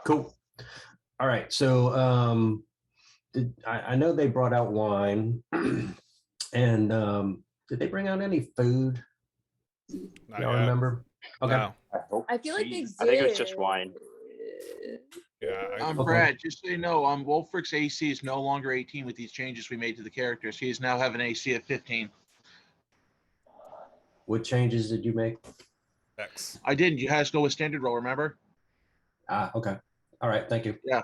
Cool. All right. So I know they brought out wine, and did they bring out any food? Not Y'all yet. remember? Okay. No. I feel like they did. I think it was just wine. Yeah. Brad, just so you know, Wolfrick's AC is no longer 18 with these changes we made to the characters. He's now have an AC of 15. What changes did you make? X. I didn't. You had to go with standard roll, remember? Okay. All right. Thank you. Yeah.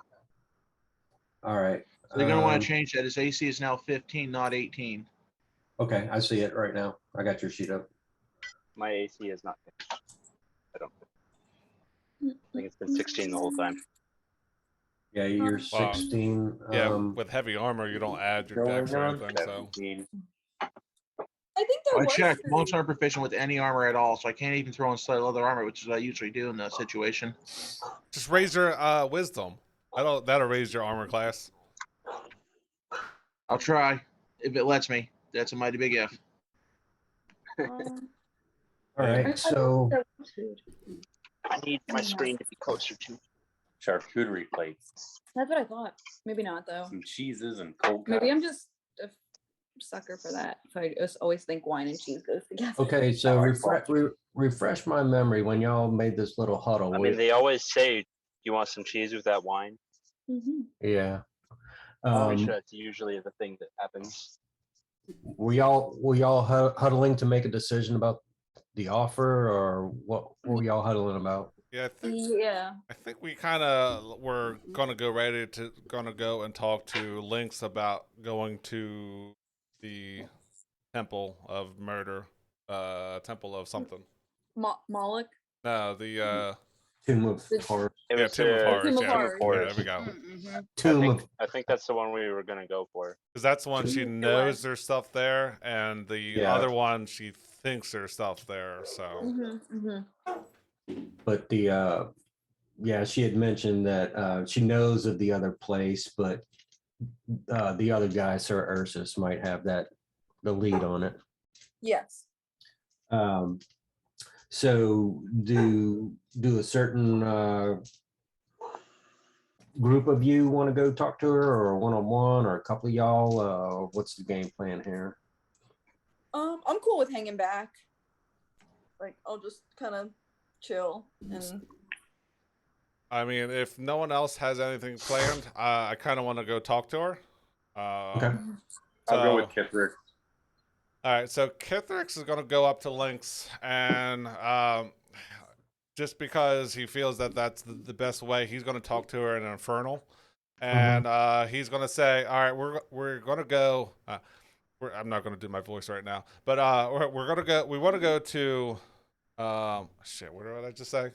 All right. So they're going to want to change that. His AC is now 15, not 18. Okay. I see it right now. I got your sheet up. My AC is not fixed. I don't think it's been 16 the whole time. Yeah, you're 16. Yeah, with heavy armor, you don't add your dex or anything. So. I think there I was. checked. Monks aren't proficient with any armor at all, so I can't even throw in slight leather armor, which is what I usually do in that situation. Just raise your wisdom. That'll raise your armor class. I'll try if it lets me. That's a mighty big if. All right, so I need my screen to be closer to charcuterie plates. That's what I thought. Maybe not though. Some cheeses and cold cuts. Maybe I'm just a sucker for that. If I just always think wine and cheese goes together. okay, so refresh my memory when y'all made this little huddle. I mean, they always say, "You want some cheese with that wine?" Mm-hmm. Yeah. That's usually the thing that happens. Were y'all huddling to make a decision about the offer, or what were y'all huddling about? Yeah, I think we kind of were gonna go and talk to Lynx about going to the Temple of Murder, Temple of something. Moloch. No, the Tomb of Horrors. Yeah, Tomb of Horrors. Tomb of Horrors. Yeah, there we go. I think that's the one we were gonna go for. Because that's one she knows there's stuff there, and the other one she thinks there's stuff there. So. But she had mentioned that she knows of the other place, but the other guy, Sir Ursus, might have the lead on it. Yes. So do a certain group of you want to go talk to her, or one-on-one, or a couple of y'all? What's the game plan here? I'm cool with hanging back. Like, I'll just kind of chill and. I mean, if no one else has anything planned, I kind of want to go talk to her. Okay. I'll go with Kithrick. All right, so Kithrick is going to go up to Lynx, and just because he feels that that's the best way, he's going to talk to her in an infernal, and he's going to say, "All right, we're going to go." I'm not going to do my voice right now, but we're going to go. We want to go to shit. What did I just say?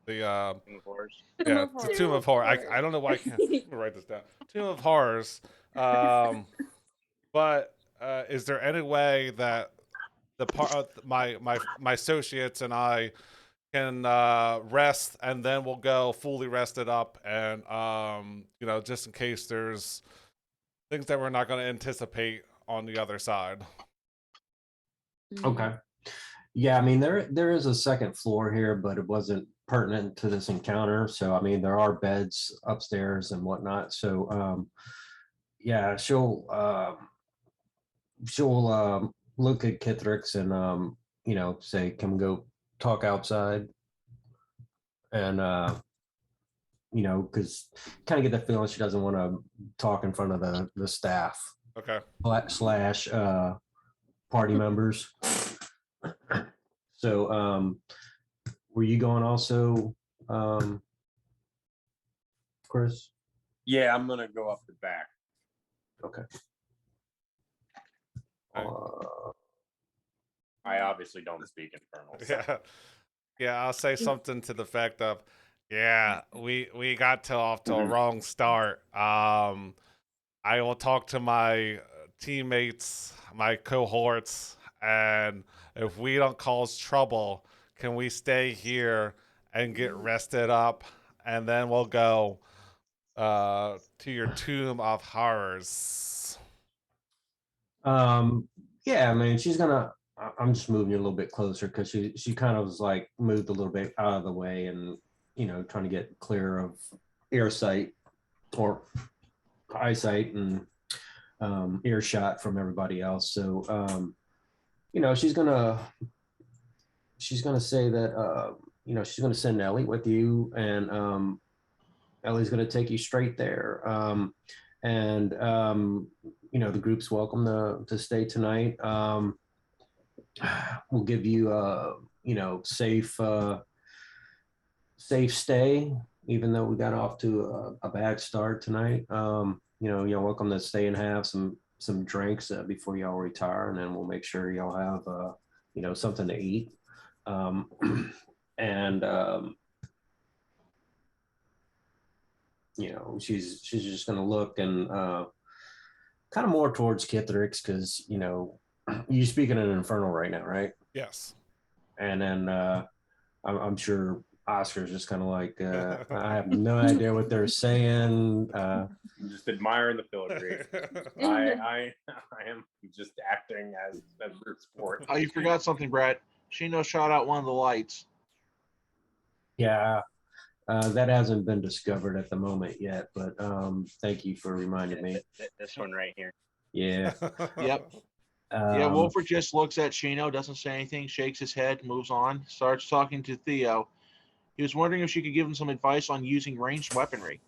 The Tomb of Horrors. Yeah, the Tomb of Horrors. I don't know why I can't write this down. Tomb of Horrors. But is there any way that my associates and I can rest, and then we'll go fully rested up, and just in case there's things that we're not going to anticipate on the other side. Okay. Yeah, I mean there is a second floor here, but it wasn't pertinent to this encounter. So I mean there are beds upstairs and whatnot. So yeah, she'll look at Kithrick's and say, "Can we go talk outside?" And because kind of get the feeling she doesn't want to talk in front of the staff. Okay. Slash party members. So were you going also, Chris? Yeah, I'm gonna go up the back. Okay. I obviously don't speak infernal. So. Yeah, I'll say something to the effect of, "Yeah, we got off to a wrong start. I will talk to my teammates, my cohorts, and if we don't cause trouble, can we stay here and get rested up, and then we'll go to your Tomb of Horrors." Yeah, I mean, she's gonna. I'm just moving you a little bit closer because she kind of was like moved a little bit out of the way, and trying to get clear of earsight or eyesight and earshot from everybody else. So, she's gonna say that, she's gonna send Ellie with you, and Ellie's gonna take you straight there. And the group's welcome to stay tonight. We'll give you safe stay, even though we got off to a bad start tonight. You're welcome to stay and have some drinks before y'all retire, and then we'll make sure y'all have something to eat. And she's just gonna look and kind of more towards Kithrix, because you speaking in Infernal right now, right? Yes. And then I'm sure Oscar's just kind of like, I have no idea what they're saying. I'm just admiring the filigree. I am just acting as brute sport. Oh, you forgot something, Brett. Shino shot out one of the lights. Yeah, that hasn't been discovered at the moment yet, but thank you for reminding me. This one right here. Yeah. Yep. Um, Yeah, Wolford just looks at Shino, doesn't say anything, shakes his head, moves on, starts talking to Theo. He was wondering if she could give him some advice on using ranged weaponry.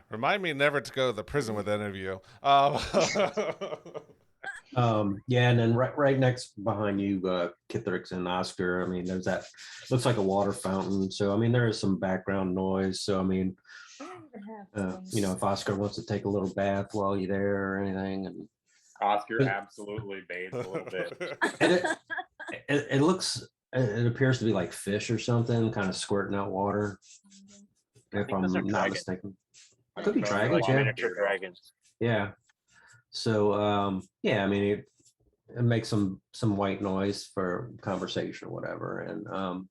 Remind me never to go to the prison with any of you. Yeah, and then right next behind you, Kithrix and Oscar. I mean, there's that looks like a water fountain. So I mean, there is some background noise. So I mean, if Oscar wants to take a little bath while you're there or anything, and Oscar absolutely bathes a little bit. and it looks, it appears to be like fish or something, kind of squirting out water. If think I'm those are not dragons. mistaken, could be Those are dragons. like Yeah, Miniature dragons. yeah. So yeah, I mean, it makes some white noise for conversation or whatever. And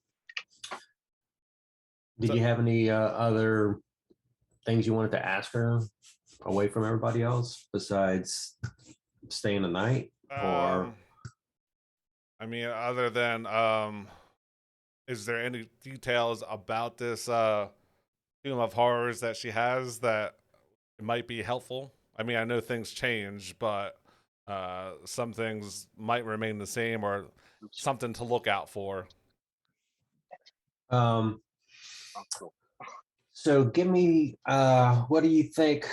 did you have any other things you wanted to ask her away from everybody else besides staying the night? Or I mean, other than is there any details about this Tomb of Horrors that she has that might be helpful? I mean, I know things change, but some things might remain the same, or something to look out for. um Oh, cool. so give me what do you think?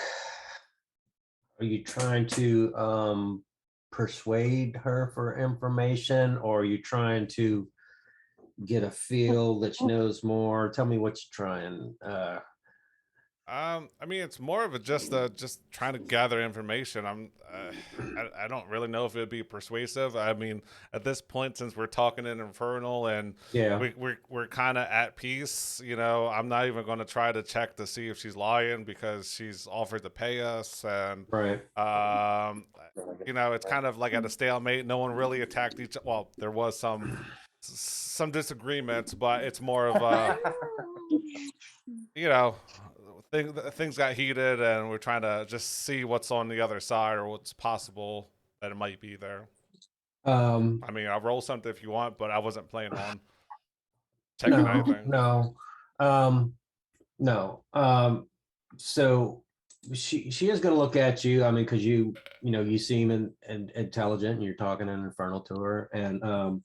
Are you trying to persuade her for information, or are you trying to get a feel that she knows more? Tell me what you're trying. I mean, it's more of a just trying to gather information. I don't really know if it would be persuasive. I mean, at this point, since we're talking in Infernal and Yeah. we're kind of at peace, I'm not even going to try to check to see if she's lying, because she's offered to pay us, and Right. it's kind of like at a stalemate. No one really attacked each. Well, there was some disagreements, but it's more of a things got heated, and we're trying to just see what's on the other side, or what's possible that it might be there. I mean, I'll roll something if you want, but I wasn't planning on checking anything. No. No. So she is going to look at you. I mean, because you seem intelligent, and you're talking in Infernal to her, and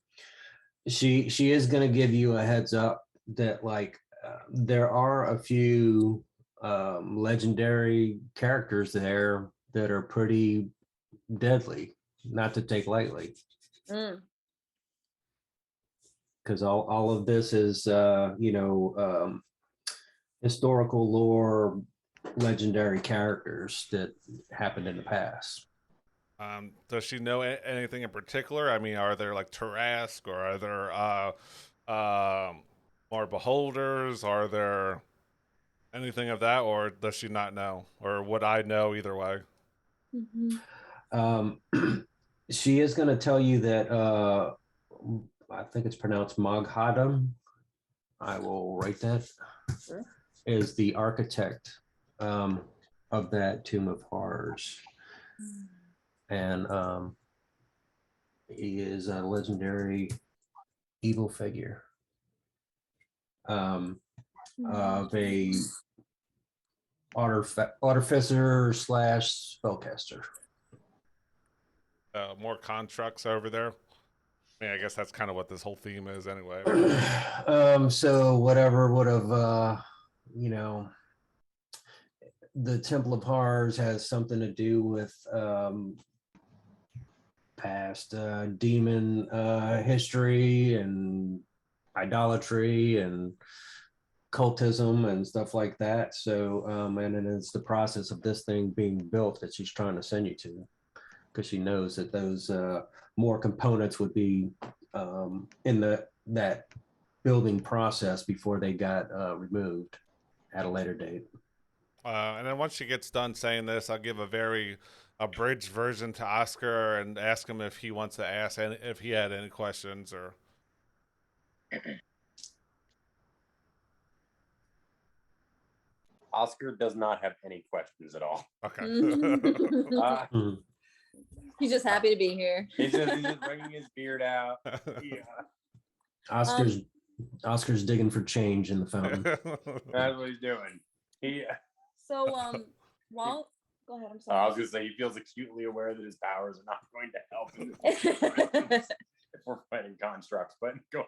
she is going to give you a heads up that there are a few legendary characters there that are pretty deadly, not to take lightly, because all of this is historical lore, legendary characters that happened in the past. Does she know anything in particular? I mean, are there like Tarask, or are there more beholders? Are there anything of that, or does she not know? Or would I know either way? She is going to tell you that I think it's pronounced Moghadam. I will write that. Sure. Is the architect of that Tomb of Horrors. And he is a legendary evil figure. of a artificer slash spellcaster. More constructs over there. I mean, I guess that's kind of what this whole theme is anyway. So whatever would have, you know, the Temple of Horrors has something to do with past demon history and idolatry and cultism and stuff like that. So, and then it's the process of this thing being built that she's trying to send you to, because she knows that those more components would be in that building process before they got removed at a later date. And then once she gets done saying this, I'll give a very abridged version to Oscar and ask him if he wants to ask any, if he had any questions or. Oscar does not have any questions at all. Okay. He's just happy to be here. He's just bringing his beard out. Yeah, Oscar's digging for change in the fountain. that's what he's doing. So, well, go ahead. I'm I was sorry. gonna say he feels acutely aware that his powers are not going to help him if we're fighting constructs. But go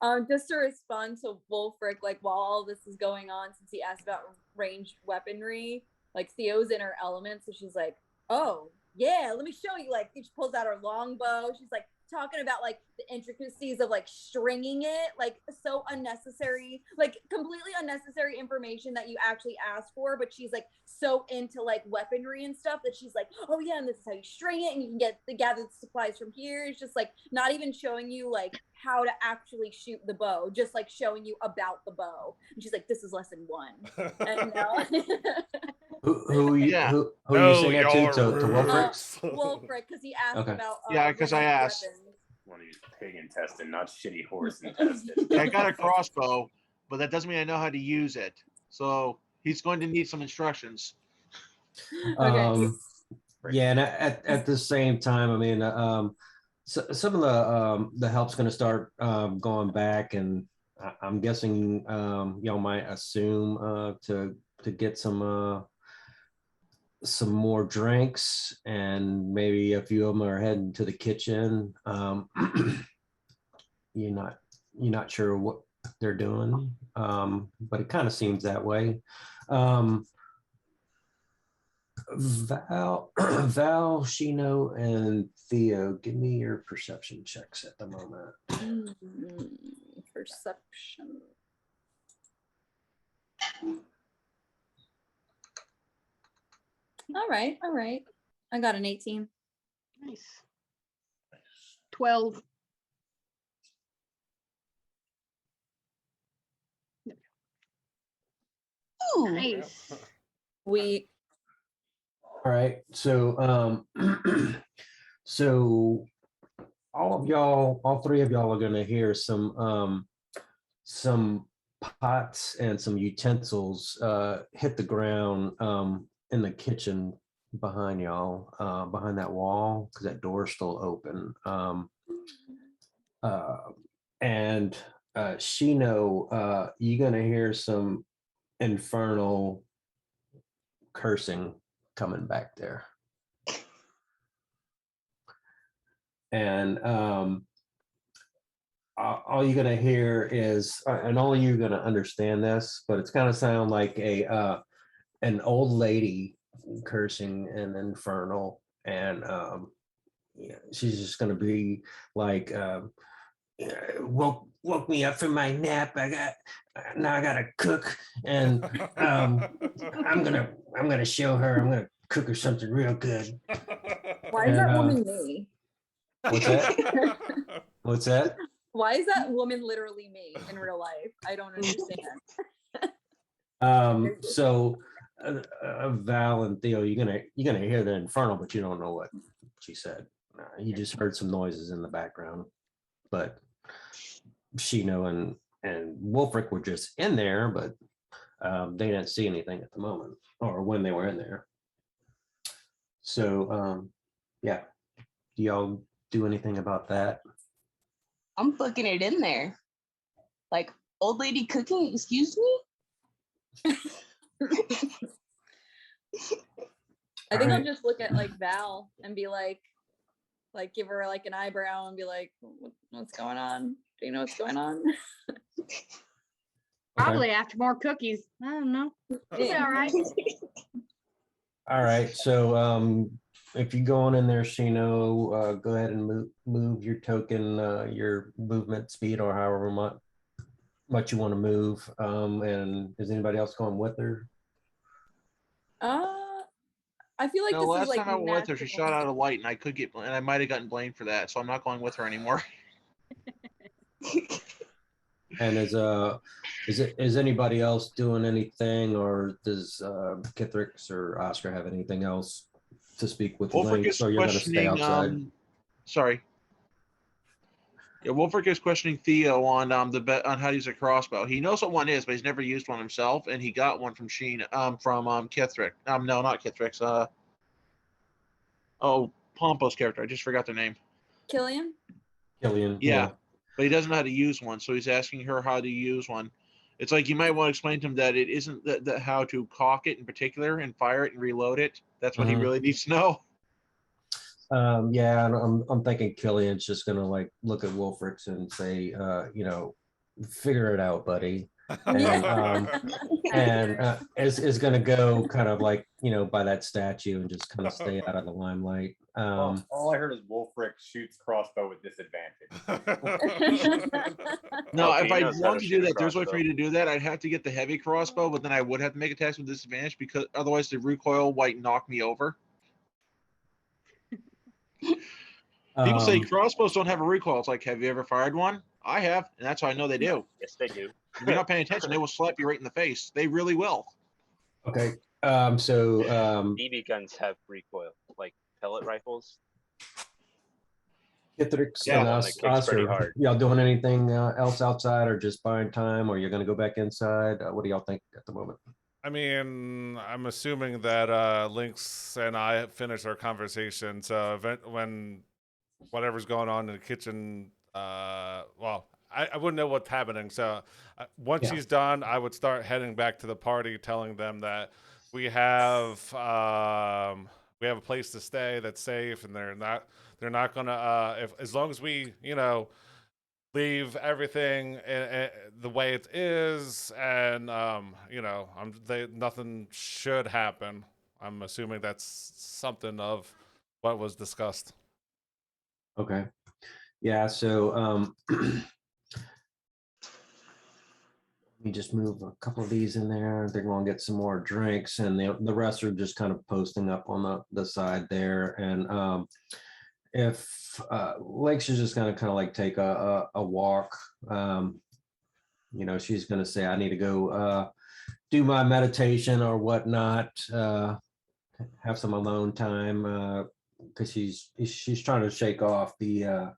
on. Just to respond to Wolfric, like while all this is going on, since he asked about ranged weaponry, like Theo's in her element, so she's like, "Oh yeah, let me show you." Like she pulls out her longbow. She's like talking about like the intricacies of like stringing it, like so unnecessary, like completely unnecessary information that you actually asked for. But she's like so into like weaponry and stuff that she's like, "Oh yeah, and this is how you string it, and you can get the gathered supplies from here." It's just like not even showing you like how to actually shoot the bow, just like showing you about the bow. And she's like, "This is lesson 1." And Who Yeah. you No, saying that you're to Wolfric? Wolfric, because he asked Okay. about Yeah, 'cause I ranged asked. weapons. Want to use pig intestine, not shitty horse intestine. Yeah, I got a crossbow, but that doesn't mean I know how to use it. So he's going to need some instructions. Okay. Yeah, and at the same time, I mean, so, some of the help's going to start going back, and I'm guessing y'all might assume to get some more drinks, and maybe a few of them are heading to the kitchen. You're not sure what they're doing, but it kind of seems that way. Val, Shino, and Theo, give me your perception checks at the moment. Perception. All right. I got an 18. Nice. 12. Ooh, Nice. we All right, so so all three of y'all are gonna hear some pots and some utensils hit the ground in the kitchen behind y'all, behind that wall, because that door's still open. And Shino, you're gonna hear some infernal cursing coming back there. And all you're gonna hear is, and only you're gonna understand this, but it's gonna sound like an old lady cursing and infernal, and yeah, she's just gonna be like, woke me up from my nap. Now I gotta cook, and I'm gonna show her. I'm gonna cook her something real good. Why is that And, woman me? What's that? What's that? Why is that woman literally me in real life? I don't understand. So Val and Theo, you're gonna hear the infernal, but you don't know what she said. You just heard some noises in the background, but Shino and Wolfric were just in there, but they didn't see anything at the moment or when they were in there. So yeah, do y'all do anything about that? I'm booking it in there. Like, old lady cooking, excuse me? I think I'll Alright. just look at like Val and be like give her like an eyebrow and be like, what's going on? Do you know what's going on? Probably after more cookies. I don't know. It'll be all right. All right, so if you go on in there, Shino, go ahead and move your token, your movement speed, or however much you want to move. And is anybody else going with her? I feel like No, this is last like time I went with her, she natural. shot out a light, and I might have gotten blamed for that, so I'm not going with her anymore. And is anybody else doing anything, or does Kithrix or Oscar have anything else to speak with Wolfric Lynx, is or you're going to stay questioning. outside? Sorry. Yeah, Wolfric is questioning Theo on on how to use a crossbow. He knows what one is, but he's never used one himself, and he got one from Kithric. No, not Kithrix. Pompo's character. I just forgot their name. Killian? Killian, Yeah, but he doesn't know how to use one, so he's asking her how to use one. It's like you might want to explain to him that it isn't that how to cock it in particular and fire it and reload it. That's what he really needs to know. Yeah, and I'm thinking Killian's just gonna like look at Wolfrix and say, figure it out, buddy. And is gonna go kind of like by that statue and just kind of stay out of the limelight. All I heard is Wolfric shoots crossbow with disadvantage. No, Okay, if he I knows how want to to shoot do a that, there's a way for crossbow. me to do that. I'd have to get the heavy crossbow, but then I would have to make attacks with disadvantage because otherwise the recoil might knock me over. People say crossbows don't have a recoil. It's like, have you ever fired one? I have, and that's how I know they do. Yes, they do. If you're not paying attention, they will slap you right in the face. They really will. Okay. So BB guns have recoil, like pellet rifles. Kithrix Yeah. and One that kicks pretty Oscar, hard. y'all doing anything else outside, or just buying time, or you're gonna go back inside? What do y'all think at the moment? I mean, I'm assuming that Lynx and I finished our conversation. So when whatever's going on in the kitchen, well, I wouldn't know what's happening. So once Yeah. she's done, I would start heading back to the party, telling them that we have a place to stay that's safe, and they're not gonna if as long as we leave everything the way it is, and nothing should happen. I'm assuming that's something of what was discussed. Okay. Yeah. So let me just move a couple of these in there. They're going to get some more drinks, and the rest are just kind of posting up on the side there. And if Lakes is just going to kind of like take a walk, she's going to say, I need to go do my meditation or whatnot, have some alone time, because she's trying to shake off the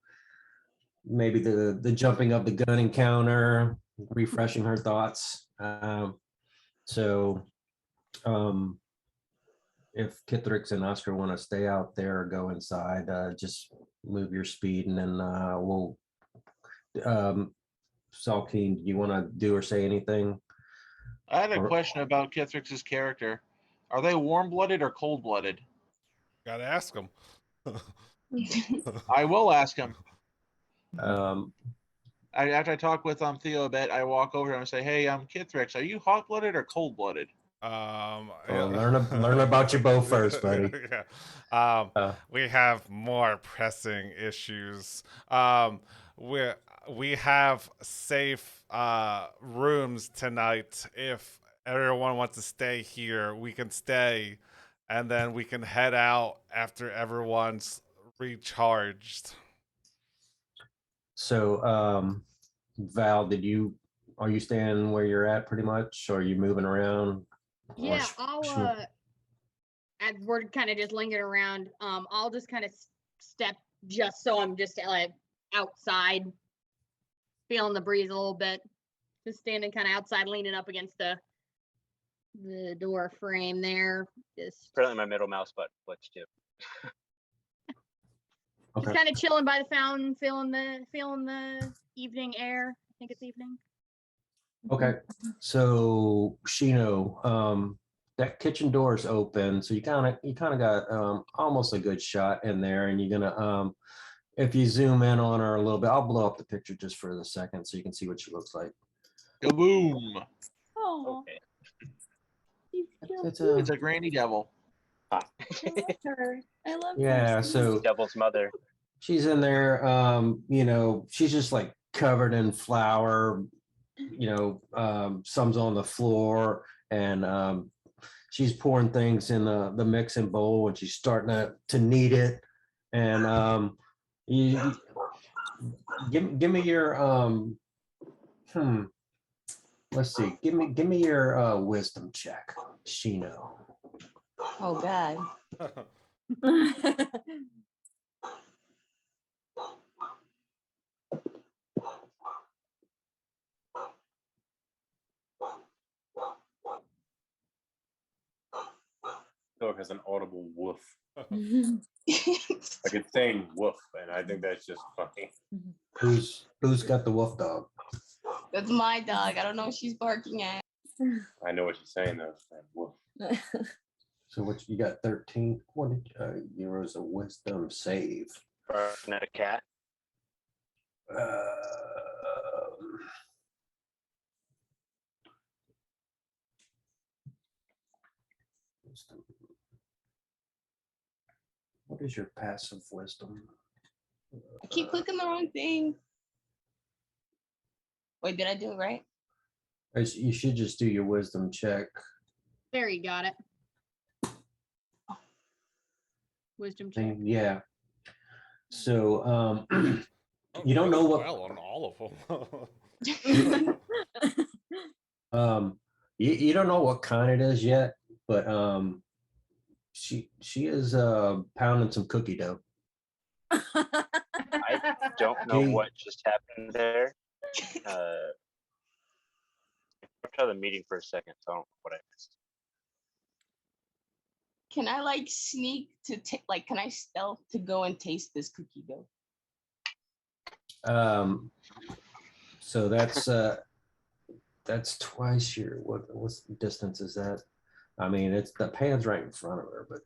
maybe the jumping of the gun encounter, refreshing her thoughts. So if Kithrix and Oscar want to stay out there or go inside, just move your speed, and then we'll. Salkeen, do you want to do or say anything? I had a Or- question about Kithrix's character. Are they warm-blooded or cold-blooded? Gotta ask them. I will ask him. Um, After I talk with Theo a bit, I walk over to him and say, "Hey, Kithrix, are you hot-blooded or cold-blooded?" learn about you both first, buddy. Yeah. We have more pressing issues. We have safe rooms tonight. If everyone wants to stay here, we can stay, and then we can head out after everyone's recharged. So, Val, are you staying where you're at pretty much, or are you moving around? Or Yeah, sh- as we're kind of just lingering around, I'll just kind of step just so I'm just like outside, feeling the breeze a little bit, just standing kind of outside, leaning up against the door frame there. Just Apparently, my middle mouse button glitched too. Okay. kind of chilling by the fountain, feeling the evening air. I think it's evening. Okay, so Shino, that kitchen door is open, so you kind of got almost a good shot in there, and you're gonna if you zoom in on her a little bit, I'll blow up the picture just for the second so you can see what she looks like. Kaboom! Oh, Okay. she's cute. It's It's a granny devil. Ah. I love her. I love yeah, her. so Devil's mother. she's in there, she's just like covered in flour, some's on the floor, and she's pouring things in the mixing bowl, and she's starting to knead it. And you give me your let's see, give me your wisdom check, Shino. Oh God. Dog has an audible woof. That's Like it's saying woof, and I think that's just funny. Who's got the wolf dog? my dog. I don't know what she's barking at. I know what she's saying though. Woof. So what you got? 13 euros of wisdom save. Barking at a cat. Wisdom. What is your passive wisdom? I keep clicking the wrong thing. Wait, did I do it right? You should just do your wisdom check. There you got it. Wisdom check. Yeah. So Oh, you don't know what well on all of them. you don't know what kind it is yet, but she is pounding some cookie dough. I don't know Gee. what just happened there. I'll try the meeting for a second, so I don't know what I missed. Can I like sneak to can I stealth to go and taste this cookie dough? So that's twice your what's the distance is that? I mean, it's the pan's right in front of her, but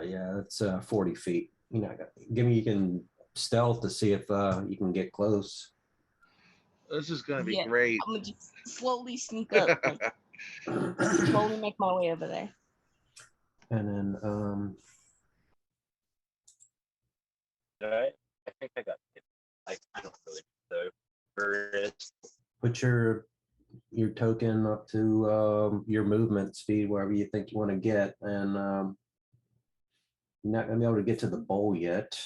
yeah, it's 40 feet. You know, you can stealth to see if you can get close. This is gonna be Yeah, great. I'm gonna just slowly sneak up, like, slowly make my way over there. And then I think I got it. I don't really know. Where it is. put your token up to your movement speed, wherever you think you want to get, and you're not gonna be able to get to the bowl yet.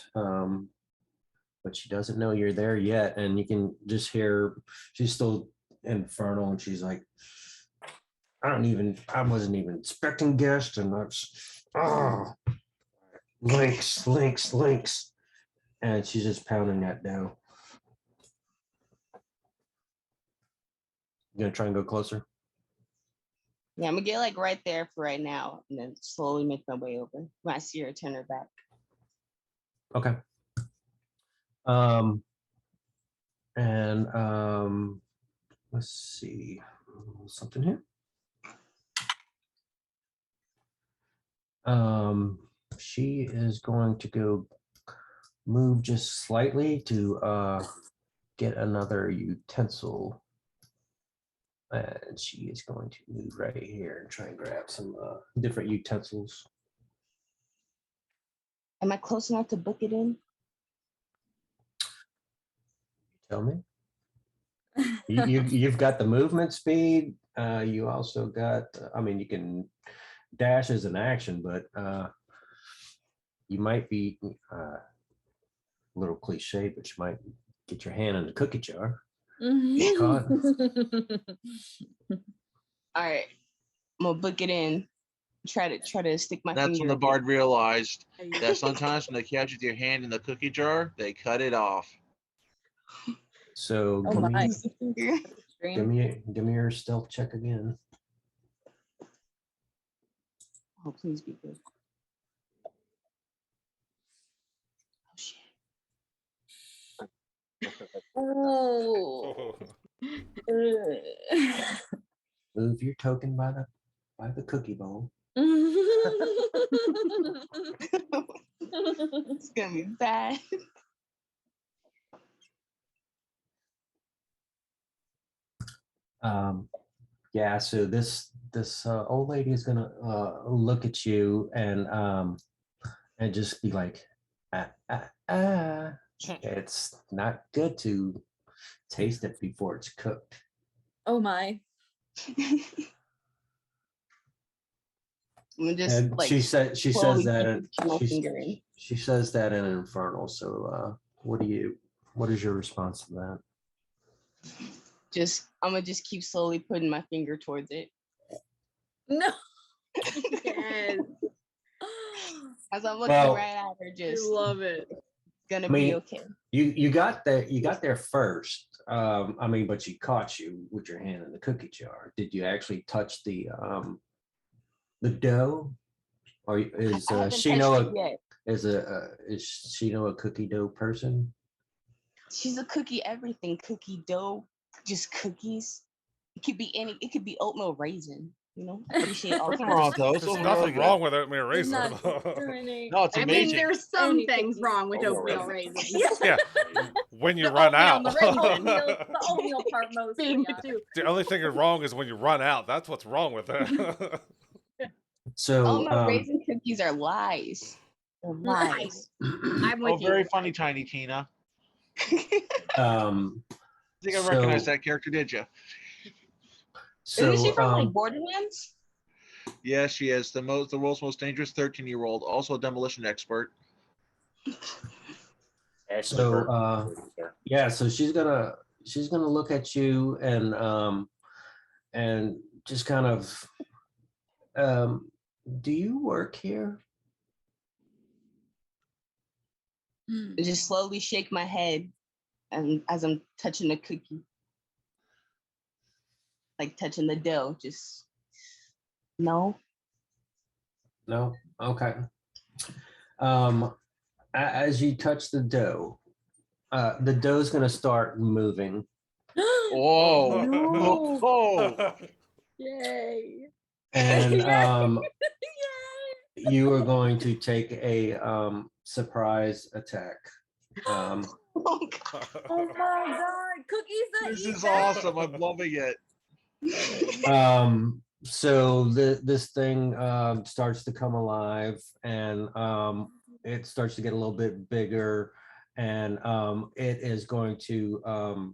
But she doesn't know you're there yet, and you can just hear she's still infernal, and she's like, I wasn't even expecting guests, and that's links, and she's just pounding that dough. You gonna try and go closer? Yeah, I'm gonna get like right there for right now, and then slowly make my way over. When I see her, turn her back. Okay. And let's see something here. She is going to go move just slightly to get another utensil. And she is going to move right here and try and grab some different utensils. Am I close enough to book it in? Tell me. You've got the movement speed. You also got, I mean, you can dash as an action, but you might be a little cliche, but you might get your hand in the cookie jar. Get caught. All right, I'm gonna book it in. Try to stick my That's finger. when the in. bard realized that sometimes when they catch with your hand in the cookie jar, they cut it off. So Oh give my. me, Finger. give me your stealth check again. Oh, please be good. Oh shit. Oh. move your token by the cookie bowl. It's gonna be bad. Yeah, so this old lady is gonna look at you and just be like, it's not good to taste it before it's cooked. Oh my. I'm just And like she says slowly that keep my finger in. she says that in Infernal. So what is your response to that? I'm gonna just keep slowly putting my finger towards it. No. Yes. As I'm looking Well, right at her, I just love it. gonna I mean, be okay. You got there first. I mean, but she caught you with your hand in the cookie jar. Did you actually touch the dough? Or is I haven't she touched know it yet. is she know a cookie dough person? She's a cookie everything. Cookie dough, just cookies. It could be any. It could be oatmeal raisin. You know, appreciate all. Nothing wrong with those. There's Those are really nothing good. wrong with oatmeal Does raisin. not discriminate. No, it's I amazing. mean, there's some Any things cookies. wrong with Oatmeal oatmeal raisin. raisins. Yeah, when you The run oatmeal out. and the raisin. The oatmeal part mostly. Being Yeah. the two. The only thing is wrong is when you run out. That's what's wrong with it. So Oatmeal raisin cookies are lies. They're lies. I'm Oh, with very you. funny, Tiny Tina. um I think I recognized So- that character, did you? so Isn't she from like Borderlands? Yes, she is the world's most dangerous 13-year-old, also a demolition expert. Ashley So, Burton, sir. yeah, so she's gonna look at you and just kind of do you work here? And just slowly shake my head, and as I'm touching the cookie, like touching the dough, just no. No? Okay. As you touch the dough's gonna start moving. Whoa. No. Oh. Yay. And Yay. you are going to take a surprise attack. Oh, God. Oh my god. Cookies that This eat is that? awesome. I'm loving it. So this thing starts to come alive, and it starts to get a little bit bigger, and it is going to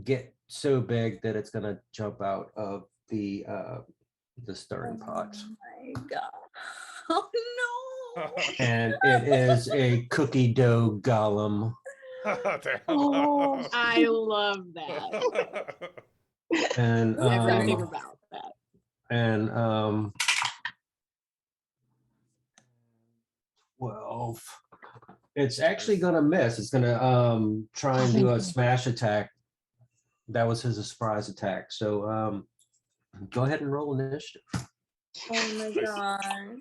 get so big that it's going to jump out of the stirring pot. Oh my god. Oh no. And it is a cookie dough golem. Damn. Oh. I love that. And Everything about that. and 12. It's actually gonna miss. It's gonna try and do a smash attack. That was his surprise attack. So go ahead and roll initiative. Oh my god.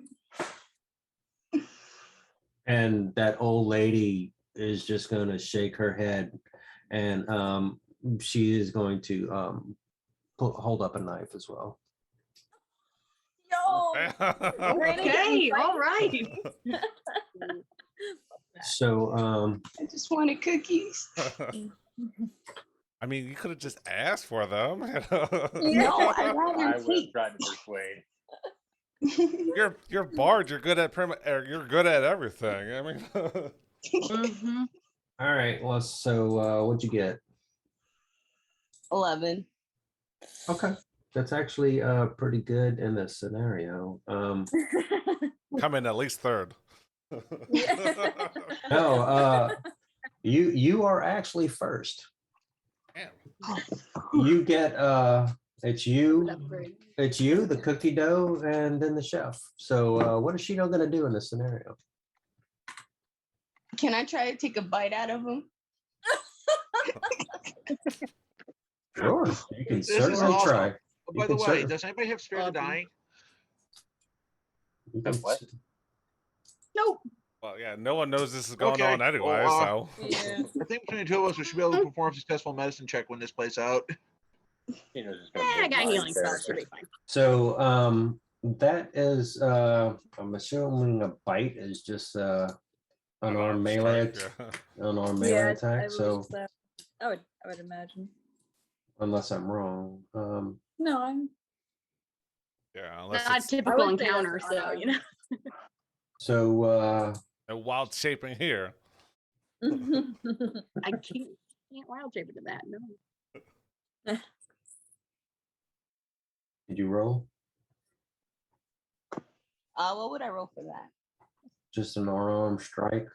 And that old lady is just gonna shake her head, and she is going to hold up a knife as well. Yo. Okay, all right. So I just wanted cookies. I mean, you could have just asked for them. No, I'd I rather would have take. tried to persuade. You're Bard. You're good at you're good at everything. I mean, Mm-hmm. all right. Well, so what'd you get? 11. Okay, that's actually pretty good in this scenario. come in at least third. No, you are actually first. Damn. You get it's you, Upgrade. the cookie dough, and then the chef. So what is Shino gonna do in this scenario? Can I try to take a bite out of them? Sure, you can This is certainly awesome. try. Oh, You by the can way, certainly- does anybody have Spirit of Awesome. Dying? You can What? Nope. Well, yeah, no one knows this is going Okay, on anyway, well, so. Yeah. I think between the two of us, we should be able to perform a successful medicine check when this plays out. You know, just gonna I big got mind healing spells. Should character. be fine. So that is I'm assuming a bite is just unarmed melee strike, yeah. unarmed melee I attack. So believe so. I would imagine. unless I'm wrong. No, I'm. Yeah, unless Not a it's typical I would say that's encounter, so unarmed. you know. So a wild shaping here. I can't wild shape into that. No. did you roll? What would I roll for that? Just an unarmed strike?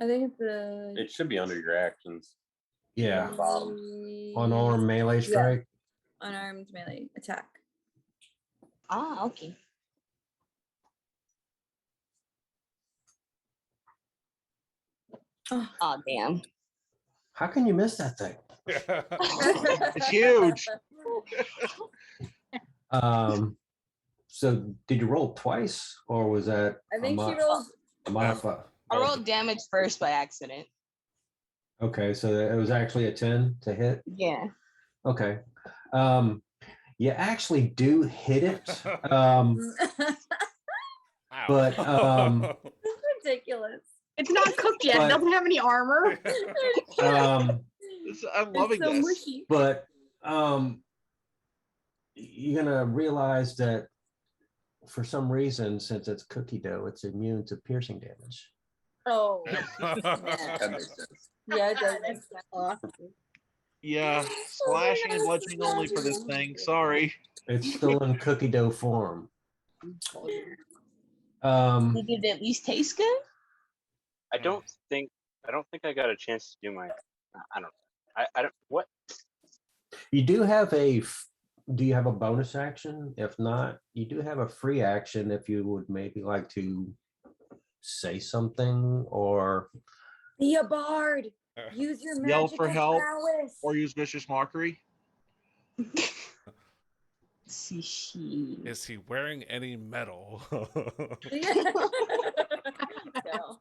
I think the It should be under your actions. Yeah. Bottom. Unarmed melee strike? unarmed melee attack. Ah, okay. Oh, damn. How can you miss that thing? It's huge. So did you roll twice or was that I think she a rolls. modifier? I rolled damage first by accident. Okay, so it was actually a 10 to hit. Yeah. Okay. You actually do hit it. But Ow. That's ridiculous. It's not cooked yet. But- It doesn't have any armor. I'm loving it's so this. mushy. but you're gonna realize that for some reason, since it's cookie dough, it's immune to piercing damage. Oh, That makes sense. yeah, it does. That's awesome. Yeah, slashing and bludgeoning only for this thing. Sorry. It's still in cookie dough form. Did it at least taste good? I don't think I got a chance to do my. I don't. I don't. What? You do have do you have a bonus action? If not, you do have a free action if you would maybe like to say something or Be a bard. Use your magical Yell for help prowess. or use vicious mockery. See, she. Is he wearing any metal? Yeah. No.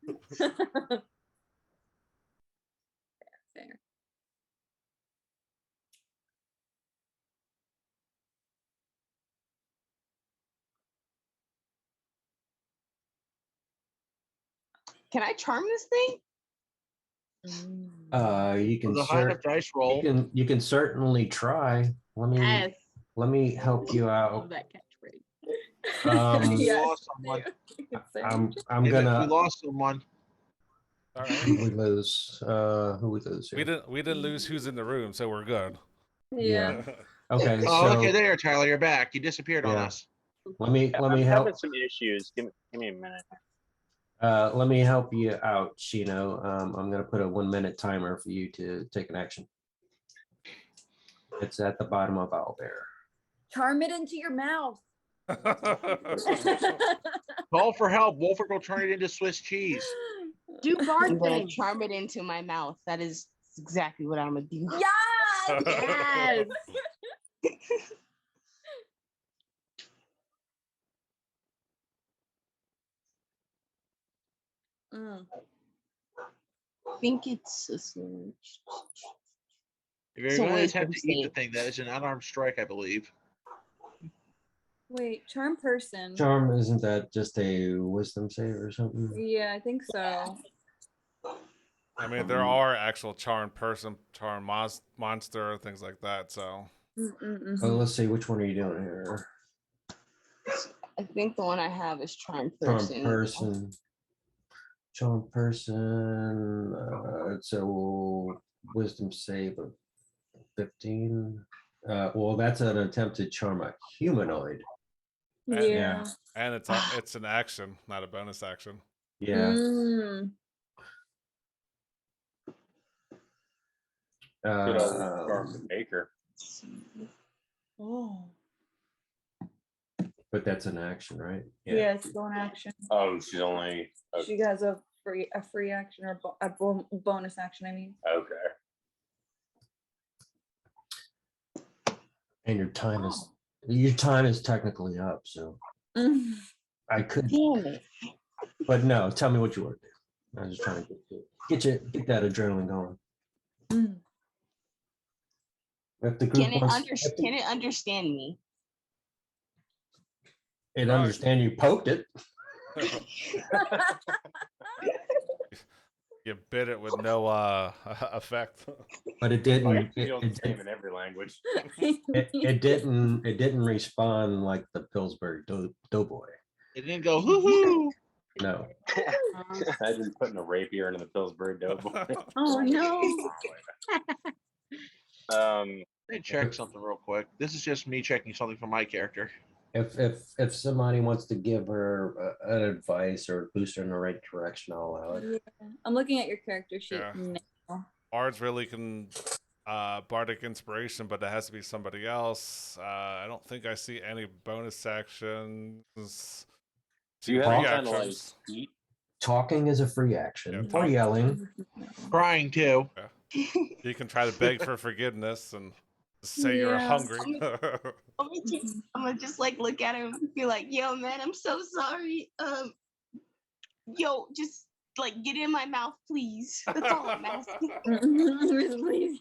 Fair. Can I charm this thing? you can With a high enough dice roll. you can certainly try. Yes. Let me help you Love out. that catchphrase. We Yes. lost someone. I'm We gonna lost someone. All who right. we lose who we lose We here? didn't lose who's in the room, so we're good. Yeah. Okay, Oh, so okay, there, Tyler, you're back. You disappeared on Yeah. us. let me I'm help having some issues. Give me a minute. let me help you out, Shino. I'm gonna put a 1-minute timer for you to take an action. It's at the bottom of Owlbear. Charm it into your mouth. Call for help. Wolfert will turn it into Swiss cheese. Do I'm bard gonna things. charm it into my mouth. That is exactly what I'm gonna do. Yes. Yes. Mm. I think it's a switch. If you're So going to wait, attempt to eat the save. thing, that is an unarmed strike, I believe. Wait, charm person. Charm, isn't that just a wisdom save or something? Yeah, I think so. I mean, there are actual charmed person, charmed monster, things like that. So Oh, let's see, which one are you doing here? I think the one I have is charm Charm person. person. Charm person. It's a wisdom save of 15. Well, that's an attempt to charm a humanoid. Yeah. and it's an action, not a bonus action. Yeah. Mm. Good old Charm the Baker. Oh. But that's an action, right? Yeah, it's still an action. Oh, she's only She has a free action or a bonus action. I mean. okay. And your time is technically up, so Mm. I could, Damn it. but no. Tell me what you want to do. I'm just trying to get that adrenaline going. Mm. If the group Can it wants, if can it understand me? it understand you poked it. You bit it with no effect. But it Like, didn't. it feels the same in every language. It didn't respond like the Pillsbury Doughboy. It didn't go hoo hoo. No. Imagine putting a rapier into the Pillsbury Doughboy. Oh no. Let me check something real quick. This is just me checking something for my character. If somebody wants to give her an advice or boost her in the right direction, I'll allow it. Yeah. I'm looking at your character sheet Yeah. now. Bards really can bardic inspiration, but it has to be somebody else. I don't think I see any bonus actions. Do you have Free any kind of like actions. speed? Talking is a free action, Yeah, or talk- yelling. Crying too. You can try to beg for forgiveness and say you're Yeah. hungry. I'm gonna just like look at him and be like, yo, man, I'm so sorry. Yo, just like get in my mouth, please. That's all I'm asking. Please.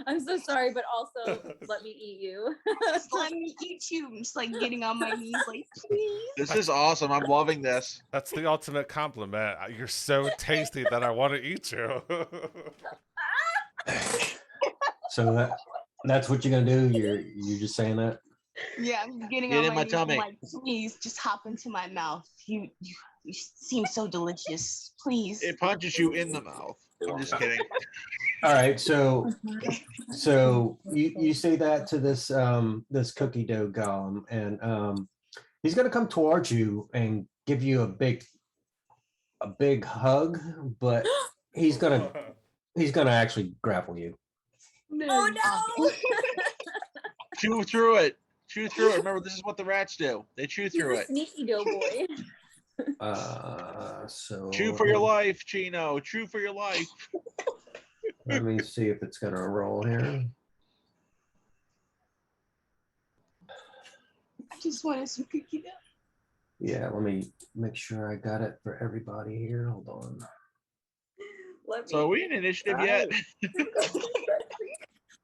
I'm so sorry, but also let me eat you. Just let me eat you. I'm just like getting on my knees, like, please. This is awesome. I'm loving this. That's the ultimate compliment. You're so tasty that I want to eat you. So that's what you're gonna do. You're just saying that. Yeah, I'm getting Get on in my knees. I'm tummy. like, please, just hop into my mouth. You seem so delicious. Please. It punches you in the mouth. I'm just kidding. All right. So you say that to this cookie dough golem, and he's gonna come towards you and give you a big hug, but he's gonna actually grapple you. Oh no! Chew through it. Chew through it. Remember, this is what the rats do. They chew He's through a it. sneaky doughboy. So Chew for your life, Chino. Chew for your life. let me see if it's gonna roll here. I just wanted some cookie dough. Yeah, let me make sure I got it for everybody here. Hold on. Let me. So are we in initiative yet?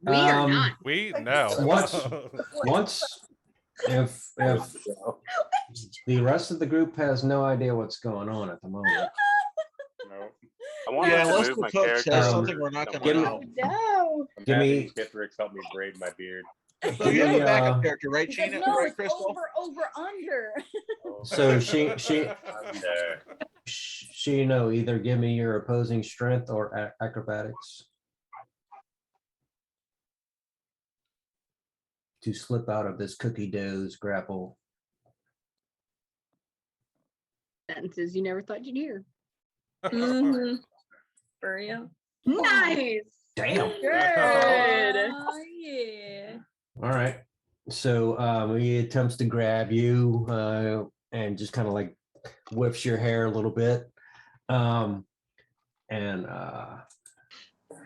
We are not. We know. Once if the rest of the group has no idea what's going on at the moment, No. I want Yeah, to unless move the my cook character. says Um, something we're not somewhere gonna give me- know. No. I'm give having me- Kithrick help me braid my beard. So you have a backup uh, character, right, He's like, Chino? no, Right, it's Crystal? over, under. so she either give me your opposing strength or acrobatics to slip out of this cookie dough's grapple. Sentences you never thought you'd hear. Mhm. For real. Nice. Damn. Good. Oh, yeah. All right. So he attempts to grab you and just kind of like whips your hair a little bit. And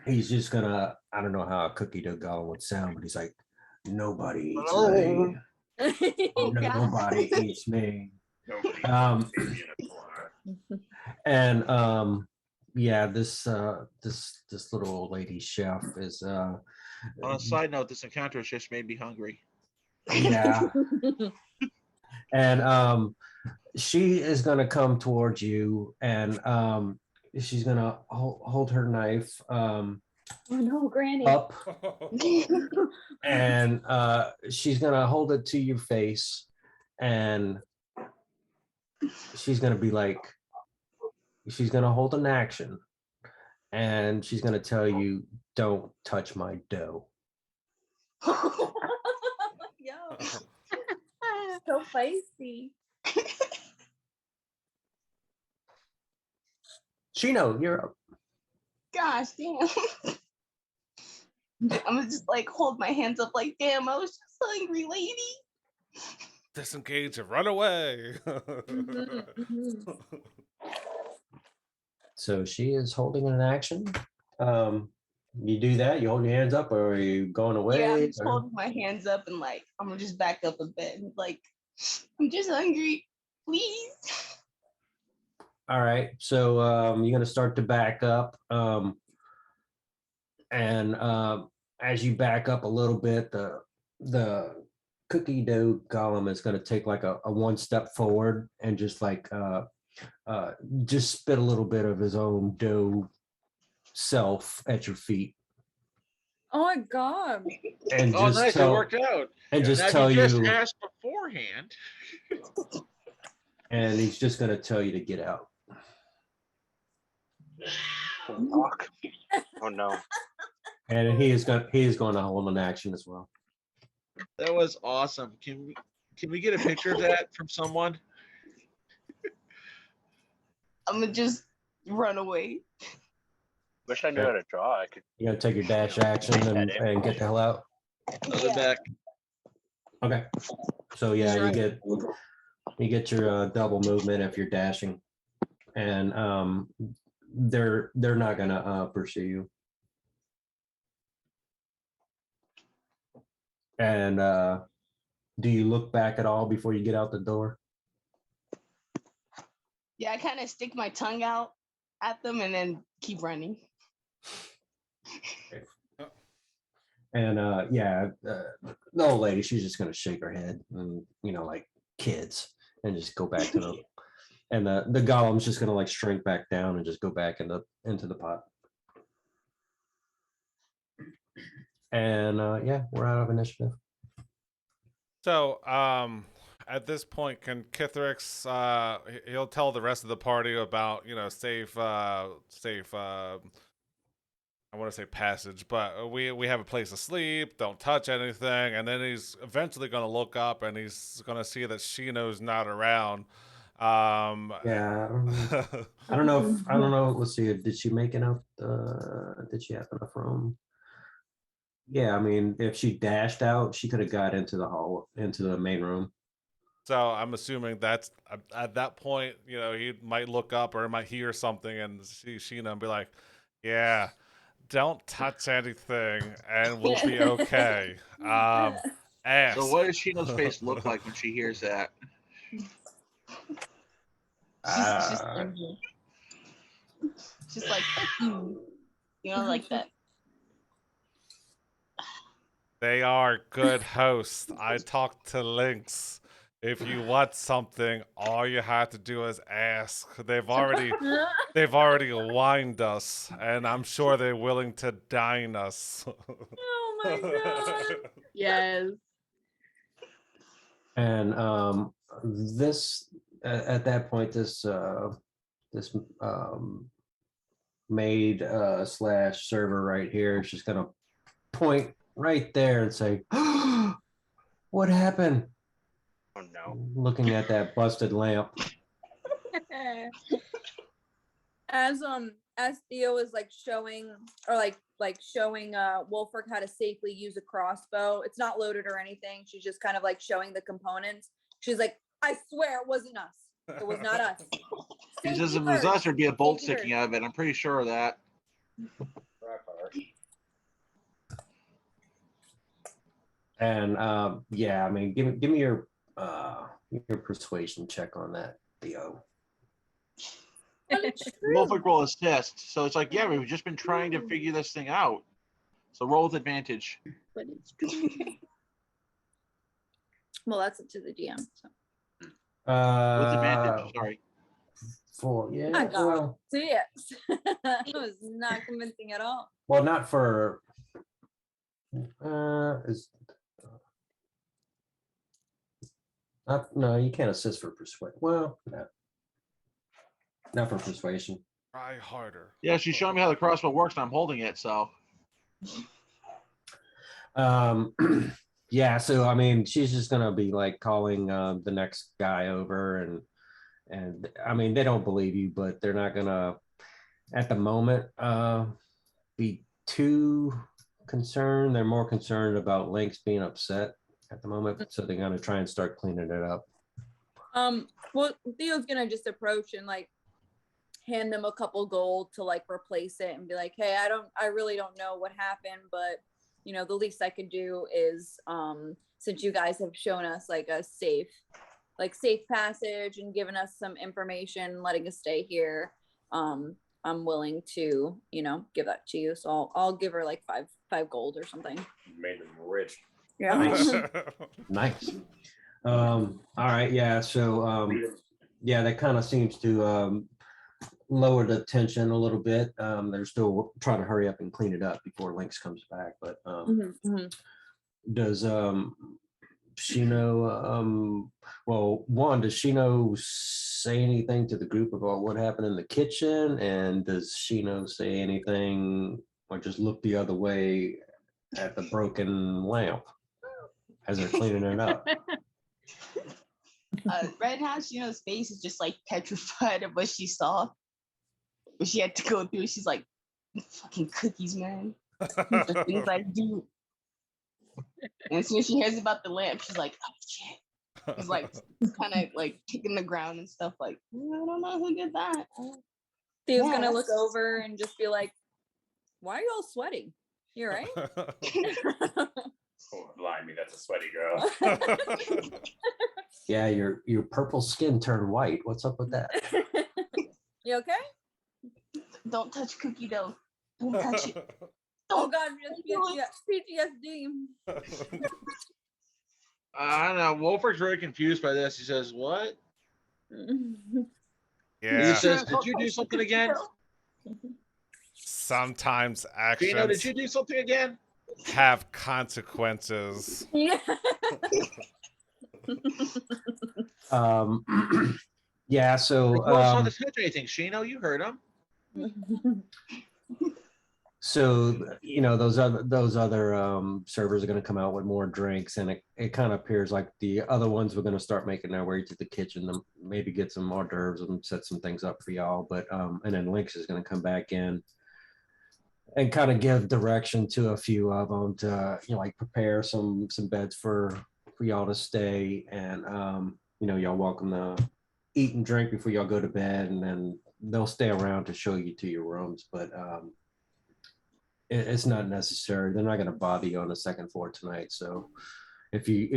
he's just gonna, I don't know how a cookie dough golem would sound, but he's like, nobody eats me. Oh, God. Nobody eats me. And yeah, this little old lady chef is On a side note, this encounter has just made me hungry. yeah. And she is gonna come towards you, and she's gonna hold her knife Oh no, Granny. up, and she's gonna hold it to your face, and she's gonna be like, she's gonna hold an action, and she's gonna tell you, "Don't touch my dough." Yo, so feisty. Chino, you're up. Gosh, damn. I'm gonna just like hold my hands up, like, damn, I was just hungry, lady. Disengage and run away. Mhm, mhm. So she is holding an action. You do that. You hold your hands up, or are you going away? Yeah, I'm just or- holding my hands up and like I'm gonna just back up a bit and like I'm just hungry, please. All right. So you're gonna start to back up, and as you back up a little bit, the cookie dough golem is going to take like a one step forward and just like just spit a little bit of his own dough self at your feet Oh my god. and Oh, just nice. It tell worked out. and just Now, if tell you just you, asked beforehand. and he's just going to tell you to get out. Fuck. Oh no. And he is going to hold an action as well. That was awesome. Can we get a picture of that from someone? I'm gonna just run away. Wish I knew how to draw. I could. You got to take your dash action and get the hell out. I'll be back. Okay. So yeah, He's you get your double movement if you're dashing, and they're not gonna pursue you. And do you look back at all before you get out the door? Yeah, I kind of stick my tongue out at them and then keep running. And the old lady, she's just gonna shake her head and like kids, and just go back to them. And the golem's just gonna like shrink back down and just go back into the pot. And we're out of initiative. So, at this point, can Kithrix, he'll tell the rest of the party about, safe, I want to say passage, but we have a place to sleep, don't touch anything, and then he's eventually going to look up and he's going to see that Shino's not around. Yeah, I don't know. Let's see. Did she make enough? Did she have enough room? Yeah, I mean, if she dashed out, she could have got into the main room. So I'm assuming that's at that point, he might look up or might hear something and see Sheena and be like, "Yeah, don't touch anything, and we'll be okay." Ask. So what does Shino's face look like when she hears that? Just like like that. They are good hosts. I talk to Lynx. If you want something, all you have to do is ask. They've already wined us, and I'm sure they're willing to dine us. Oh my god. Yes. And this at that point, this maid slash server right here is just gonna point right there and say, "What happened?" Oh no. Looking at that busted lamp. As Theo is like showing or like showing Wolfric how to safely use a crossbow. It's not loaded or anything. She's just kind of like showing the components. She's like, "I swear it wasn't us. It was not us." He says if it was us, there'd be a bolt sticking out of it. I'm pretty sure of that. And I mean, give me your persuasion check on that, Theo. Wolfric will assist. So it's like, yeah, we've just been trying to figure this thing out. So roll with advantage. But it's true. Well, that's up to the DM. So. With advantage, sorry. 4, yeah. I got Well, So yes, that was not convincing at all. well, not for. No, you can't assist for persuasion. Well, no, not for persuasion. Try harder. Yeah, she's showing me how the crossbow works, and I'm holding it. So. Yeah. So I mean, she's just gonna be like calling the next guy over, and I mean, they don't believe you, but they're not gonna at the moment be too concerned. They're more concerned about Lynx being upset at the moment, so they're gonna try and start cleaning it up. Well, Theo's gonna just approach and like hand them a couple gold to like replace it and be like, "Hey, I really don't know what happened, but the least I could do is since you guys have shown us like a safe passage and given us some information, letting us stay here, I'm willing to, give that to you. So I'll give her like 5 gold or something. Made them rich. Yeah. Nice. All right. Yeah. So, yeah, that kind of seems to lower the tension a little bit. They're still trying to hurry up and clean it up before Lynx comes back. But does Shino, well, one, does Shino say anything to the group about what happened in the kitchen? And does Shino say anything or just look the other way at the broken lamp as they're cleaning it up? Right now, Shino's face is just like petrified of what she saw. What she had to go through. She's like, fucking cookies, man. The things I do. And as soon as she hears about the lamp, she's like, oh shit. She's like kind of like kicking the ground and stuff like, I don't know who did that. Theo's Yeah, gonna look that's- over and just be like, why are you all sweating? You all right? Oh, blimey, that's a sweaty girl. Yeah, your purple skin turned white. What's up with that? You okay? Don't touch cookie dough. Don't touch it. Oh Don't. god, PTSD. I don't know. Wolford's really confused by this. He says, "What?" He Yeah. says, "Did you do something again?" Sometimes Gino, did actions you do something again? have consequences. Yeah. Yeah, so Well, it's not to touch anything, Shino. You heard him. so you know those other servers are going to come out with more drinks, and it kind of appears like the other ones were going to start making their way to the kitchen to maybe get some hors d'oeuvres and set some things up for y'all. But and then Lynx is going to come back in and kind of give direction to a few of them to like prepare some beds for y'all to stay, and y'all welcome to eat and drink before y'all go to bed, and then they'll stay around to show you to your rooms. But it's not necessary. They're not going to bother you on the second floor tonight. So if you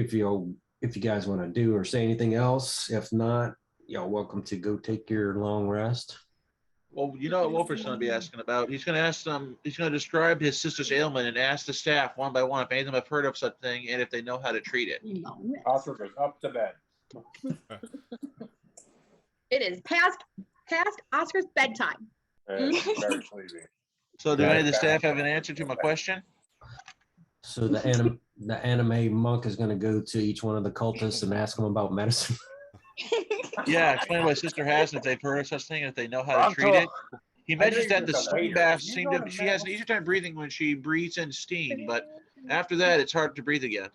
guys want to do or say anything else, if not, y'all welcome to go take your long rest. Well, you know what Wolford's going to be asking about? He's going to ask them. He's going to describe his sister's ailment and ask the staff one by one if any of them have heard of such thing and if they know how to treat it. Oscar goes up to bed. It is past Oscar's bedtime. And very sleepy. So, do Yeah, any of the okay. staff have an answer to my question? So the anime monk is going to go to each one of the cultists and ask them about medicine. Yeah, explain what sister has and if they've heard of such thing and if they know how to treat it. He mentions that the steam baths she has an easier time breathing when she breathes in steam, but after that, it's hard to breathe again.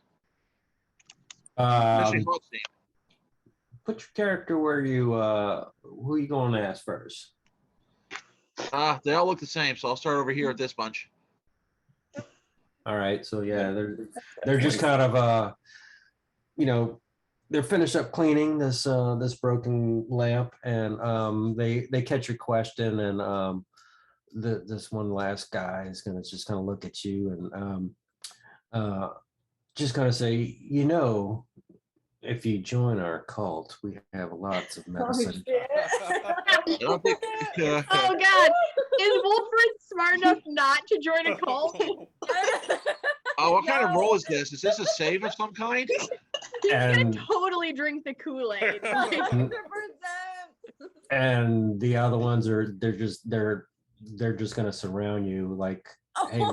Especially hot steam. Put your character where you who are you going to ask first? They all look the same, so I'll start over here with this bunch. All right, so yeah, they're just kind of they're finished up cleaning this broken lamp, and they catch your question, and this one last guy is gonna just kind of look at you and just kind of say, if you join our cult, we have lots of medicine. Oh god, is Wolford smart enough not to join a cult? Oh, what kind of role is this? Is this a save of some kind? He's And- gonna totally drink the Kool-Aid. 100%. And the other ones they're just gonna surround you like, hey,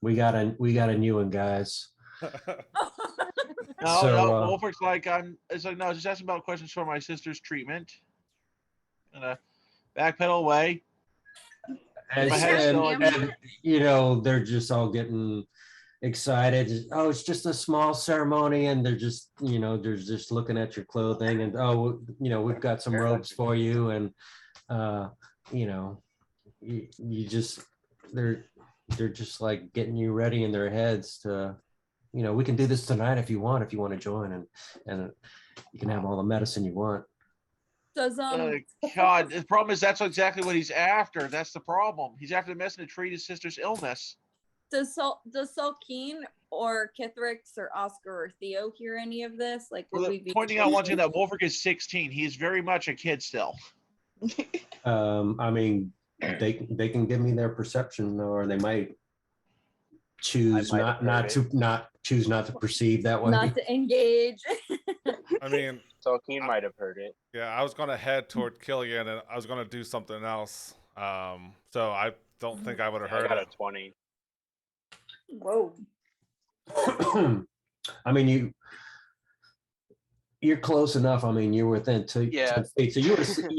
we got a new one, guys. No, So, Wolford's like, it's like, no, just asking about questions for my sister's treatment. And backpedal away. And, My head's still and they're just all getting excited. Oh, it's just a small ceremony, and they're just looking at your clothing, and we've got some robes for you, and you just they're just like getting you ready in their heads to, we can do this tonight if you want to join, and you can have all the medicine you want. Does God, the problem is that's exactly what he's after. That's the problem. He's after the medicine to treat his sister's illness. does Sulkeen or Kithrix or Oscar or Theo hear any of this? Like, would we be Pointing out one thing, that Wolford is 16. He is very much a kid still. I mean, they can give me their perception, or they might choose might have not to perceive that way. Not to engage. I mean, So Keen might have heard it. yeah, I was gonna head toward Killian, and I was gonna do something else. So I don't think I would have I heard got it. a 20. Whoa. I mean, you're close enough. I mean, you're within 10 feet, so you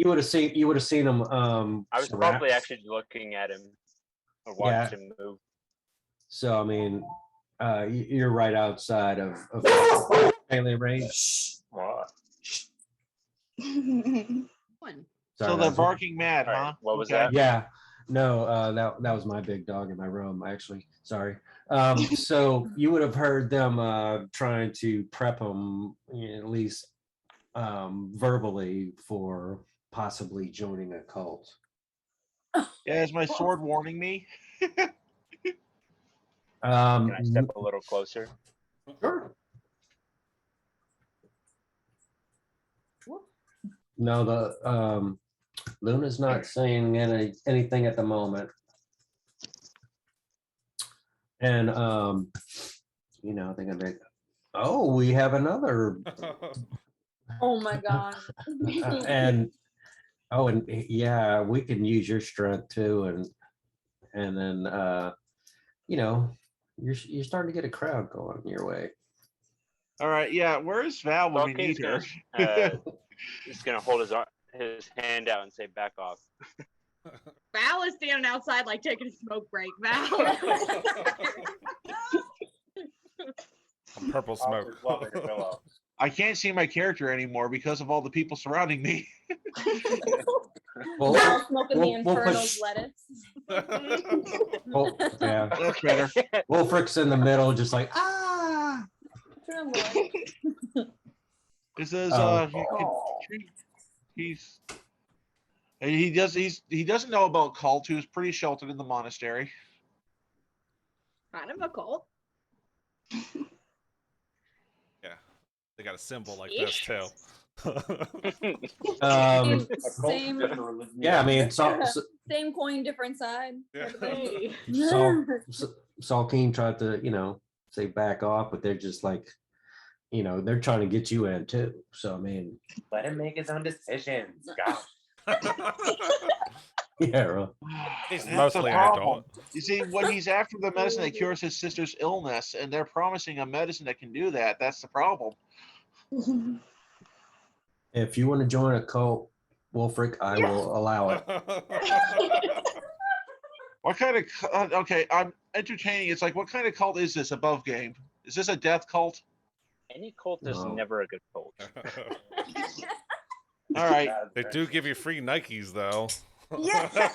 would have seen them. I was probably actually looking at him or watched him move. So I mean, you're right outside of alien range. What? One. So Sorry, they're guys. barking mad, All right, huh? what was Okay. that? Yeah, no, that was my big dog in my room. Actually, sorry. So you would have heard them trying to prep them, at least verbally, for possibly joining a cult. Yeah, is my sword warning me? Um, Can I step a little closer? Sure. No, the Luna's not saying anything at the moment. And they're gonna be, oh, we have another Oh my god. and yeah, we can use your strength too, and then you're starting to get a crowd going your way. All right, yeah. Where is Val when Well, we need her? He's gonna hold his hand out and say, "Back off." Val is standing outside like taking a smoke break. Val. Purple smoke. Offer's loving a pillow. I can't see my character anymore because of all the people surrounding me. Well, Now smoking the we'll put- Infernal's lettuce. well, yeah, That's better. Wolfrick's in the middle, just like ah. Trembling. This is Oh. he doesn't know about cult. He was pretty sheltered in the monastery. Kind of a cult. Yeah, they got a symbol like this too. Um, Same, yeah, I mean, same coin, different side. Yeah. Hey. Salkeen tried to, say back off, but they're just like, they're trying to get you in too. So I mean, Let him make his own decisions. Gosh. yeah, right. He's That's mostly the an problem. adult. You see, when he's after the medicine that cures his sister's illness, and they're promising a medicine that can do that, that's the problem. If you want to join a cult, Wolfric, I will allow it. What kind of okay? I'm entertaining. It's like, what kind of cult is this above game? Is this a death cult? Any cult is No. never a good cult. All right. They do give you free Nikes though. Yeah. So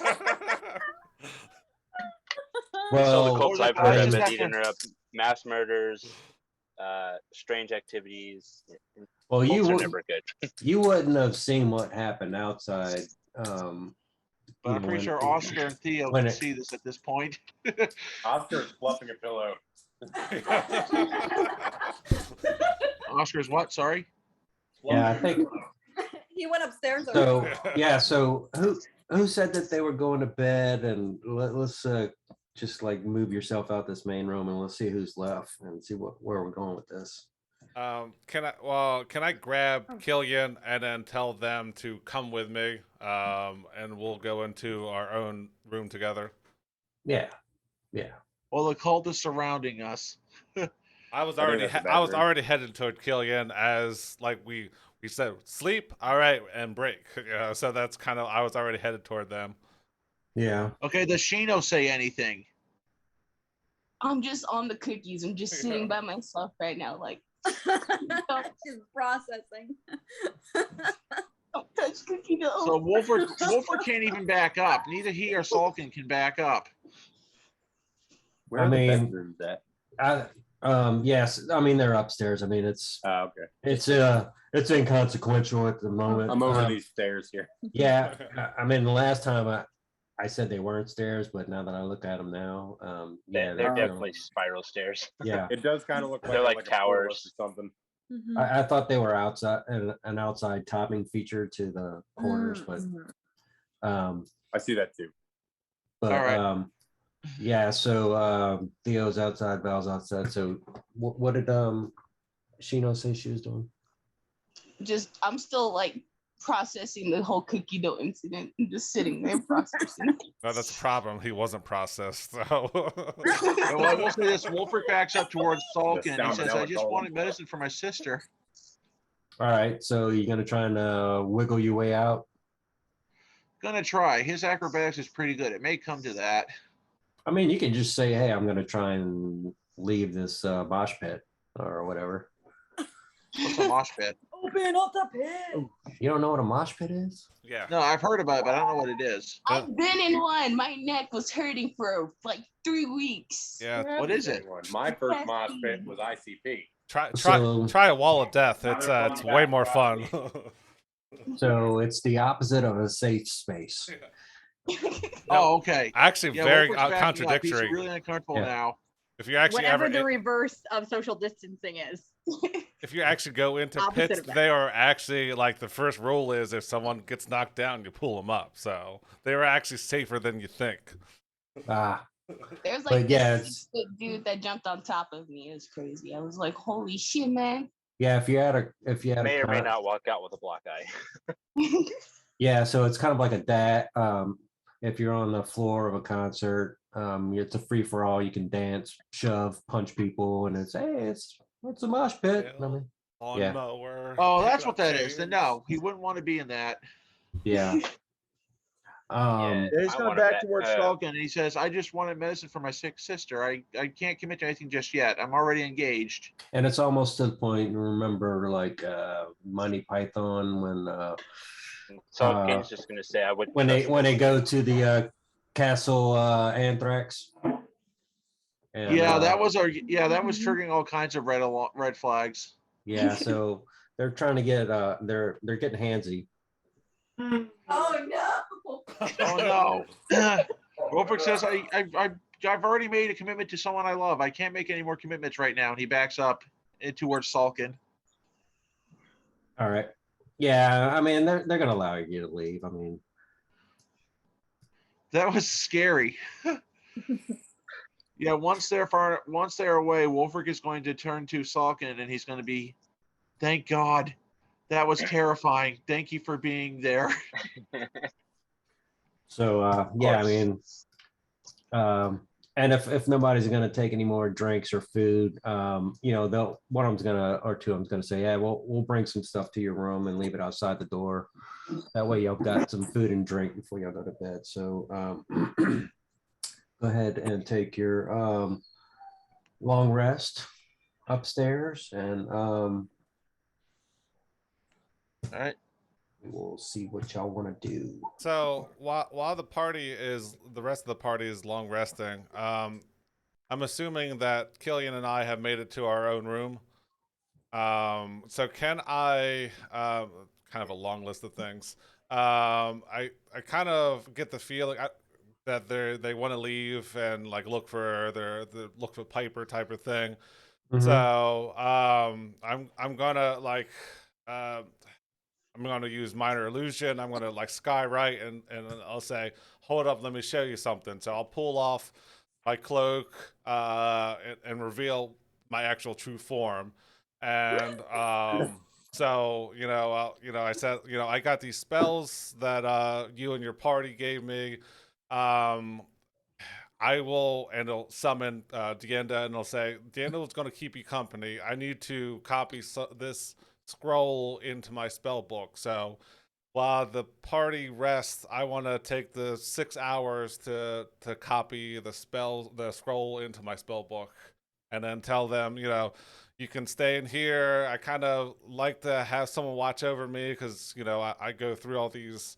the Well, cults I've I heard of just that have either to- are mass murders, strange activities. well, Cults you are would, never good. you wouldn't have seen what happened outside. But I'm pretty sure Oscar and Theo when can it- see this at this point. Oscar's fluffing a pillow. Oscar's what? Sorry. Yeah, I think He went upstairs. so. already. Yeah, so who said that they were going to bed? And let's just like move yourself out this main room, and let's see who's left and see where we're going with this. Can I grab Killian and then tell them to come with me? And we'll go into our own room together. Yeah. Well, the cult is surrounding us. I was I think already that's a I was bad already headed toward Killian as like we said sleep, all right, and break. Yeah, so that's kind of I was already headed toward them. Yeah. Okay, does Shino say anything? I'm just on the cookies. I'm just sitting by myself right now, like, She's processing. don't touch cookie dough. So Wolford can't even back up. Neither he or Salkin can back up. Where I are the mean- bedrooms at? Yes, I mean they're upstairs. I mean it's Okay. it's inconsequential at the moment. I'm over these stairs here. Yeah, I mean the last time I said they weren't stairs, but now that I look at them now, yeah, They're definitely spiral stairs. yeah. It does kind of look They're like like a portal towers. or something. Mhm. I thought they were outside an outside topping feature to the corners, but Mhm. um, I see that too. but All right. Yeah, so Theo's outside, Val's outside. So what did Shino say she was doing? Just I'm still like processing the whole cookie dough incident. I'm just sitting there processing. No, that's a problem. He wasn't processed. So Well, I will say this: Wolfric backs up towards Salkin. He says, "I salmonella just column. wanted medicine for my sister." All right, so you're gonna try and wiggle your way out. Gonna try. His acrobatics is pretty good. It may come to that. I mean, you can just say, "Hey, I'm gonna try and leave this mosh pit or whatever." What's a mosh pit? Open up the pit. You don't know what a mosh pit is? yeah. No, I've heard about it, but I don't know what it is. I've been in one. My neck was hurting for like 3 weeks. Yeah. What is it? My first mosh pit was ICP. Try a wall of death. It's way more fun. So it's the opposite of a safe space. Oh, okay. Actually, Yeah, very Wolfric's backing up. contradictory. He's really uncomfortable Yeah. now. If you actually Whatever ever the reverse of social distancing is. if you actually go into Opposite pits, of that. they are actually like the first rule is if someone gets knocked down, you pull them up. So they are actually safer than you think. Ah, There's But like yeah, this 6 foot dude that jumped on top of me. It was crazy. I was like, holy shit, man. yeah. If you had May a or may not walk out with a black eye. yeah, so it's kind of like a dat. If you're on the floor of a concert, it's a free for all. You can dance, shove, punch people, and it's a mosh pit. I mean, Yeah. Lawnmower. Oh, picking that's what up that is. Then chains. no, he wouldn't want to be in that. yeah. Yeah. Yeah, he's I going wanna back bet, towards Salkin, and he says, "I just wanted medicine for my sick sister. I can't commit to anything just yet. I'm already engaged." And it's almost to the point. Remember, like Monty Python So Uh, Ken's just gonna say I wouldn't when they trust this. go to the Castle Anthrax. And, Yeah, that was triggering all kinds of red flags. yeah. So they're trying to get they're getting handsy. Oh no. Oh no. Wolfric says, I've already made a commitment to someone I love. I can't make any more commitments right now. And he backs up towards Salkin. All right. Yeah, I mean they're gonna allow you to leave. I mean, That was scary. Yeah, once they're away, Wolfric is going to turn to Salkin and he's going to be, thank God. That was terrifying. Thank you for being there. so yeah, I course. mean, and if nobody's gonna take any more drinks or food, one of them's gonna or two of them's gonna say, yeah, we'll bring some stuff to your room and leave it outside the door. That way y'all got some food and drink before y'all go to bed. So go ahead and take your long rest upstairs, and All right. we'll see what y'all want to do. So while the rest of the party is long resting, I'm assuming that Killian and I have made it to our own room. So can I kind of a long list of things. I kind of get the feeling that they want to leave and like look for look for Piper type of thing. Mhm. So I'm gonna like I'm gonna use minor illusion. I'm gonna like skywrite and I'll say, hold up, let me show you something. So I'll pull off my cloak and reveal my actual true form. And so I said, I got these spells that you and your party gave me. I will, and it'll summon Dienda, and it'll say, Dienda is going to keep you company. I need to copy this scroll into my spell book. So while the party rests, I want to take the 6 hours to copy the scroll into my spell book, and then tell them, you can stay in here. I kind of like to have someone watch over me because I go through all these,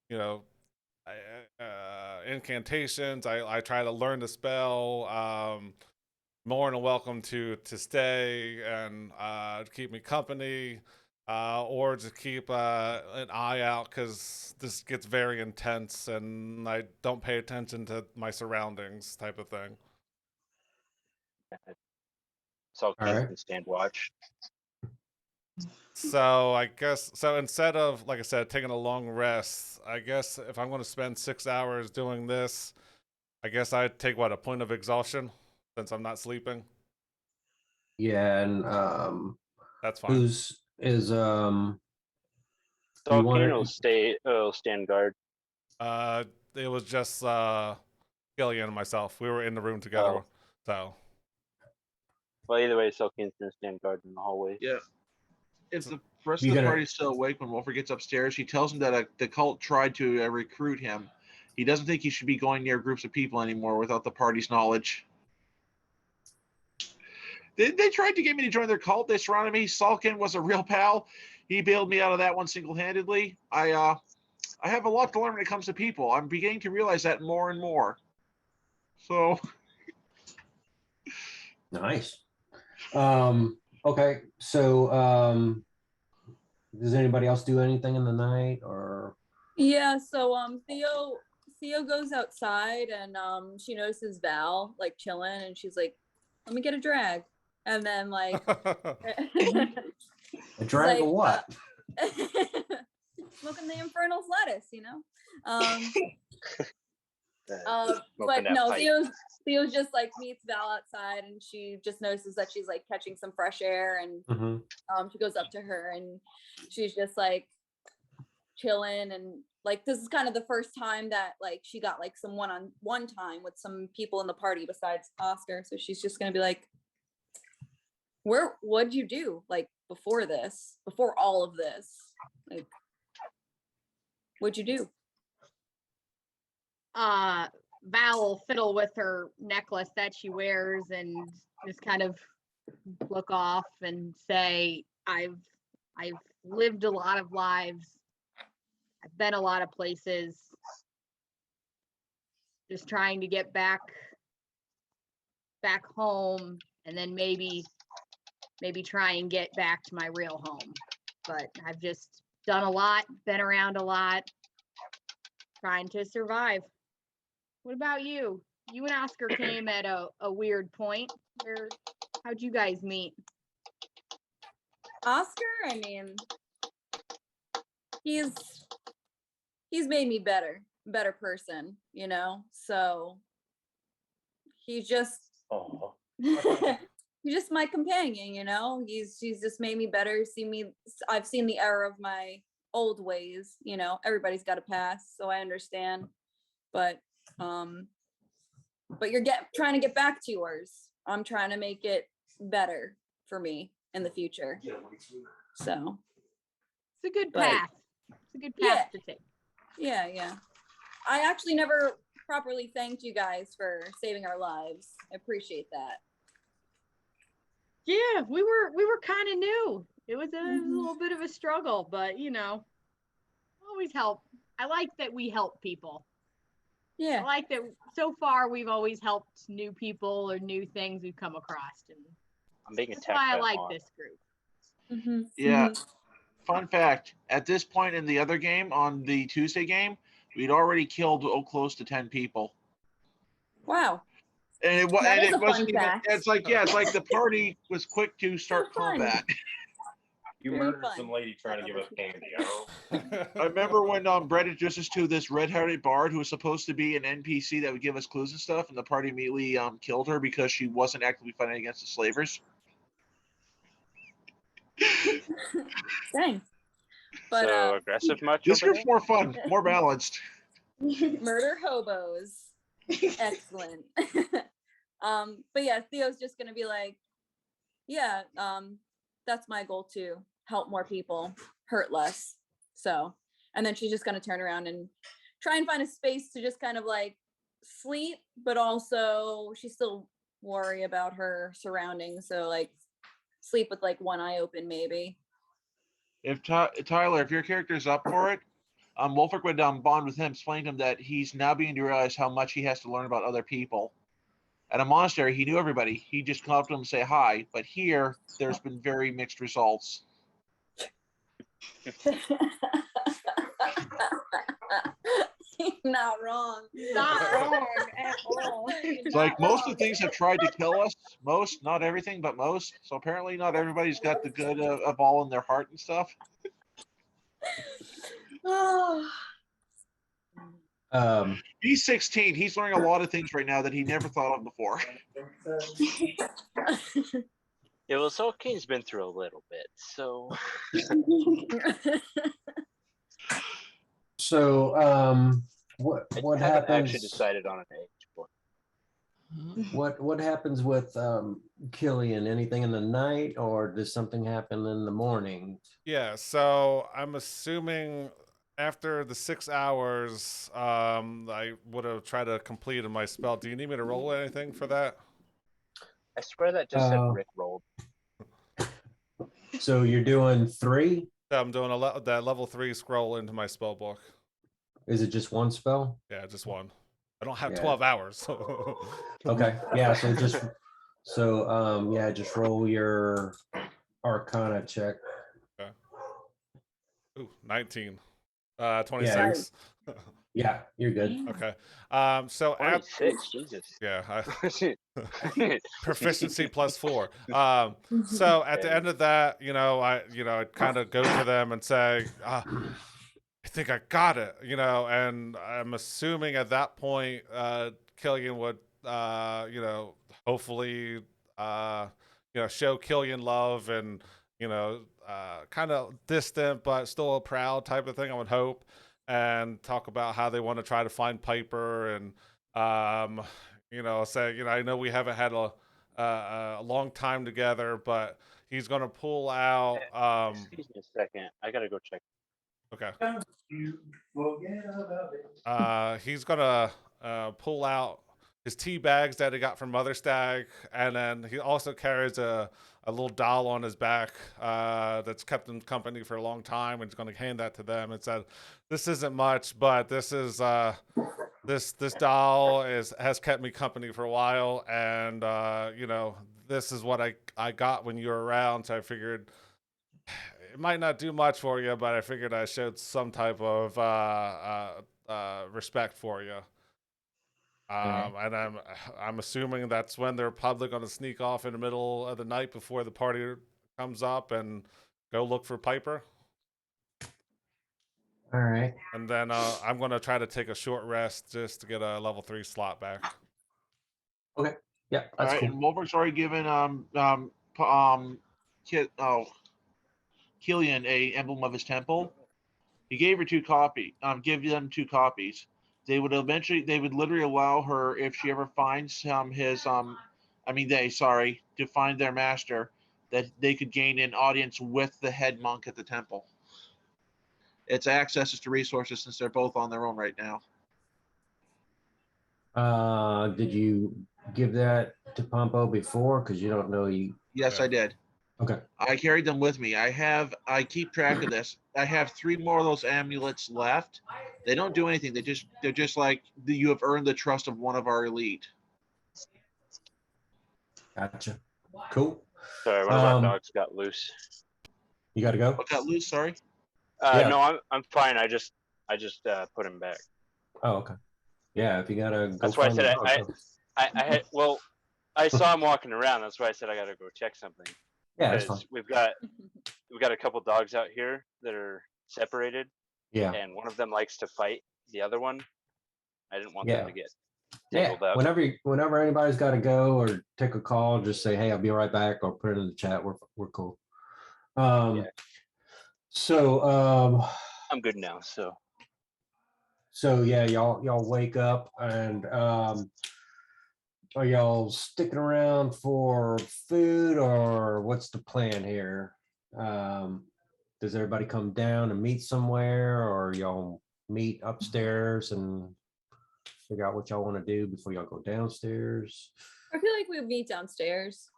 you know, incantations. I try to learn the spell. More than welcome to stay and keep me company, or to keep an eye out because this gets very intense and I don't pay attention to my surroundings, type of thing. So Ken Alright. can stand watch. So I guess instead of, like I said, taking a long rest, I guess if I'm going to spend 6 hours doing this, I guess I'd take a point of exhaustion since I'm not sleeping. Yeah, and That's fine. who's is you Stalking want will it? stand guard. It was just Gillian and myself. We were in the room together, Oh. so. Well, either way, Stalking's gonna stand guard in the hallway. Yeah. If the rest You of the gonna- party's still awake when Wolfer gets upstairs, he tells him that the cult tried to recruit him. He doesn't think he should be going near groups of people anymore without the party's knowledge. They tried to get me to join their cult. They surrounded me. Salkin was a real pal. He bailed me out of that one single-handedly. I have a lot to learn when it comes to people. I'm beginning to realize that more and more. So Nice. Okay, so does anybody else do anything in the night or? Yeah, so Theo goes outside and she notices Val like chilling and she's like, let me get a drag. And then like A drag like, of what? smoking the infernal's lettuce, you know? Smoking But that no, pipe. Theo just like meets Val outside and she just notices that she's like catching some fresh air and Mhm. she goes up to her and she's just like chilling and like this is kind of the first time that like she got like some one-on-one time with some people in the party besides Oscar. So she's just gonna be like, what'd you do like before all of this? Like, what'd you do? Val will fiddle with her necklace that she wears and just kind of look off and say, I've lived a lot of lives. I've been a lot of places. Just trying to get back home and then maybe try and get back to my real home. But I've just done a lot, been around a lot, trying to survive. What about you? You and Oscar came at a weird point. How'd you guys meet? Oscar, I mean, he's made me better person, you know? So he's just Oh. he's just my companion, you know? He's just made me better, I've seen the error of my old ways, you know. Everybody's got a past, so I understand. But you're trying to get back to yours. I'm trying to make it better for me in the future. So It's a good But- path. It's a good path to take. yeah. I actually never properly thanked you guys for saving our lives. I appreciate that. Yeah, we were kind of new. It was a little bit of a struggle, but you know, always help. I like that we help people. I Yeah. like that so far we've always helped new people or new things we've come across, and I'm being that's attacked why I by a like moth. this group. Mm-hmm. yeah. Fun fact: at this point in the other game, on the Tuesday game, we'd already killed close to 10 people. Wow. And it, That and is it a fun wasn't even. fact. It's like the party was quick to start fun. combat. You Very murdered fun. some lady trying to give us candy. I remember when Brett introduced us to this red-headed bard who was supposed to be an NPC that would give us clues and stuff, and the party immediately killed her because she wasn't actively fighting against the slavers. Dang. But So aggressive much This over group's more fun, more balanced. murder hobos. Excellent. But yeah, Theo's just gonna be like, yeah, that's my goal too. Help more people, hurt less. So, and then she's just gonna turn around and try and find a space to just kind of like sleep, but also she still worry about her surroundings. So like sleep with like one eye open maybe. If Tyler, if your character's up for it, Wolfric would bond with him, explain to him that he's now beginning to realize how much he has to learn about other people. At a monastery, he knew everybody. He just come up to them and say hi. But here, there's been very mixed results. Not wrong. Not wrong at all. It's like most of the things have tried to kill us. Most, not everything, but most. So apparently, not everybody's got the good of all in their heart and stuff. Oh. He's 16. He's learning a lot of things right now that he never thought of before. Yeah, well, Sulkane's been through a little bit, so So, what I haven't actually happens? decided on an age for it. What happens with Killian? Anything in the night, or does something happen in the morning? Yeah, so I'm assuming after the 6 hours, I would have tried to complete my spell. Do you need me to roll anything for that? I swear that just said Uh, Rick rolled. So you're doing 3? Yeah, I'm doing that level 3 scroll into my spell book. Is it just one spell? Yeah, just one. I don't have Yeah. 12 hours. Okay. Yeah. So just just roll your Arcana check. Ooh, 19. 26. Yeah, you're good. Okay. So 26, Jesus. yeah, proficiency +4. So at the end of that, I'd kind of go to them and say, I think I got it, and I'm assuming at that point, Killian would, hopefully, show Killian love and, kind of distant but still a proud type of thing, I would hope, and talk about how they want to try to find Piper and, say, I know we haven't had a long time together, but he's going to pull out. Excuse me a second. I gotta go check. Okay. He's gonna pull out his tea bags that he got from Mother Stag, and then he also carries a little doll on his back that's kept him company for a long time, and he's going to hand that to them and said, "This isn't much, but this is this doll has kept me company for a while, and this is what I got when you were around, so I figured." It might not do much for you, but I figured I showed some type of respect for you. And I'm assuming that's when they're probably going to sneak off in the middle of the night before the party comes up and go look for Piper. All right. And then I'm going to try to take a short rest just to get a level 3 slot back. Okay. Yeah, All that's right, cool. and Wolver's already given Killian a emblem of his temple. He gave her 2 copies. Give them 2 copies. They would literally allow her, if she ever finds to find their master, that they could gain an audience with the head monk at the temple. It's access to resources since they're both on their own right now. Did you give that to Pompo before? Because you don't know you. Yes, Yeah. I did. Okay. I carried them with me. I keep track of this. I have 3 more of those amulets left. They don't do anything. They're just like you have earned the trust of one of our elite. Gotcha. Cool. Sorry, one of our dogs got loose. You got to go. What got loose? Sorry. Yeah. No, I'm fine. I just put him back. Oh, okay. Yeah, if you gotta go. That's why I find the said dog, go. I saw him walking around. That's why I said I gotta go check something. Yeah, that's Because fine. we've got a couple dogs out here that are separated, Yeah. and one of them likes to fight the other one. I didn't want Yeah. them to get Yeah. tangled up. Whenever anybody's got to go or take a call, just say, "Hey, I'll be right back," or put it in the chat. We're cool. Yeah. So I'm good now. So yeah, y'all wake up and are y'all sticking around for food or what's the plan here? Does everybody come down and meet somewhere, or y'all meet upstairs and figure out what y'all want to do before y'all go downstairs? I feel like we meet downstairs.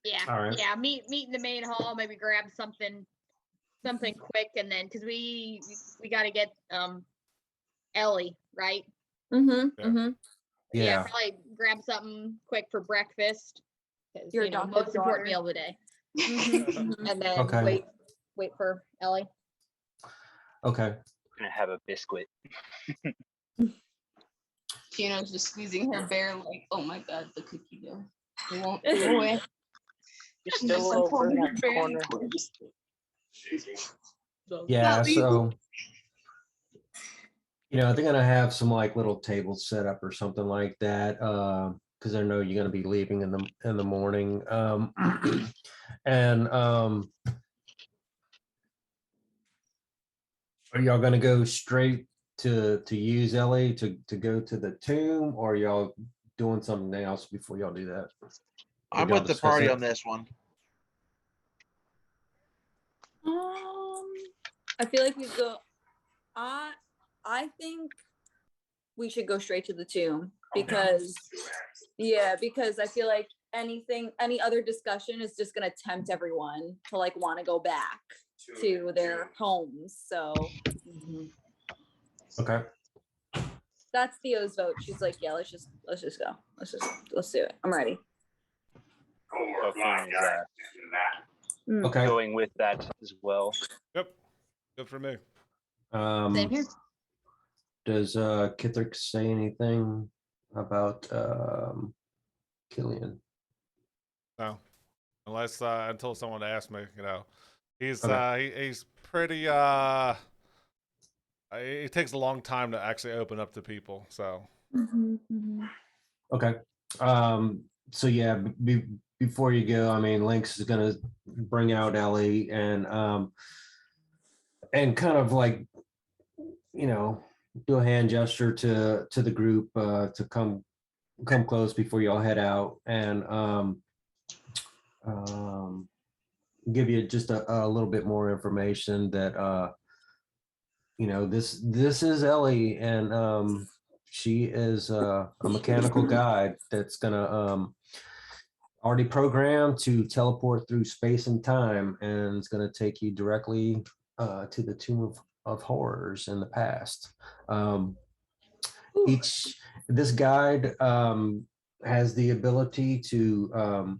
Yeah. All right. Yeah. Meet in the main hall. Maybe grab something quick, and then because we got to get Ellie, right? Mm-hmm. Yeah. Mm-hmm. Yeah. Probably grab something quick for breakfast. Your Most adopted important daughter. meal of the day. Mm-hmm. And then Okay. wait for Ellie. Okay. I'm gonna have a biscuit. Tina's just squeezing her bear like, oh my god, the cookie dough. It won't go away. You're still over in that corner. Yeah. So They're gonna have some like little tables set up or something like that, because I know you're gonna be leaving in the morning. And are y'all gonna go straight to use Ellie to go to the tomb, or y'all doing something else before y'all do that? I'm y'all with the discuss party it? on this one. I feel like we go. I think we should go straight to the tomb because, because I feel like any other discussion is just gonna tempt everyone to like want to go back to their homes. So Okay. that's Theo's vote. She's like, yeah, let's just go. Let's do it. I'm ready. Hopefully that Okay. going with that as well. Yep. Good for me. Same here. Does Kithrick say anything about Killian? No, unless until someone asks me, he's Okay. he's pretty it takes a long time to actually open up to people. So Okay. So yeah, before you go, I mean, Lynx is gonna bring out Ellie and kind of like, do a hand gesture to the group to come close before y'all head out, and give you just a little bit more information that this is Ellie, and she is a mechanical guide that's gonna already programmed to teleport through space and time, and it's gonna take you directly to the Tomb of Horrors in the past. This guide has the ability to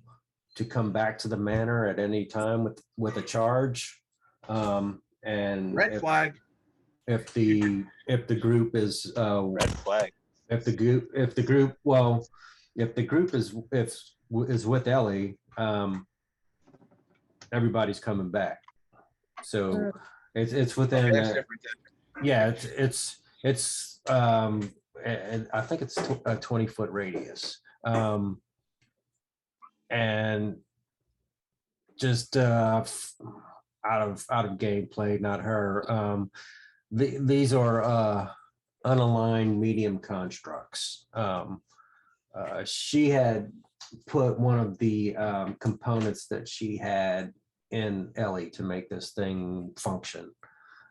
come back to the manor at any time with a charge, and Red flag. if the group is Red flag. if the group is with Ellie, everybody's coming back. So it's within That's different. yeah, it's and I think it's a 20-foot radius. And just out of gameplay, not her. These are unaligned medium constructs. She had put one of the components that she had in Ellie to make this thing function.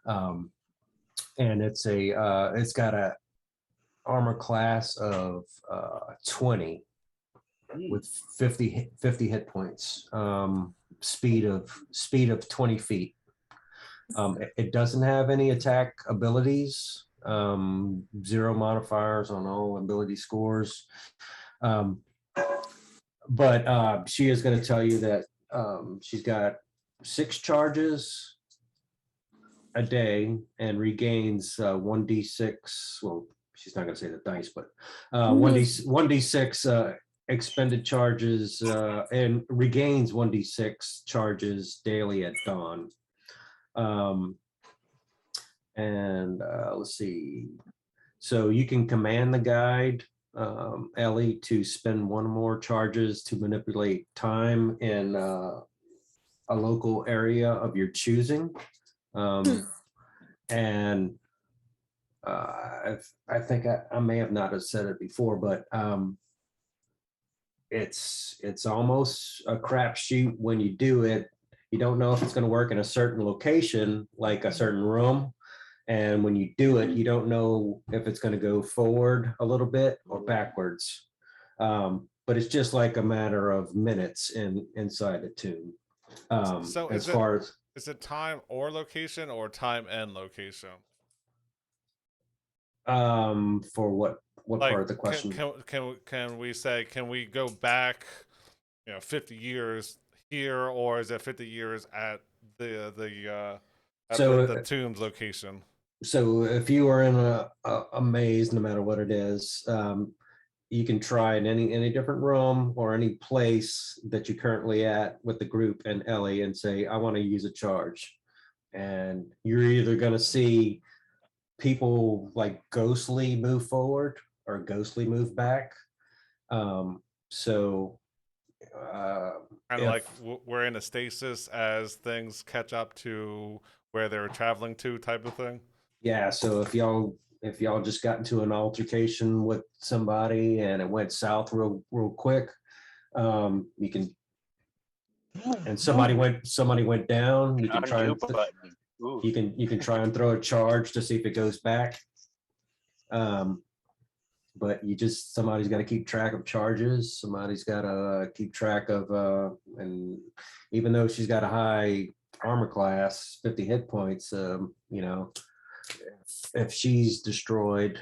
And it's got a armor class of 20 with 50 hit points, speed of 20 feet. It doesn't have any attack abilities, 0 modifiers on all ability scores. But she is going to tell you that she's got 6 charges a day and regains 1d6. Well, she's not going to say the dice, but 1d6 expended charges and regains 1d6 charges daily at dawn. And let's see. So you can command the guide, Ellie, to spend 1 more charges to manipulate time in a local area of your choosing. And I think I may have not have said it before, but it's almost a crapshoot when you do it. You don't know if it's going to work in a certain location, like a certain room. And when you do it, you don't know if it's going to go forward a little bit or backwards. But it's just like a matter of minutes inside the tomb. So as far as is it time or location or time and location? For what Like, part of the question? can we say, can we go back 50 years here, or is it 50 years at the tomb's location? So if you are in a maze, no matter what it is, you can try in any different room or any place that you're currently at with the group and Ellie and say, I want to use a charge. And you're either going to see people like ghostly move forward or ghostly move back. So Kind of like if we're in a stasis as things catch up to where they're traveling to, type of thing. yeah, so if y'all just got into an altercation with somebody and it went south real quick, you can and somebody went down, you can try Undo and button. Ooh. you can try and throw a charge to see if it goes back. But somebody's got to keep track of charges. Somebody's got to keep track of and even though she's got a high armor class, 50 hit points, if she's destroyed,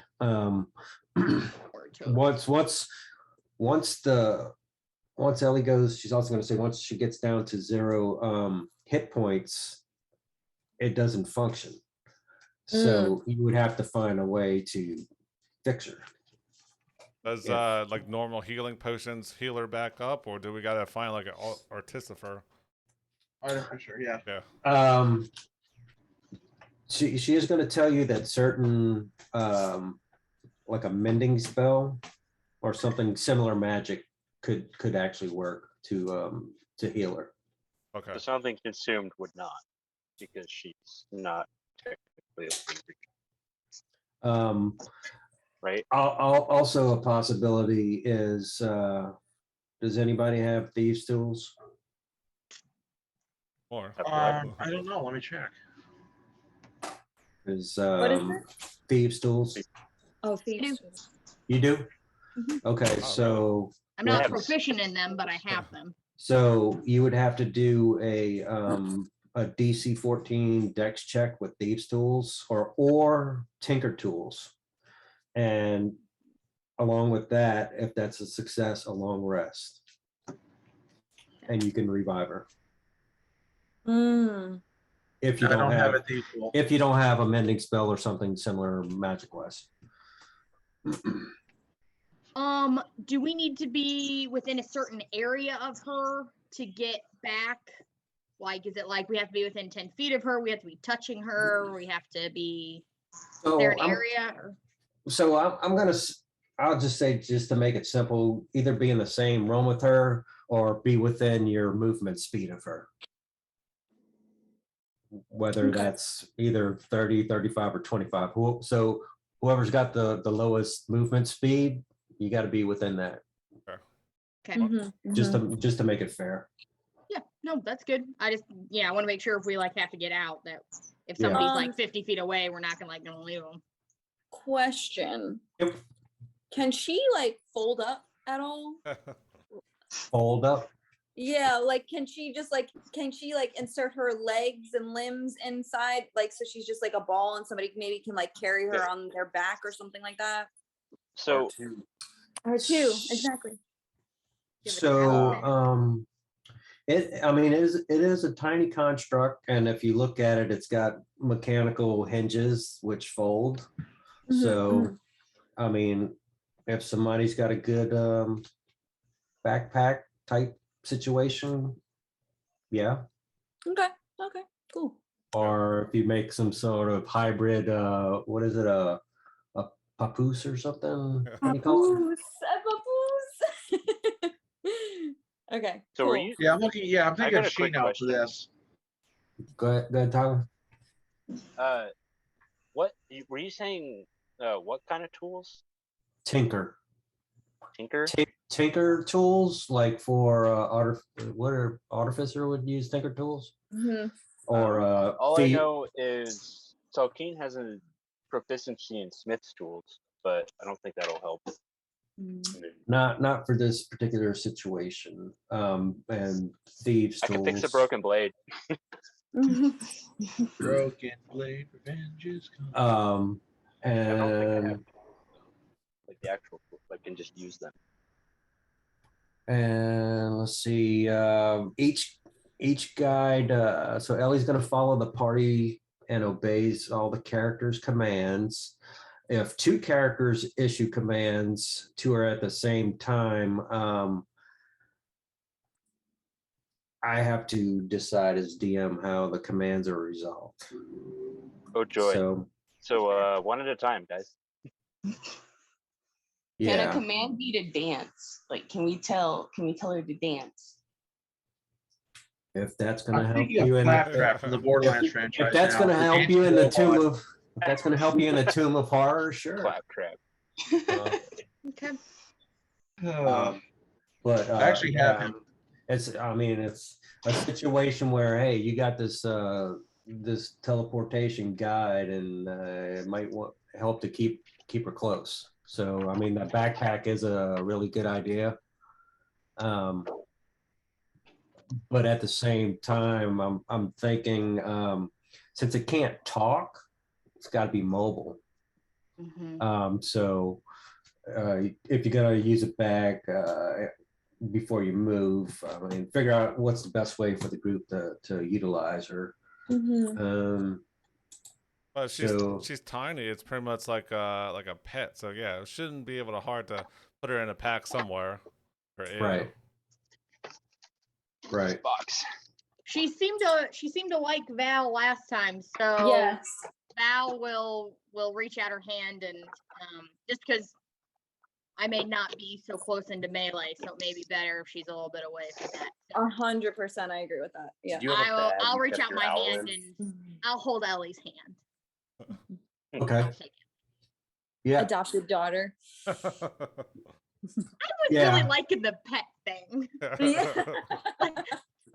once Ellie goes, she's also going to say once she gets down to 0 hit points, it doesn't function. So you would have to find a way to fix her. Does like normal healing potions heal her back up, or do we gotta find like an artificer? Artificer, yeah. Yeah. She is going to tell you that certain like a mending spell or something similar magic could actually work to heal her. Okay. So something consumed would not, because she's not technically right. Also, a possibility is, does anybody have thieves' tools? Or I don't know. Let me check. Is What is it? thieves' tools? Oh, thieves. You do? Mhm. Okay, Oh, so I'm not Yes. proficient in them, but I have them. so you would have to do a DC 14 Dex check with thieves' tools or tinker tools, and along with that, if that's a success, a long rest, and you can revive her. If you I don't have a thief tool. if you don't have a mending spell or something similar magic wise. Do we need to be within a certain area of her to get back? Like, is it like we have to be within 10 feet of her? We have to be touching her? We have to be there an area? So I'll just say, just to make it simple, either be in the same room with her or be within your movement speed of her. Whether that's either 30, 35, or 25. So whoever's got the lowest movement speed, you got to be within that. Okay. Just to make it fair. Yeah, no, that's good. I want to make sure if we like have to get out, that if Yeah. somebody's like 50 feet away, we're not gonna leave them. Question. Yep. Can she like fold up at all? Fold up. Yeah, like can she insert her legs and limbs inside, like so she's just like a ball and somebody maybe can like carry her on their back or something like that? So Or two, exactly. So it is a tiny construct, and if you look at it, it's got mechanical hinges which fold. So I mean, if somebody's got a good backpack type situation, yeah. Okay, cool. Or if you make some sort of hybrid, what is it, a papoose or something? What do you call it? Papoose. Okay. So cool. were you? Yeah, I'm looking. Yeah, I'm thinking got of a quick Sheena for question. this. Go ahead, Tyler. What were you saying? What kind of tools? Tinker. Tinker. Tinker tools, like for artificer would use tinker tools, or all I know is Salkeen has a proficiency in Smith's tools, but I don't think that'll help. Not for this particular situation. And thieves' I tools. can fix a broken blade. Broken blade, revenge is coming. I don't think I have And like the actual tools. I can just use them. and let's see. Each guide. So Ellie's going to follow the party and obeys all the characters' commands. If two characters issue commands, two are at the same time, I have to decide as DM how the commands are resolved. Oh joy! So one at a time, guys. Can a Yeah. command be to dance? Like, can we tell her to dance? If that's gonna I'm help thinking you of in Claptrap from the Borderlands if franchise. that's now. gonna The help dance you in the robot. tomb of if that's gonna help you in the tomb of horror, sure. Claptrap. Okay. But I actually have yeah, him. it's a situation where hey, you got this this teleportation guide, and it might help to keep her close. So I mean, that backpack is a really good idea. But at the same time, I'm thinking since it can't talk, it's got to be mobile. So if you're gonna use a bag before you move, I mean, figure out what's the best way for the group to utilize her. But So- she's tiny. It's pretty much like a pet. So yeah, it shouldn't be able to hard to put her in a pack somewhere. For Right. Right. Box. She seemed to like Val last time, so Yes. Val will reach out her hand and just because I may not be so close into melee, so it may be better if she's a little bit away from that. So 100%, I agree with that. Yeah. Do you have a bag I'll you reach kept out your my owl hand in? and I'll hold Ellie's hand. Okay. I'll take it. Yeah. Adopted daughter. I was Yeah. really liking the pet thing. Yeah.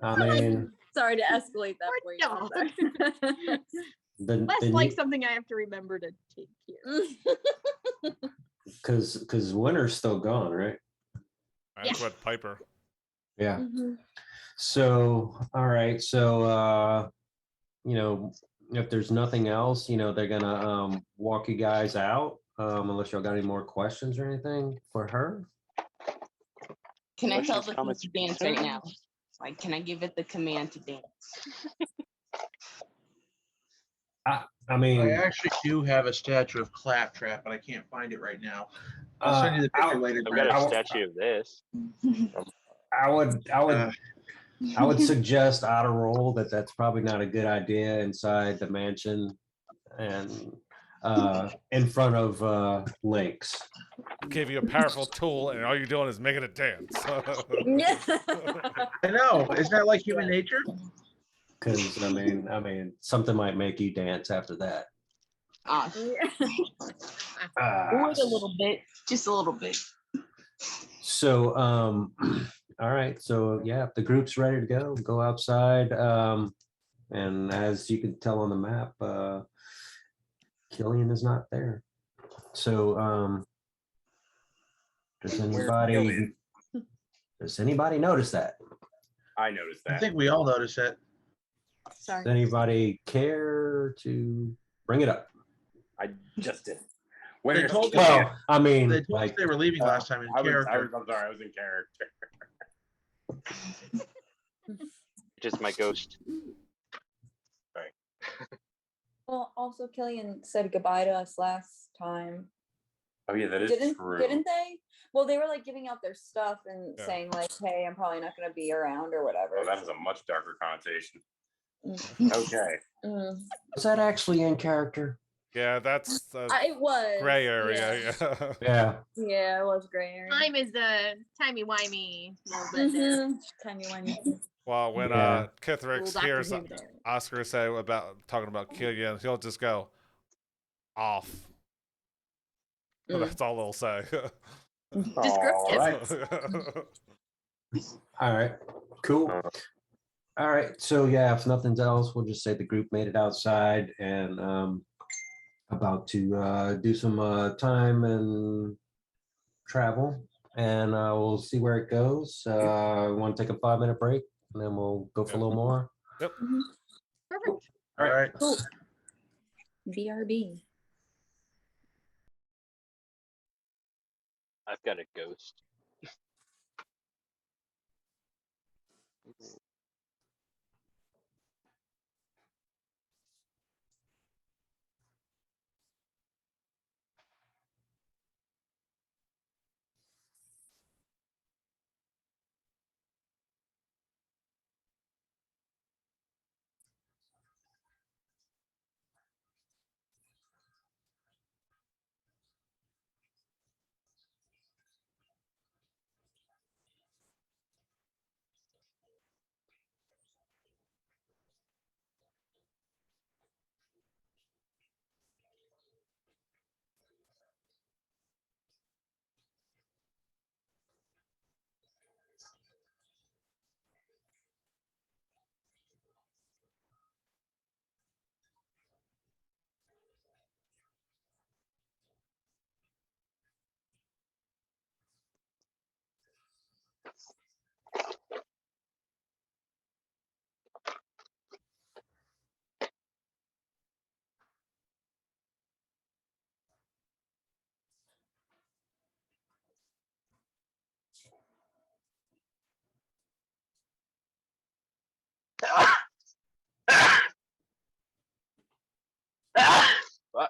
I mean, Sorry to escalate that for you. No. the Less like something I have to remember to take care. because winter's still gone, right? That's what Piper. Yeah. Mhm. So, all right. So, you know, if there's nothing else, they're gonna walk you guys out, unless y'all got any more questions or anything for her. Can I tell Questions, the thing comments, to dance right now? concerns? Like, can I give it the command to dance? I mean, I actually do have a statue of Claptrap, but I can't find it right now. I'll send you the picture later. I've Brad. got a I'll- statue of this. I would Uh, suggest auto roll that's probably not a good idea inside the mansion and in front of Lynx. Gave you a powerful tool, and all you're doing is making it dance. Yeah. I know. Isn't that like human nature? Because I mean, something might make you dance after that. Wait a little bit, just a little bit. So, all right. So yeah, if the group's ready to go outside. And as you can tell on the map, Killian is not there. So, does Killian? anybody notice that? I noticed I that. think we all noticed that. Sorry. Does anybody care to bring it up? I just did. They Where's told Killian? Well, I mean, They told us like, they were leaving last time in I'm character. sorry, I was in character. Just my ghost. Well, also Killian said goodbye to us last time. Oh yeah, that is Didn't true. they? Well, they were like giving out their stuff and Yeah. saying like, "Hey, I'm probably not going to be around" or whatever. Oh, that has a much darker connotation. Mm. Okay. Mm. was that actually in character? Yeah, that's It was gray area. Yeah. Yeah. Yeah, it was gray area. Time is timey-wimey little bit there. Timey-wimey. Well, when Yeah. Kithrix Little Dr. hears Who there. Oscar say about talking about Killian, he'll just go off. Mm. That's all they'll say. Descriptive. All right. Cool. All right. So yeah, if nothing else, we'll just say the group made it outside and about to do some time and travel, and we'll see where it goes. We want to take a 5-minute break, and then we'll go for a little more. Perfect. All right. Cool. BRB. I've got a ghost. Fuck.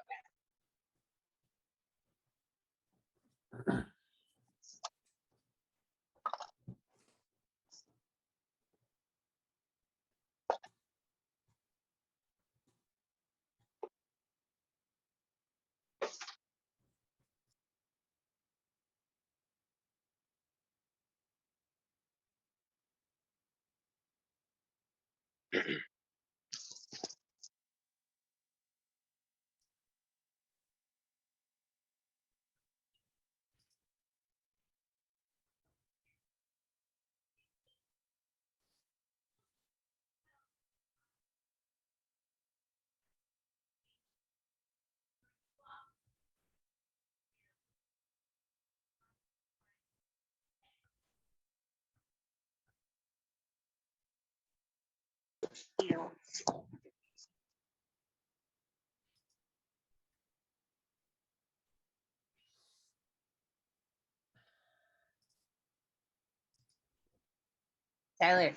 Tyler,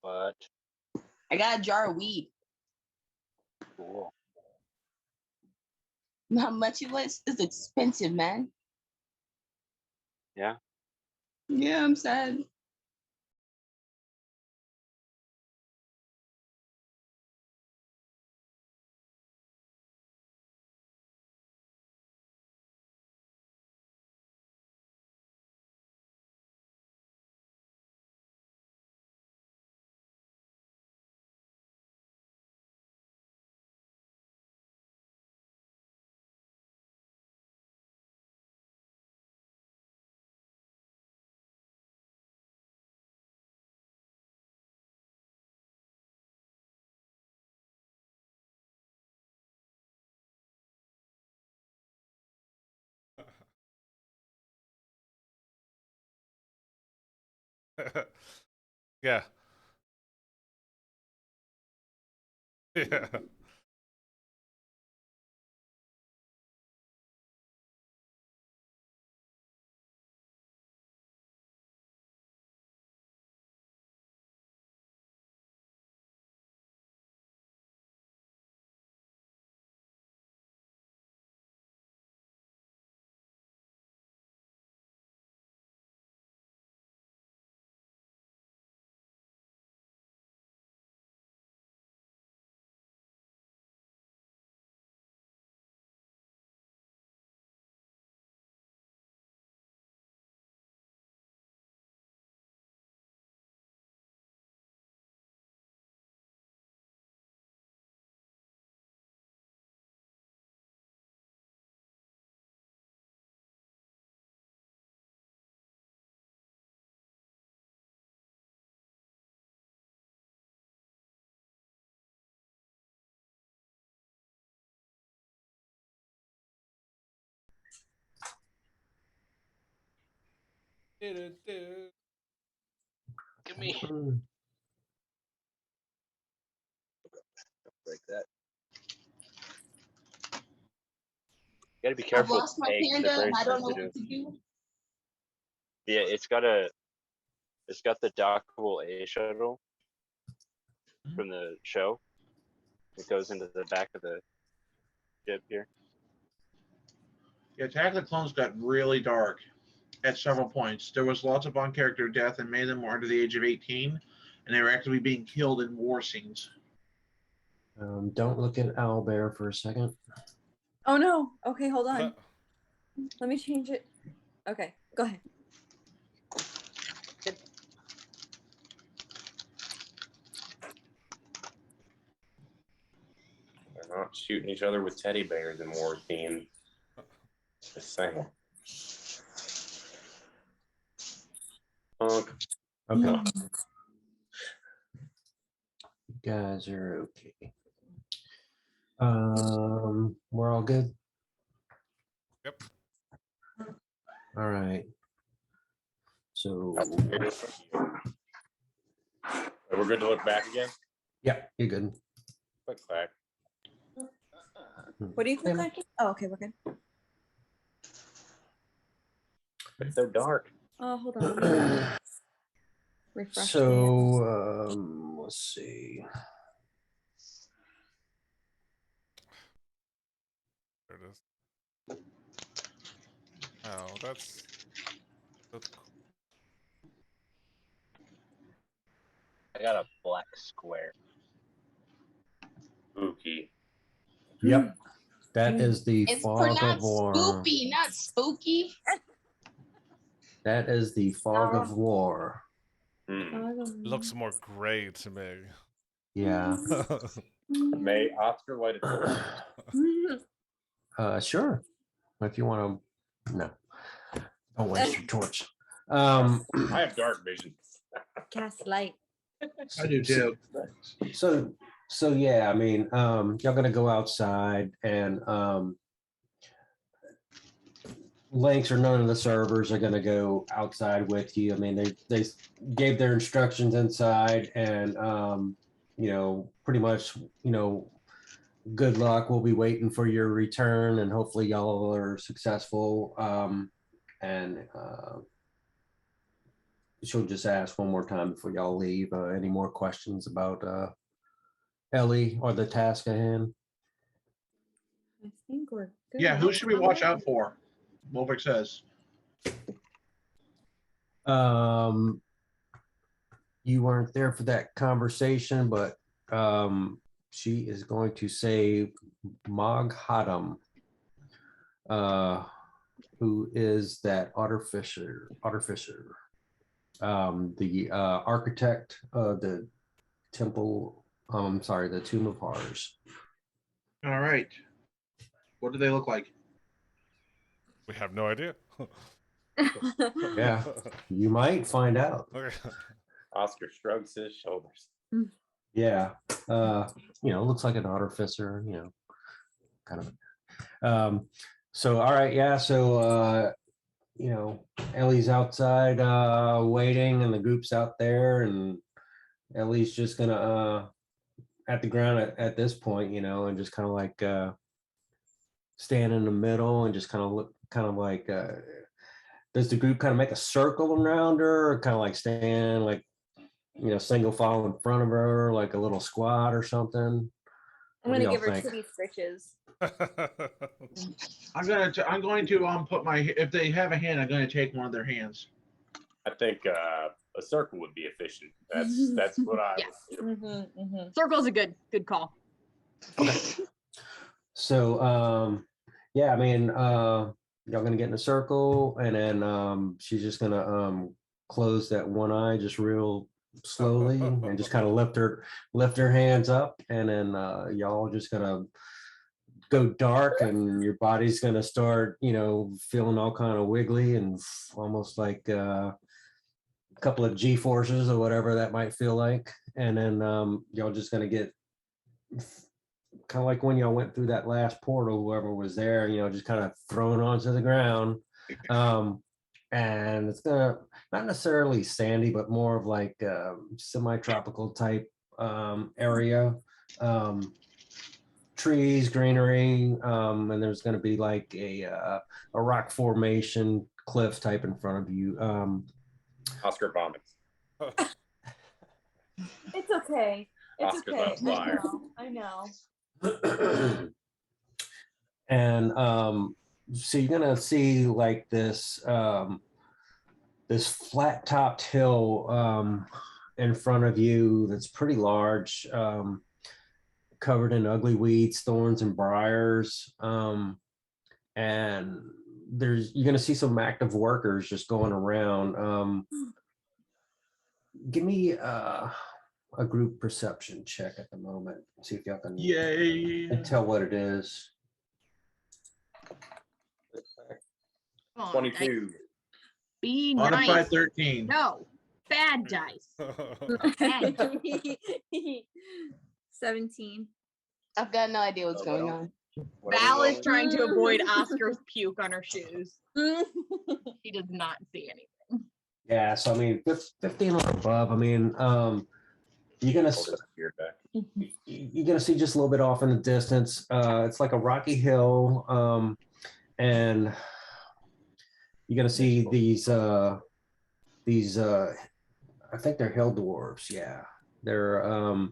But I got a jar of weed. cool. How much it was? It's expensive, man. Yeah. Yeah, I'm sad. Yeah. Yeah. Do-do-do. Give me break that. You gotta be I've careful with lost my eggs. They're panda very and I don't know sensitive. what to do. Yeah, it's got the dockable A shuttle from the show. It goes into the back of the ship here. Yeah, Attack of the Clones got really dark at several points. There was lots of on-character death, and many of them were under the age of 18, and they were actively being killed in war scenes. Don't look at Owlbear for a second. Oh no. Okay, hold on. Let me change it. Okay, go ahead. They're not shooting each other with teddy bears in war theme. Just saying. Okay. You guys are okay. We're all good. Yep. All right. So, We're good to look back again. yeah, you're good. Click clack. What do you click like? Oh, okay, we're good. It's so dark. Oh, hold on. Let me refresh. the So, let's see. There it is. Oh, that's I got a black square. Spooky. Yep. That is the It's fog of pronounced war. spoopy, not spooky. That is the fog of war. looks more gray to me. Yeah. May Oscar light a torch? Sure. If you want to, no, don't waste your torch. I have dark vision. Cast light. I do too. So yeah, I mean, y'all gonna go outside and Lynx or none of the servers are gonna go outside with you. I mean, they gave their instructions inside and you know, pretty much, you know, good luck. We'll be waiting for your return and hopefully y'all are successful. And she'll just ask one more time before y'all leave. Any more questions about Ellie or the task at hand? I think we're good. Yeah, who should we watch out for? Wolvik says. You weren't there for that conversation, but she is going to say Mog Hadam, who is that artificer, the architect of the temple. Sorry, the Tomb of Horrors. All right. What do they look like? We have no idea. Yeah, you might find out. Oscar shrugs his shoulders. Yeah, you know, looks like an artificer, you know, kind of. So, all right, yeah, so, you know, Ellie's outside waiting and the group's out there and Ellie's just gonna at the ground at this point, you know, and just kind of like stand in the middle and just kind of look, kind of like, does the group kind of make a circle around her or kind of like stand like, you know, single file in front of her, like a little squat or something? I'm What do gonna y'all give her think? titty stretches. I'm going to put my, if they have a hand, I'm going to take one of their hands. I think a circle would be efficient. That's what I Yes. Circle's a good call. So yeah, I mean, y'all gonna get in a circle and then she's just gonna close that one eye just real slowly and just kind of lift her hands up and then y'all just gonna go dark and your body's gonna start, you know, feeling all kind of wiggly and almost like a couple of G forces or whatever that might feel like. And then y'all just gonna get kind of like when y'all went through that last portal, whoever was there, you know, just kind of thrown onto the ground. And it's gonna not necessarily sandy, but more of like semi-tropical type area. Trees, greenery, and there's gonna be like a rock formation cliff type in front of you. Oscar vomits. It's okay. It's Oscar's okay. on fire. I know. And so you're gonna see like this this flat topped hill in front of you that's pretty large, covered in ugly weeds, thorns, and briars. And you're gonna see some active workers just going around. Give me a group perception check at the moment. See if y'all can Yay. tell what it is. Come on, 22. dice. Be Modified nice. 13. No, bad dice. Bad dice. 17. I've got no idea what's going on. What are we Val is rolling? trying to avoid Oscar's puke on her shoes. She does not see anything. Yeah, so I mean, 15 or above. I mean, you're gonna Hold his beard back. you're gonna see just a little bit off in the distance. It's like a rocky hill, and you're gonna see these. I think they're hill dwarves. Yeah, they're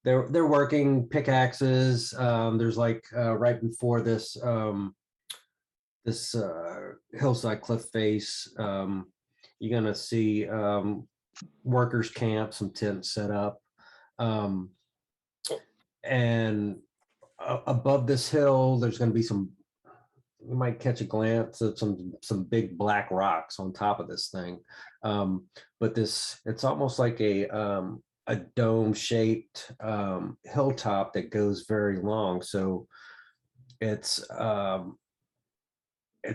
they're working pickaxes. There's like right before this this hillside cliff face. You're gonna see workers camp, some tents set up, um, and above this hill, there's gonna be some. You might catch a glance of some big black rocks on top of this thing, but it's almost like a dome shaped hilltop that goes very long. So it's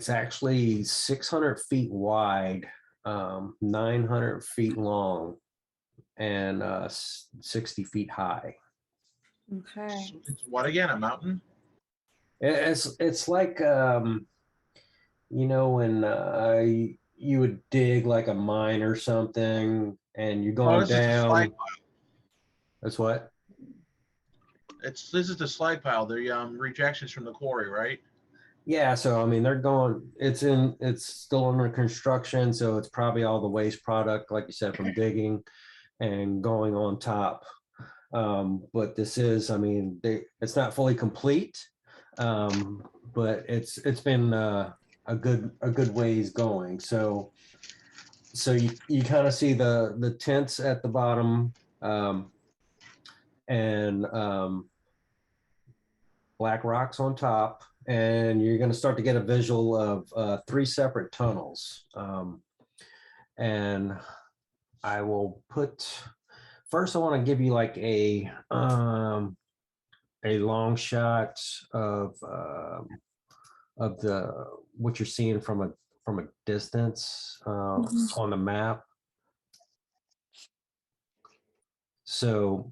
actually 600 feet wide, 900 feet long, and 60 feet high. Okay. So it's what again? A mountain? It's like you know when you would dig like a mine or something, and you're Oh, going this is the slide down. pile. That's what. This is the slide pile. The rejections from the quarry, right? Yeah, so I mean they're going. It's still under construction, so it's probably all the waste product, like you said, from digging and going on top. But this is, I mean, it's not fully complete, but it's been a good ways going. So you kind of see the tents at the bottom, and black rocks on top, and you're going to start to get a visual of 3 separate tunnels. And I will put first. I want to give you like a long shot of the what you're seeing from a distance on the map. So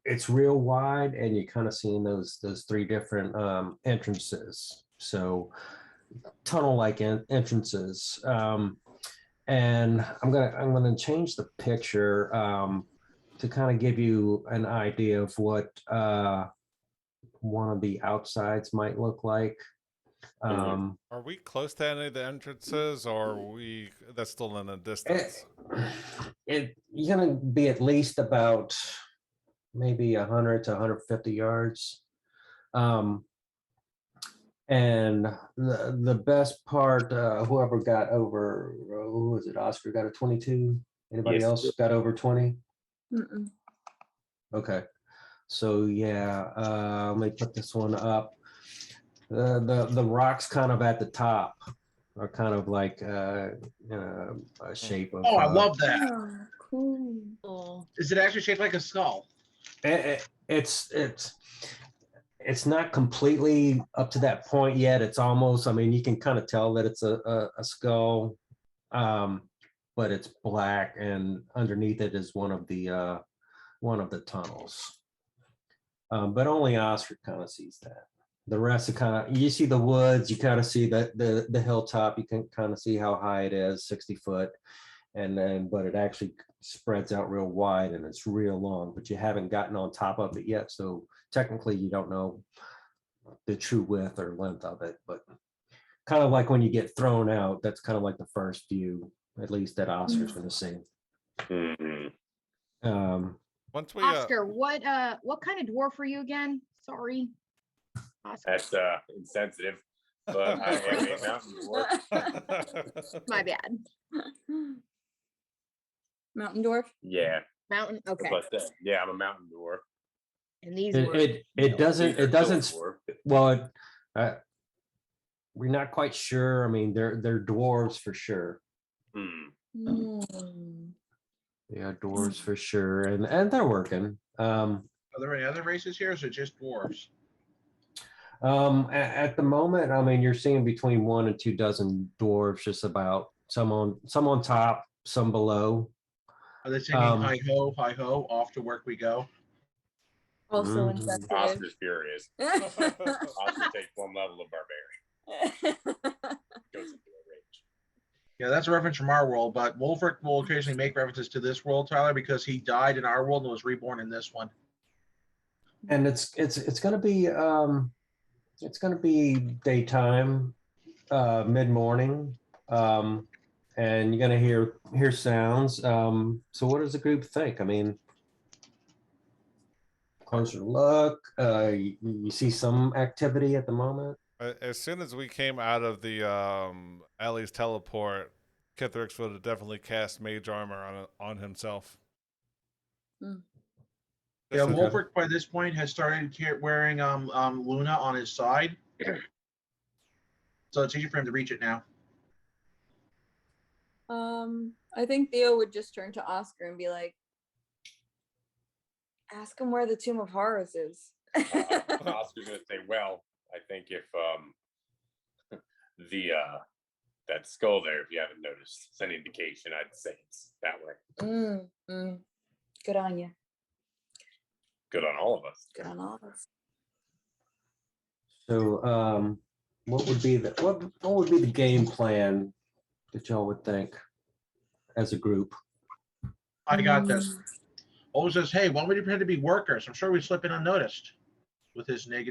it's real wide, and you're kind of seeing those 3 different entrances. So tunnel-like entrances. And I'm gonna change the picture to kind of give you an idea of what one of the outsides might look like. Are we close to any of the entrances, or are we that's still in the distance? You're gonna be at least about maybe 100 to 150 yards. And the best part, whoever got over, who was it? Oscar got a 22. Anybody Yes. else got over 20? Mm-mm. Okay. So yeah, let me put this one up. The rocks kind of at the top are kind of like a shape of. Oh, I love that. Oh, cool. Is it actually shaped like a skull? It's not completely up to that point yet. It's almost. I mean, you can kind of tell that it's a skull, but it's black, and underneath it is one of the tunnels. But only Oscar kind of sees that. The rest are kind of, you see the woods, you kind of see the hilltop, you can kind of see how high it is, 60 foot. And then, but it actually spreads out real wide and it's real long, but you haven't gotten on top of it yet. So technically you don't know the true width or length of it, but kind of like when you get thrown out, that's kind of like the first view, at least that Oscar's going to see. Mhm. Once we Oscar, what kind of dwarf were you again? Sorry. Oscar. That's insensitive, but I am a mountain dwarf. My bad. Mountain dwarf. Yeah, Mountain. Okay. but yeah, I'm a mountain dwarf. And these It were doesn't These are dwarf. well we're not quite sure. I mean they're dwarves for sure. Yeah, dwarves for sure, and they're working. Are there any other races here, or is it just dwarves? At the moment, I mean, you're seeing between 1 and 2 dozen dwarves, just about some on top, some below. Are they singing hi ho, off to work we go? Also Mhm. insensitive. Oscar's furious. Oscar takes one level of barbarian. goes into a rage. Yeah, that's a reference from our world, but Wolfric will occasionally make references to this world, Tyler, because he died in our world and was reborn in this one. And it's gonna be daytime, mid morning, and you're gonna hear sounds. So what does the group think? I mean, closer look. You see some activity at the moment. As soon as we came out of the Ellie's teleport, Kithrix would have definitely cast Mage Armor on himself. Mm. Yeah, Just a- Wolfric by this point has started wearing Luna on his side, so it's easy for him to reach it now. I think Theo would just turn to Oscar and be like, ask him where the Tomb of Horrors is. Oscar's gonna say, well, I think if the that skull there, if you haven't noticed, it's an indication. I'd say it's that way. Good on you. Good on all of us. Good on all of us. So what would be the game plan that y'all would think as a group? I got this. Olu says, "Hey, why don't we pretend to be workers? I'm sure we slip in unnoticed." With his 8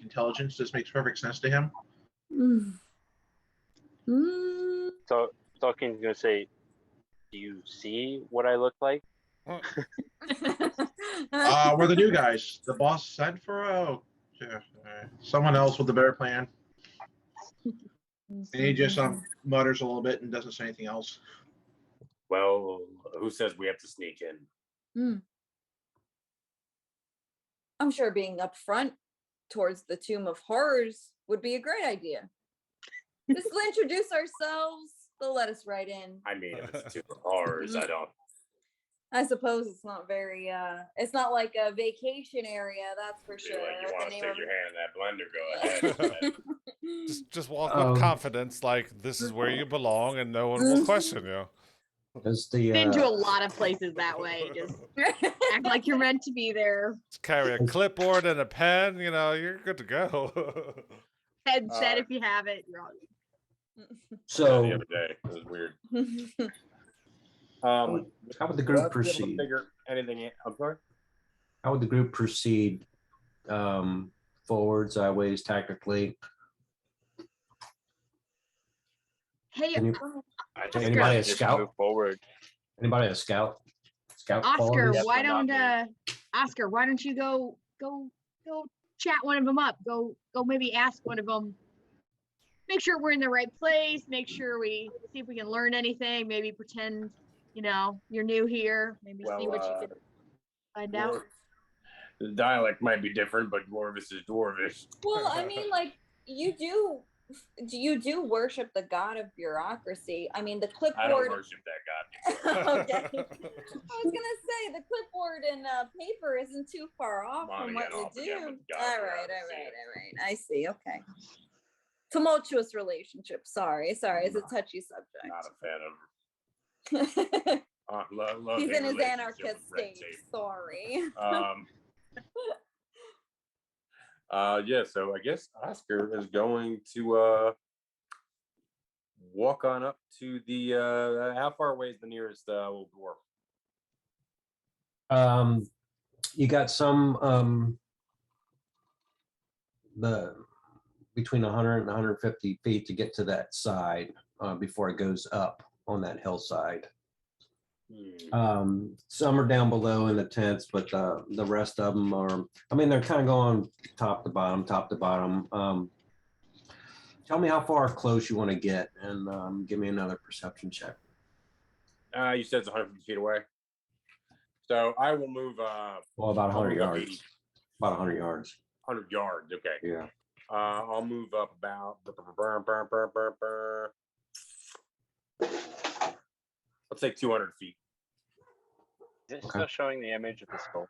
intelligence, this makes perfect sense to him. So Tolkien's gonna say, "Do you see what I look like?" We're the new guys. The boss sent for someone else with a better plan. And he just mutters a little bit and doesn't say anything else. Well, who says we have to sneak in? I'm sure being up front towards the Tomb of Horrors would be a great idea. Just we'll introduce ourselves. They'll let us right in. I mean, if it's 2 horrors, I don't. I suppose it's not very it's not like a vacation area, that's for sure. Like you The want to name stick of- your hand in that blender? Go ahead. just walk with confidence, like this is where you belong, and no one will question you. Does the Been to a lot of places that way. Just act like you're meant to be there. Just carry a clipboard and a pen, you know, you're good to go. Headset if you have it. You're all The so other day, it was weird. how would the group Well, I'll be able to proceed? Figure anything in. I'm sorry. How would the group proceed? Forward, sideways, tactically? Hey, Any- I Oscar. think Anybody a just scout? move forward. Anybody a scout? Scout Oscar, qualities? why Definitely don't not Oscar, why don't you go chat one of them up? Go maybe ask one of them. Make sure we're in the right place. Make sure we see if we can learn anything. Maybe pretend, you're new here. Maybe see what you can find out. The dialect might be different, but Dwarvish is Dwarvish. Well, I mean, like, you do worship the god of bureaucracy. I mean, the I don't clipboard. worship that god. Okay. I was gonna say the clipboard and paper isn't too far off Come on from what again, you I'll forget do. what the god All of right. bureaucracy I see. Okay. Tumultuous relationship. Sorry. It's a touchy Not a fan of. Love He's hate in his relationship anarchist with red state. tape. Sorry. Yeah, so I guess Oscar is going to walk on up to the how far away is the nearest old dwarf? You got some between 100 and 150 feet to get to that side before it goes up on that hillside. Some are down below in the tents, but the rest of them are, I mean, they're kind of going top to bottom. Tell me how far close you want to get and give me another perception check. You said it's 150 feet away. So I will move Well, about 100 move up yards. 80. About 100 yards. 100 yards, okay. Yeah. I'll move up about let's say 200 feet. Is it Okay. still showing the image of the skull?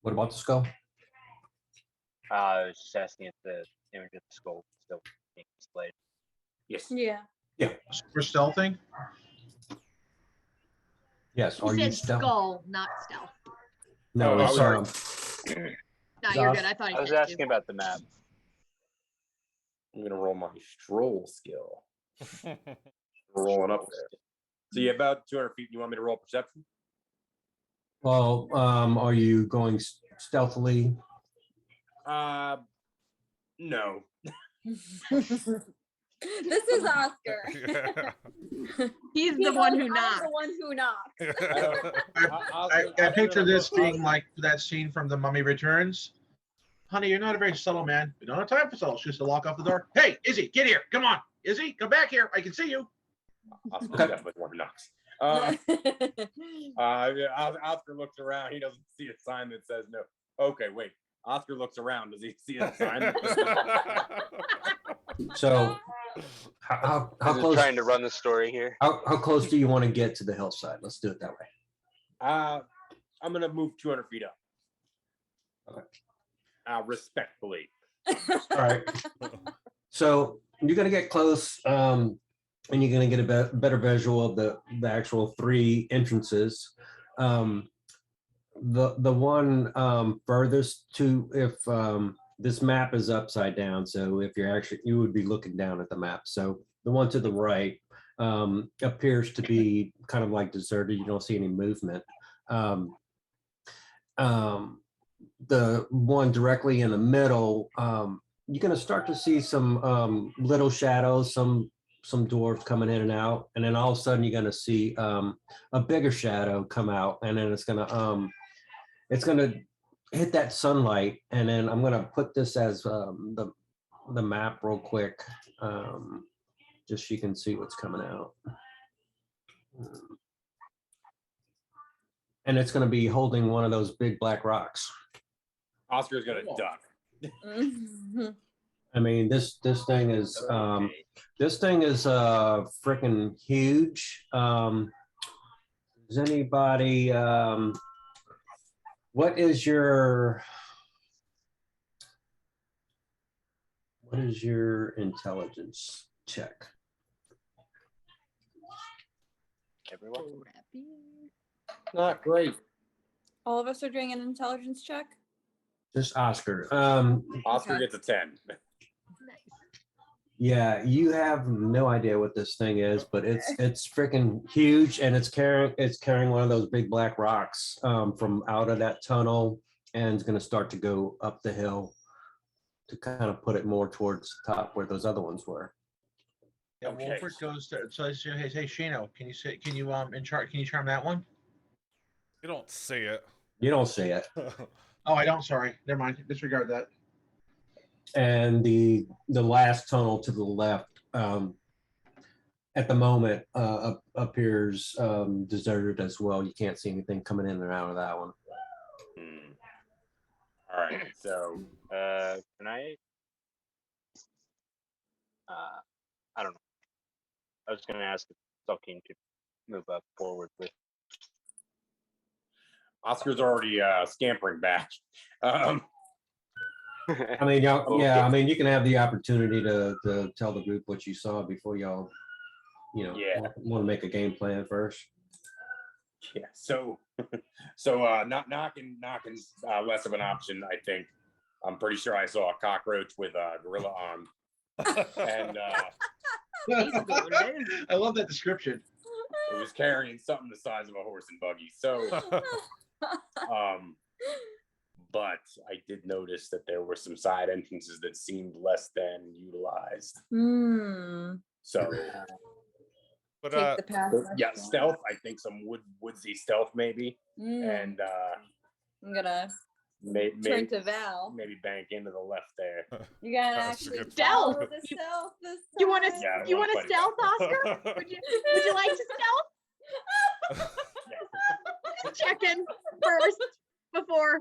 What about the skull? I was just asking if the image of the skull is still being displayed. Yes. Yeah. For stealthing, Yes. You Are you said stealth? skull, not stealth. No, Oh, I it's was- No, you're Josh? good. I thought he I was said asking about the map. I'm gonna roll my stroll skill. Rolling up there. So you about 200 feet. You want me to roll perception? well, are you going stealthily? No. This is Oscar. He's He the one knows who I'm knocks. the one who knocks. I picture this being like that scene from The Mummy Returns. Honey, you're not a very subtle man. We don't have time for subtle. She's to lock off the door. Hey, Izzy, get here. Come on. Izzy, come back here. I can see you. Oscar definitely one who knocks. Oscar looks around. He doesn't see a sign that says no. Okay, wait. Oscar looks around. Does he see a sign? That says So, how I'm just close? trying to run the story here. How close do you want to get to the hillside? Let's do it that way. I'm gonna move 200 feet up. Okay. Respectfully. All right. So you're gonna get close, and you're gonna get a better visual of the actual three entrances. The one furthest to, if this map is upside down, so if you're actually, you would be looking down at the map. So the one to the right appears to be kind of like deserted. You don't see any movement. The one directly in the middle, you're going to start to see some little shadows, some dwarves coming in and out, and then all of a sudden you're going to see a bigger shadow come out, and then it's going to hit that sunlight, and then I'm going to put this as the map real quick, just so you can see what's coming out. And it's going to be holding one of those big black rocks. Oscar's gonna duck. I mean, this thing is freaking huge. Does anybody what is your intelligence check? Everyone. Not great. All of us are doing an intelligence check. Just Oscar. Oscar Okay. gets a 10. Yeah, you have no idea what this thing is, but it's freaking huge, and it's carrying one of those big black rocks from out of that tunnel, and it's going to start to go up the hill to kind of put it more towards the top where those other ones were. Yeah, Okay. Wolford goes to, so hey Shino, can you charm that one? You don't see it. You don't see it. Oh, I don't, sorry. Never mind. Disregard that. And the last tunnel to the left at the moment appears deserted as well. You can't see anything coming in and out of that one. All right. So Can I? I don't know. I was going to ask if Sulking could move up forward with. Oscar's already scampering back. I mean, y'all, yeah, I mean, you can have the opportunity to tell the group what you saw before y'all, Yeah. want to make a game plan first. Yeah. So not knocking's less of an option, I think. I'm pretty sure I saw a cockroach with a gorilla arm. And I love that description. it was carrying something the size of a horse and buggy. So but I did notice that there were some side entrances that seemed less than utilized. So But Take the path. yeah, stealth. I think some woodsy stealth maybe, and I'm gonna maybe turn to Val. maybe bank into the left there. You gotta That's a actually good Stealth. follow the stealth this time. You want to? Yeah, I don't You wanna want to fight stealth, Oscar? Would you like to stealth? Check in first before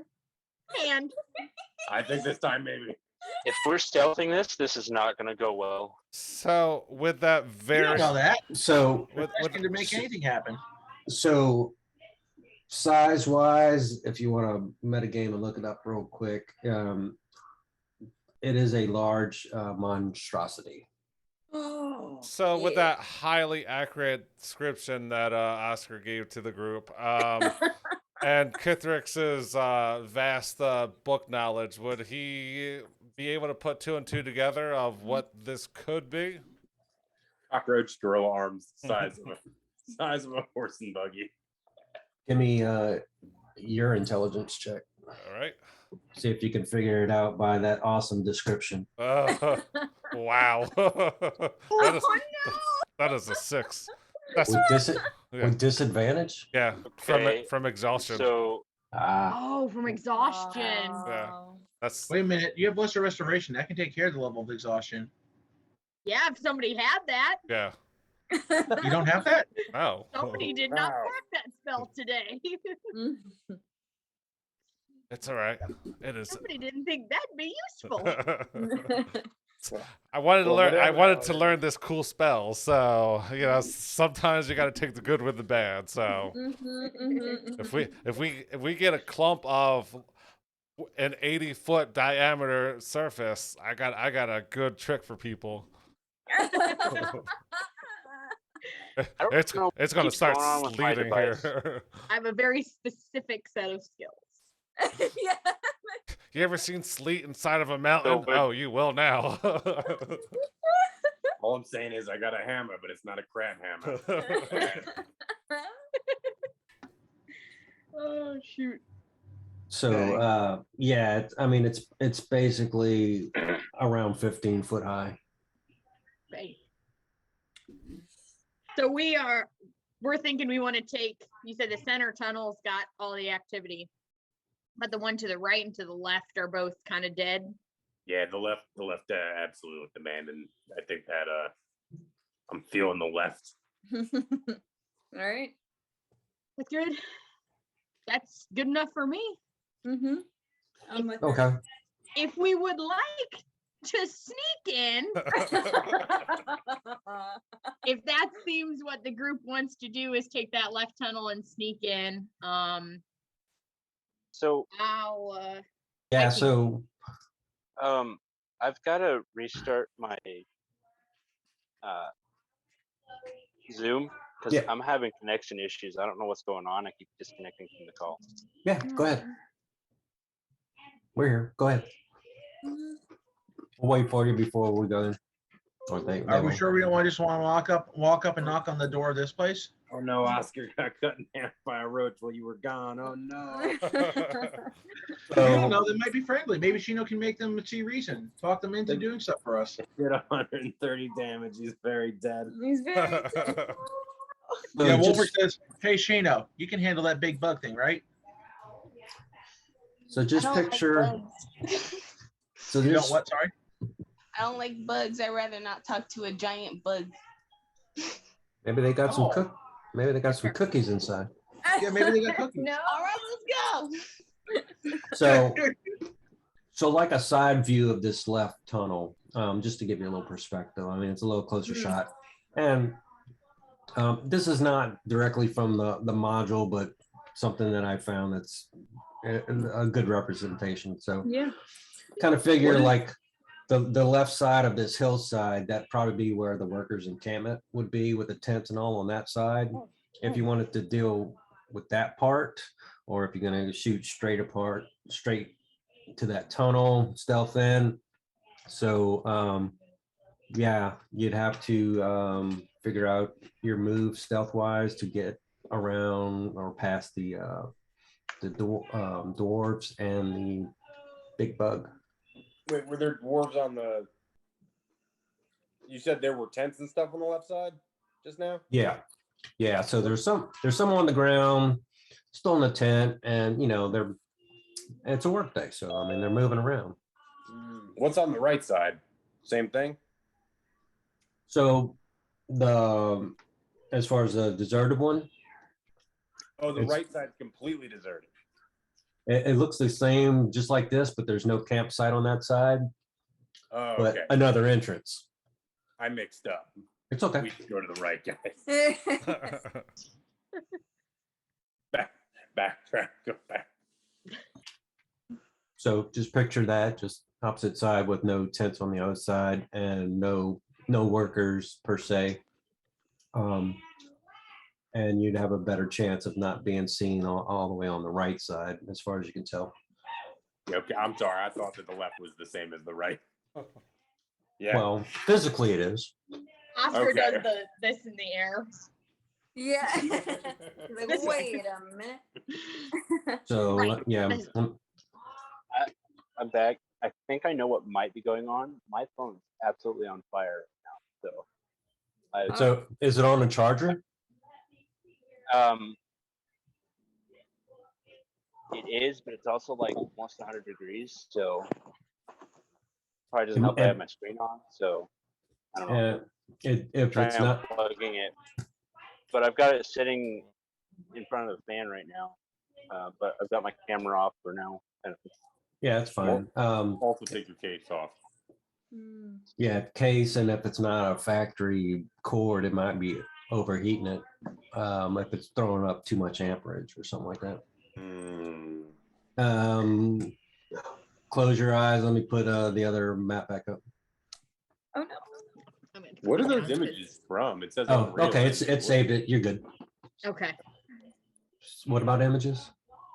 hand. I think this time maybe. If we're stealthing this is not going to go well. so with that You don't very know that. So with To make anything happen. size wise, if you want to metagame and look it up real quick, it is a large monstrosity. Oh. So with yeah. that highly accurate description that Oscar gave to the group, and Kithrix's vast book knowledge, would he be able to put two and two together of what this could be? Cockroach gorilla arms, size of a horse and buggy. Give me your intelligence check. All right. See if you can figure it out by that awesome description. Wow. That is a 6. That's yeah. With disadvantage? Yeah, Okay, from exhaustion. So Oh, from exhaustion. Yeah. That's Wait a minute. You have lesser restoration. That can take care of the level of exhaustion. Yeah, if somebody had that. yeah. You don't have that? Oh. Somebody did not Wow. pack that spell today. It's all right. It is. Somebody didn't think that'd be useful. I wanted to Well, learn. I whatever wanted now to it learn this cool spell. So sometimes you got to take the good with the bad. So if we get a clump of an 80-foot diameter surface, I got a good trick for people. don't It's know it's gonna what's start going on with my sleeting device. here. I have a very specific set of skills. Yeah. You ever seen sleet inside of a mountain? but- Oh, you will now. All I'm saying is I got a hammer, but it's not a crab hammer. Oh shoot. So yeah, it's basically around 15 foot high. Right. So we're thinking we want to take, you said the center tunnel's got all the activity, but the one to the right and to the left are both kind of dead. Yeah, the left absolutely abandoned. I think that I'm feeling the left. All right. That's good. That's good enough for me. I'm with Okay. If we would like to sneak in, if that seems what the group wants to do is take that left tunnel and sneak in, so I'll Yeah, can- so I've got to restart my Zoom because Yeah. I'm having connection issues. I don't know what's going on. I keep disconnecting from the call. yeah, go ahead. We're here. Go ahead. We'll wait for you before we go in. Or they Are we will. sure we don't want to just want to walk up and knock on the door of this place? Oh no, Oscar got cut in half by a roach while you were gone. Oh no. I So- don't know. They might be friendly. Maybe Shino can make them see reason. Talk them into doing stuff for us. Did 130 damage. He's very dead. He's very. So Yeah, Wolford just, says, "Hey Shino, you can handle that big bug thing, right?" so just I don't like picture. bugs. So You there's don't what? Sorry. I don't like bugs. I'd rather not talk to a giant bug. maybe they got Oh. maybe they got some cookies inside. Yeah, maybe they got cookies. No. All right, let's go. So like a side view of this left tunnel, just to give you a little perspective. I mean, it's a little closer shot, and this is not directly from the module, but something that I found that's a good representation. So Yeah. kind of figure What is- like the left side of this hillside, that'd probably be where the workers' encampment would be with the tents and all on that side. If you wanted to deal with that part, or if you're gonna shoot straight to that tunnel, stealth in. So yeah, you'd have to figure out your move stealth wise to get around or past the dwarves and the big bug. Wait, were there dwarves on the? You said there were tents and stuff on the left side just now. Yeah, yeah. So there's some on the ground, still in the tent, and it's a work day, so I mean they're moving around. What's on the right side? Same thing. So as far as the deserted one, Oh, the It's- right side's completely deserted. it looks the same, just like this, but there's no campsite on that side, Oh, but okay. another entrance. I mixed up. It's okay. We should go to the right, guys. Uh, Backtrack. Go back. So just picture that, just opposite side with no tents on the other side and no workers per se. and you'd have a better chance of not being seen all the way on the right side, as far as you can tell. Okay, I'm sorry. I thought that the left was the same as the right. Yeah. Well, physically it is. Oscar Okay. does this in the air. Yeah. He's like, This is- wait a minute. So Right. yeah, I'm back. I think I know what might be going on. My phone's absolutely on fire now. So, so is it on a charger? it is, but it's also like almost 100 degrees. So probably doesn't help I have my screen on. So I don't know. If Try it's not, unplugging it, but I've got it sitting in front of the fan right now. But I've got my camera off for now. yeah, it's fine. Also take your case off. Yeah, case, and if it's not a factory cord, it might be overheating it. If it's throwing up too much amperage or something like that. Close your eyes. Let me put the other map back up. Oh no. I'm gonna What are put it those down. images from? It says Oh, Unreal okay. Engine. It saved it. You're good. Okay. What about images?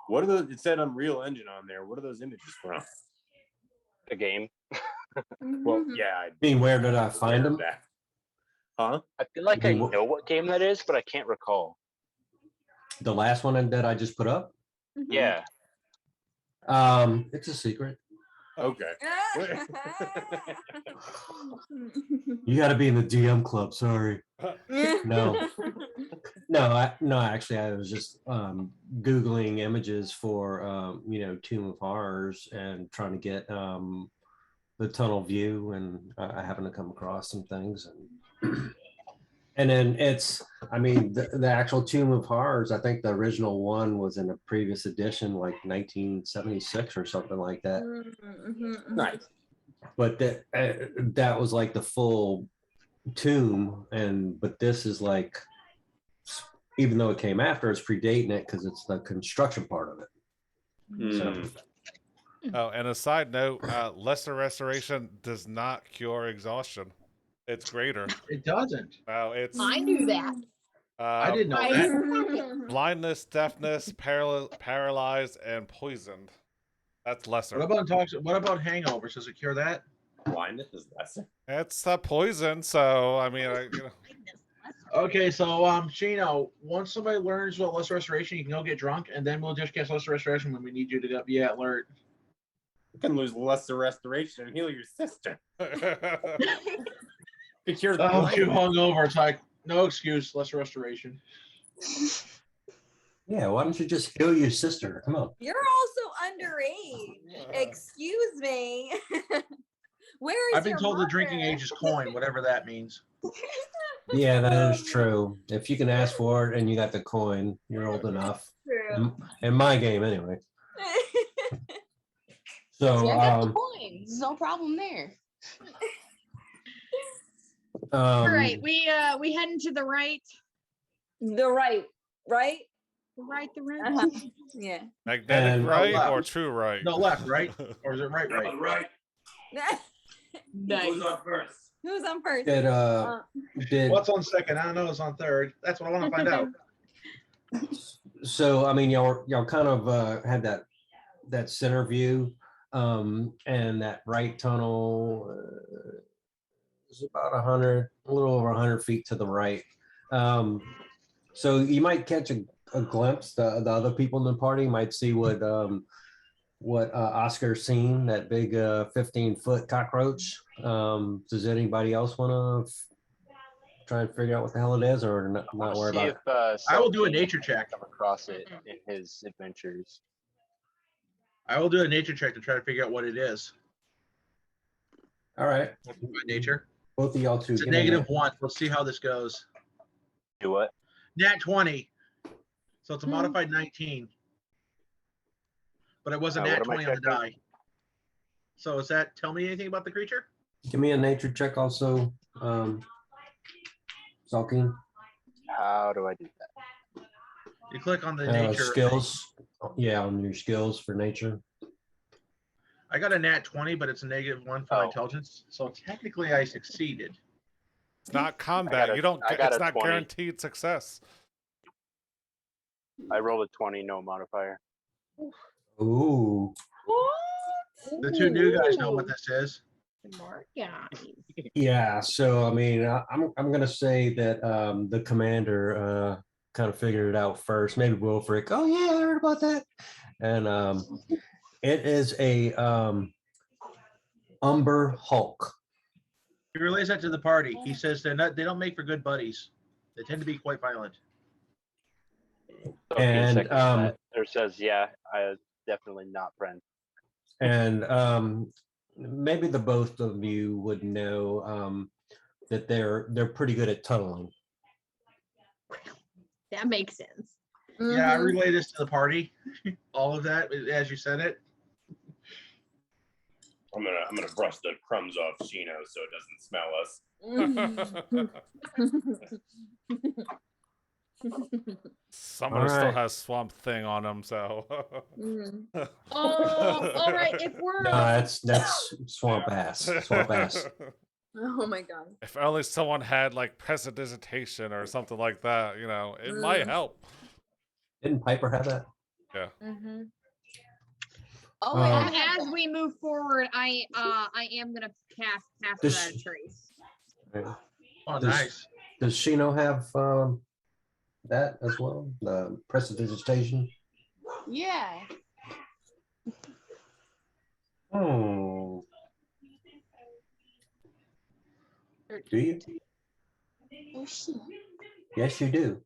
What are those? It said Unreal Engine on there. What are those images from? The game. Well, yeah. I mean, where did I find them? That. Huh? I feel like I You mean what- know what game that is, but I can't recall. The last one that I just put up. Yeah. It's a secret. Okay. You got to be in the DM club. Sorry. No. No. Actually, I was just googling images for Tomb of Horrors and trying to get the tunnel view, and I happened to come across some things, and then the actual Tomb of Horrors. I think the original one was in a previous edition, like 1976 or something like that. Nice. But that was like the full tomb, but this is like, even though it came after, it's predating it because it's the construction part of it. So, Oh, and a side note, lesser restoration does not cure exhaustion. It's greater. It doesn't. It's I knew that. I didn't know that. blindness, deafness, paralyzed, and poisoned. That's lesser. What about hangovers? Does it cure that? Blindness is lesser. It's poison, so I mean, Okay, so Chino, once somebody learns about lesser restoration, you can go get drunk, and then we'll just cast lesser restoration when we need you to be alert. You can lose lesser restoration and heal your sister. To cure the I'm too blindness. hungover. It's like no excuse. Lesser restoration. yeah, why don't you just heal your sister? Come on. You're also underage. Excuse me. Where is I've been your told the drinking mother? age is coin, whatever that means. Yeah, that is true. If you can ask for it and you got the coin, you're old enough. True. In my game, anyway. So, See, I got the coins. There's no problem there. All right, we heading to the right. The right. The right. Uh-huh. Yeah. magnetic And- right left. or true right? No, left, right? Or is it right? Right. Nice. Who's on first? Who's on first? did What's on second? I don't know. It's on third. That's what I want to find out. so I mean y'all kind of had that center view, and that right tunnel is about a little over 100 feet to the right. So you might catch a glimpse. The other people in the party might see what Oscar's seen, that big 15-foot cockroach. Does anybody else want to try and figure out what the hell it is, or not worry See about if it? I will do a Selkie nature check. come across it in his adventures. I will do a nature check to try to figure out what it is. All right, By nature. both of y'all two. It's a give me -1. Let's see how this goes. Do what? Nat 20. So it's a modified 19. But it was a what nat am I 20 on the checking? die. So is that tell me anything about the creature? Give me a nature check also, Salkeen. How do I do that? You click on the nature Skills. Yeah, on your skills for nature. I got a nat 20, but it's a -1 for my Oh. intelligence. So technically I succeeded. It's not combat. I You don't. got It's a not 20. guaranteed success. I rolled a 20, no modifier. Ooh. The two new guys know what this is. Smart guys. Yeah. So I mean, I'm gonna say that the commander kind of figured it out first. Maybe Wilfrick. Oh yeah, I heard about that. And it is a Umber Hulk. He relays that to the party. He says they don't make for good buddies. They tend to be quite violent. So And, seconds that, or says, yeah, I definitely not friends. And maybe the both of you would know that they're pretty good at tunneling. That makes sense. Yeah, I Mhm. relay this to the party. All of that, as you said it. I'm gonna brush the crumbs off Shino so it doesn't smell us. Somebody still right. has Swamp Thing on them, so. Mhm. All right. If we're No, that's swamp ass. Swamp ass. Oh my god. If only someone had like prestidigitation or something like that, you know, it might help. Didn't Piper have that? Yeah. Mm-hmm. Oh, wait, I Um, have as that. we move forward, I am gonna cast Pass This- Without a Trace. Oh, Does- nice. Does Shino have that as well? The prestidigitation? Yeah. Hmm. Do you? Oh shit. Yes, you do.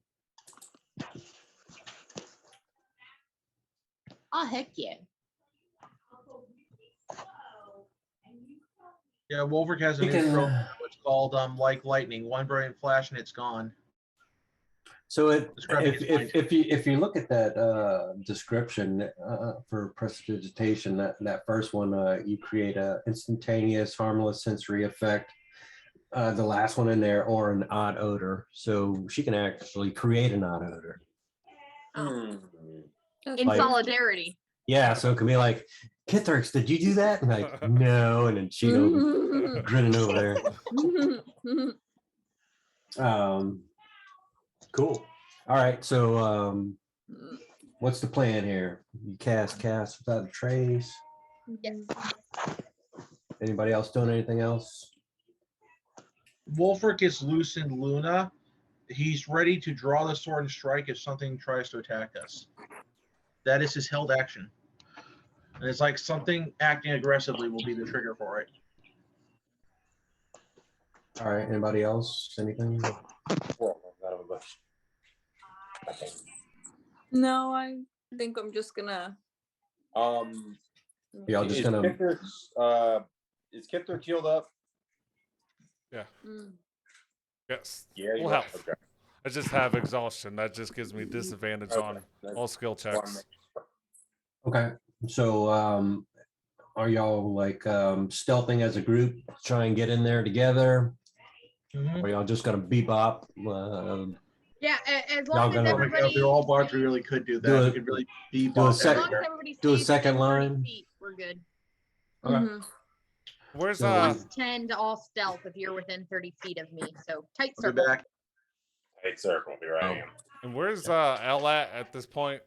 Oh heck yeah. Yeah, Wolverine has a You new can, trope. It's called like lightning. One brilliant flash and it's gone. So Describing his mind. if you look at that description for prestidigitation, that first one, you create a instantaneous harmless sensory effect. The last one in there, or an odd odor. So she can actually create an odd odor. In Like- solidarity. Yeah, so it can be like, Kithrix, did you do that? And like, no, and then she grinning over there. Cool. All right, so what's the plan here? You cast without a trace. Yes. Anybody else doing anything else? Wolfric is loosened Luna. He's ready to draw the sword and strike if something tries to attack us. That is his held action. And it's like something acting aggressively will be the trigger for it. All right, anybody else? Anything? No, I think I'm just gonna. Y'all just is gonna Kithrick healed up? Mm. Yes. Yeah, We'll you help. are. Okay. I just have exhaustion. That just gives me disadvantage on all skill checks. okay. So are y'all like stealthing as a group, try and get in there together? Mhm. Or y'all just gonna bebop? Yeah, as Y'all long as gonna- everybody If they're all bards, we really could do that. Do We it- could really be do a as second- long as everybody do a stays second within 30 line. feet, we're good. Okay. Mhm. Where's So- Plus 10 to all stealth if you're within 30 feet of me. So tight I'll be circle. back. Tight circle. Here I Oh. am. and where's Elle at this point?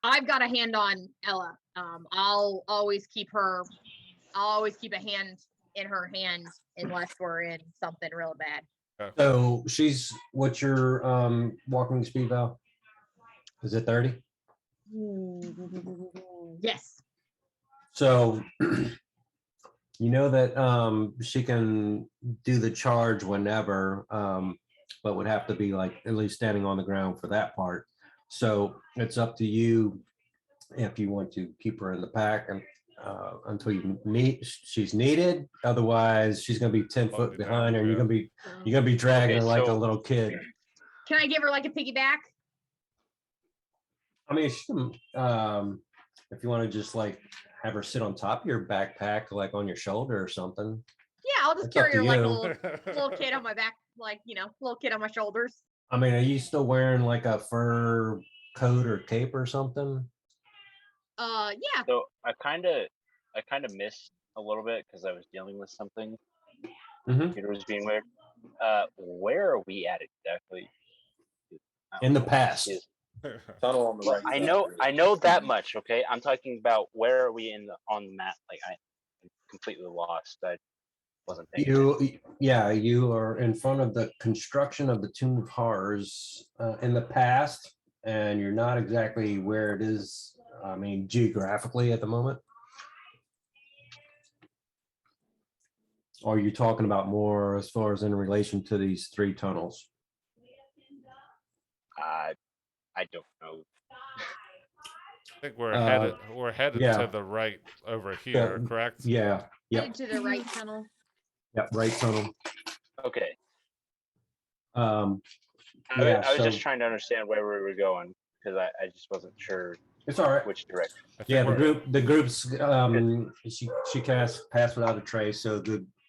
I've got a hand on Ella. I'll always keep a hand in her hand unless we're in something real bad. So what's your walking speed, Val? Is it 30? Yes. So you know that she can do the charge whenever, but would have to be like at least standing on the ground for that part. So it's up to you if you want to keep her in the pack and until she's needed. Otherwise, she's gonna be 10 Bump foot me down, behind her. And yeah. you're gonna be dragging Okay, her like a so- little kid. Can I give her like a piggyback? I mean, she can, if you want to just like have her sit on top of your backpack, like on your shoulder or something. Yeah, I'll just It's up carry to her like a you. little kid on my back, like, little kid on my shoulders. I mean, are you still wearing like a fur coat or cape or something? Yeah. So I kind of missed a little bit because I was dealing with something. Mhm. Computer was being weird. Where are we at exactly? I don't In the know what past. this is. Tunnel on the Well, right. I side, know, really. I know that much. Okay, I'm talking about where are we on the map? Like I'm completely lost. I wasn't paying attention. You are in front of the construction of the Tomb of Horrors in the past, and you're not exactly where it is. I mean, geographically at the moment. Or are you talking about more as far as in relation to these 3 tunnels? I don't know. I think we're Uh, headed yeah. to the right over here, correct? Yeah. Yep. Headed to the right tunnel. Yep. Right tunnel. Okay, Um, I yeah. was just So trying to understand where we were going because I just wasn't sure it's all right. which direction. I think Yeah, we're- the group's she cast pass without a trace, so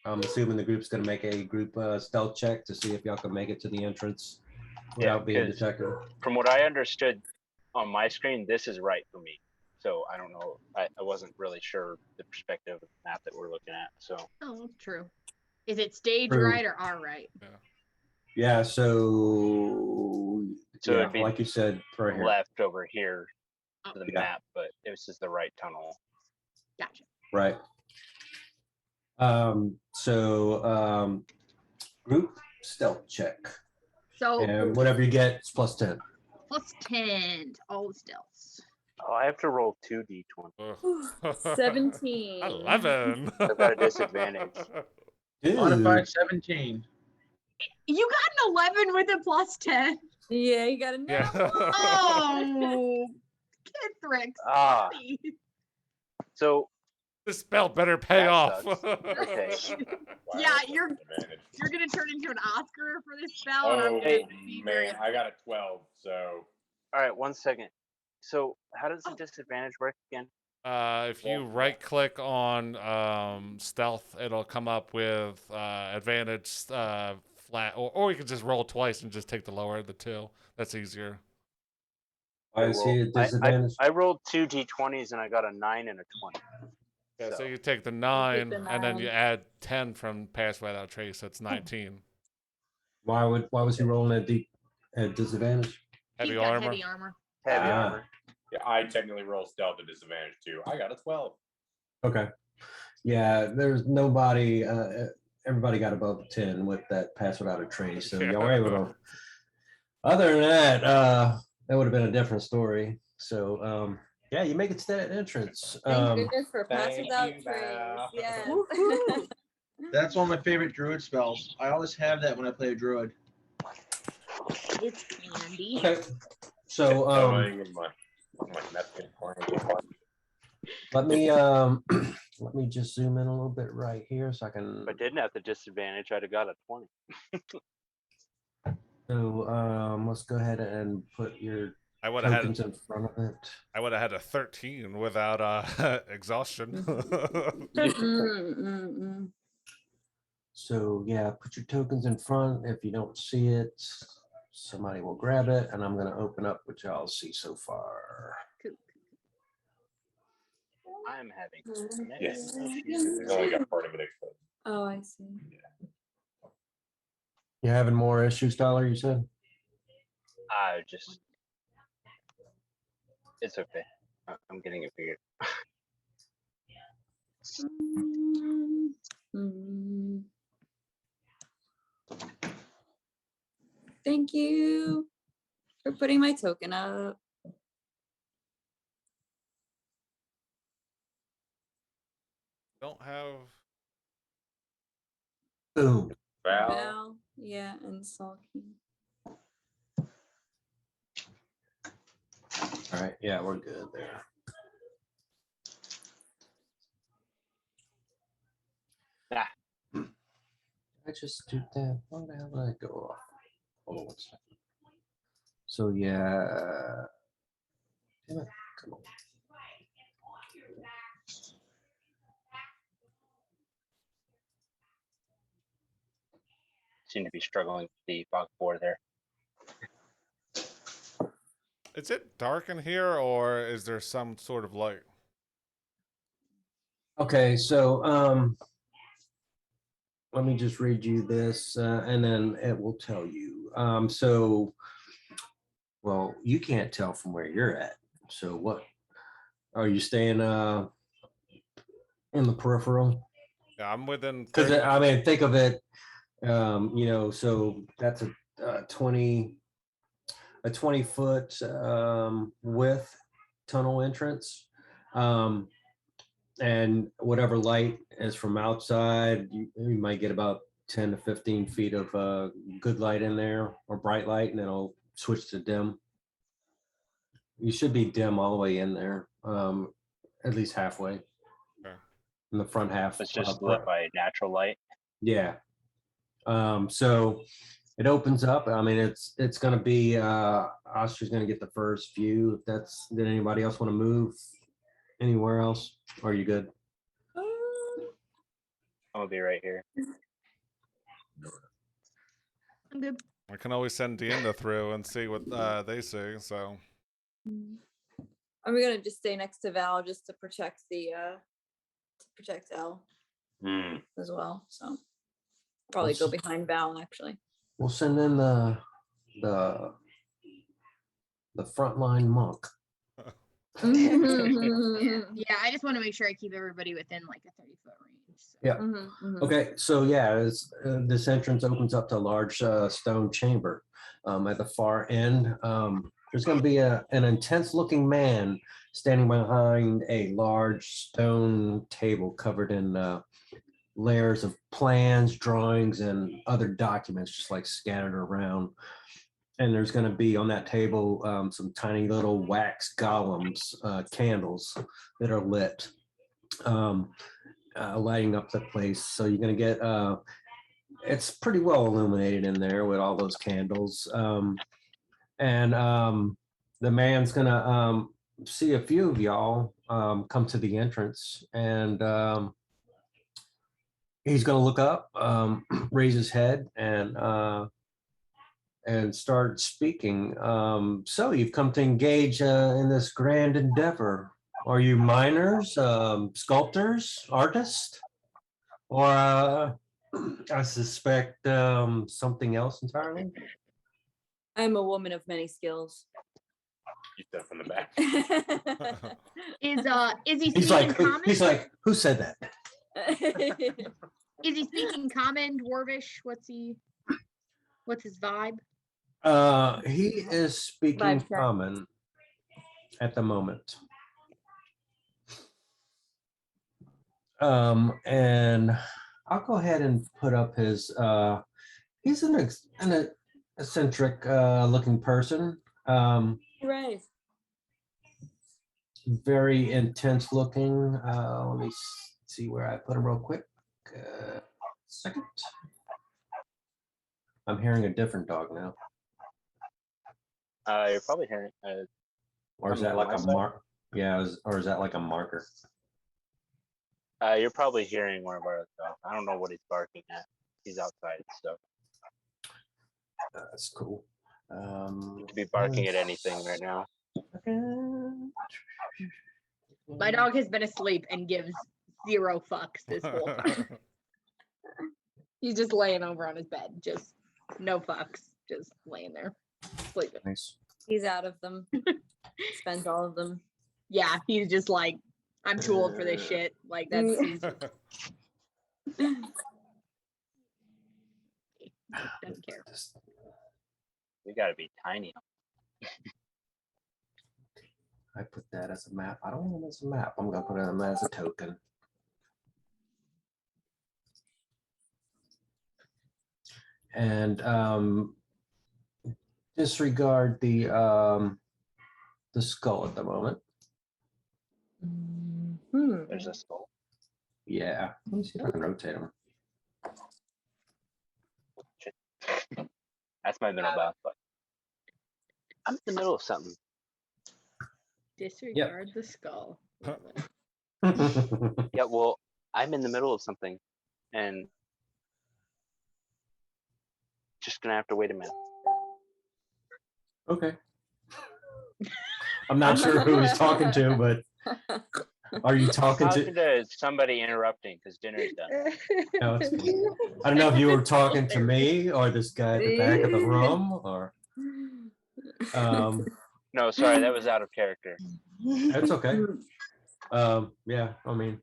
I'm assuming the group's gonna make a group stealth check to see if y'all can make it to the entrance without being 'cause detected. From what I understood on my screen, this is right for me. So I don't know. I wasn't really sure the perspective of the map that we're looking at. So Oh, true. Is it stage True. right or our right? Yeah, so So yeah, it'd be like you said, right here. left over here Oh, to the Yeah. map, but this is the right tunnel. gotcha. Right. Group stealth check. So And whatever you get, it's +10. plus 10 to all stealths. Oh, I have to roll 2d20. Ugh. 17. 11. I've got a disadvantage. Modified Dude, 17. You got an 11 with a plus 10. Yeah, you got a Yeah. Oh, Kithrick. Ah, so This spell better pay That off. sucks. Okay. Wow, Yeah, that's you're- an advantage. You're gonna turn into an Oscar for this spell, and I'm Oh gonna be very man, I got a 12. So all right, 1 second. So how does the disadvantage work again? If you Well, right click on stealth, it'll come up with advantage flat, or you can just roll twice and just take the lower of the 2. That's easier. why is he at disadvantage? I rolled 2 d20s and I got a 9 and a 20. Yeah, so So- you take the take 9, the and then you 9. add 10 from pass without trace. That's 19. Why was he rolling at disadvantage? Heavy He's got armor. heavy armor. Heavy Ah. armor. yeah, I technically roll stealth at disadvantage too. I got a 12. Okay. Yeah, there's nobody, everybody got above 10 with that pass without a trace. So y'all were able to, other than that, that would have been a different story. So, yeah, you make it to that entrance. Thank goodness for pass Thank without you, trace. Val. Yes. Woohoo. That's one of my favorite druid spells. I always have that when I play a druid. It's candy. Okay. So, Going in my napkin plan. let me just zoom in a little bit right here so I can. If I didn't have the disadvantage, I'd have got a 20. So, let's go ahead and put your I would have tokens had in front of it. I would have had a 13 without exhaustion. Mm. So yeah, put your tokens in front. If you don't see it, somebody will grab it, and I'm gonna open up what y'all see so far. I'm having Yes. issues. It's only got part of it exposed. Oh, I see. You having more issues, Tyler? You said. I just, it's okay. I'm getting it figured. Mm. Thank you for putting my token up. Don't have. Boom. Val, Val, yeah, and Sulky. All right. Yeah, we're good there. Ah. I just do that. Why the hell did I go off? Hold on 1 second. So yeah. Damn it. Come on. Seem to be struggling with the fog 4 there. Is it dark in here, or is there some sort of light? Okay, so let me just read you this, and then it will tell you. So Well, you can't tell from where you're at. So what are you staying in the peripheral? Yeah, I'm within Because 30. I mean, think of it. So that's a 20-foot width tunnel entrance. And whatever light is from outside, you might get about 10 to 15 feet of good light in there or bright light, and then it'll switch to dim. You should be dim all the way in there, at least halfway Okay. in the front half. It's just lit by natural light. Yeah. So it opens up. I mean, it's going to be Oscar's going to get the first view. Did anybody else want to move anywhere else? Or are you good? I'm gonna be right here. I'm good. I can always send Deanna through and see what they see. So I'm gonna just stay next to Val just to protect Elle Hmm. as well. So probably go behind Val actually. We'll send in the frontline monk. Yeah, I just want to make sure I keep everybody within like a 30-foot range. So. Yeah. Mhm. Okay, so yeah, this entrance opens up to a large stone chamber. At the far end, there's going to be an intense-looking man standing behind a large stone table covered in layers of plans, drawings, and other documents just like scattered around. And there's going to be on that table some tiny little wax golems, candles that are lit. Lighting up the place. So you're going to get, it's pretty well illuminated in there with all those candles. And the man's going to see a few of y'all come to the entrance, and he's going to look up, raise his head, and start speaking. So you've come to engage in this grand endeavor. Are you miners, sculptors, artists, or I suspect something else entirely? I'm a woman of many skills. You step from the back. Is he He's speaking like, common? he's like, who said that? Is he speaking common, dwarvish? What's his vibe? He is speaking Vibe check. common at the moment. And I'll go ahead and put up his. He's an eccentric looking person. Right. Very intense looking. Let me see where I put him real quick. Second. I'm hearing a different dog now. You're probably hearing. Or is On that like my a side? mark? Yeah, or is that like a marker? You're probably hearing one of our dogs. I don't know what he's barking at. He's outside, so That's cool. he could be barking at anything right now. My dog has been asleep and gives 0 fucks this whole time. He's just laying over on his bed, just no fucks, just laying there, sleeping. Nice. He's out of them. Spent all of them. Yeah, he's just like, I'm too old for this shit. Like that's he's doesn't care. We gotta be tiny. I put that as a map. I don't want it as a map. I'm gonna put it as a token. And disregard the skull at the moment. There's a skull. Yeah. Let me see if I can rotate him. That's my middle boss, but I'm in the middle of something. Disregard the skull. Love it. Yeah, well, I'm in the middle of something, and just gonna have to wait a minute. Okay. I'm not sure who he's talking to, but are you talking Talking to? to somebody interrupting because dinner's done. No, it's cool. I don't know if you were talking to me or this guy at the back of the room, or No, sorry, that was out of character. That's okay. Yeah, I mean,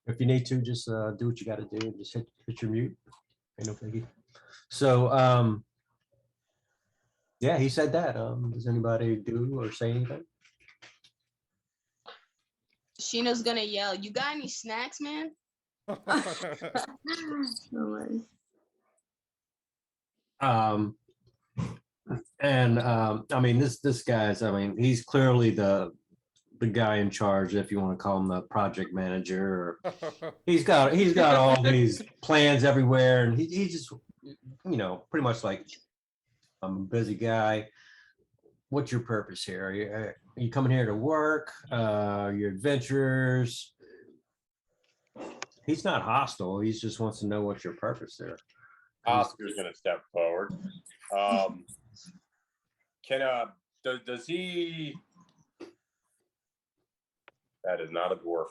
if you need to, just do what you got to do. Just hit your mute. Ain't no biggie. So, yeah, he said that. Does anybody do or say anything? Sheena's gonna yell, "You got any snacks, man?" No way. And I mean, this guy's. I mean, he's clearly the guy in charge, if you want to call him the project manager. Or he's got all these plans everywhere, and he just, you know, pretty much like, I'm a busy guy. What's your purpose here? Are you coming here to work? Your adventurers? He's not hostile. He just wants to know what's your purpose there. Oscar's gonna step forward. Does he? That is not a dwarf.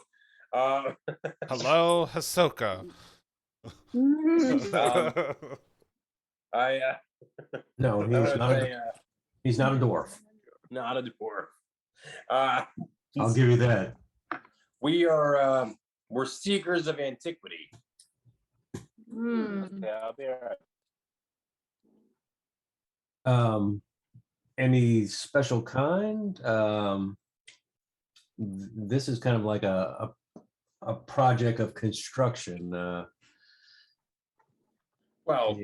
Hello, Hisoka. No, I he's would not. say, He's not a dwarf. not a dwarf. I'll give you that. We are we're seekers of antiquity. Yeah, I'll be all right. Any special kind? This is kind of like a project of construction. Well,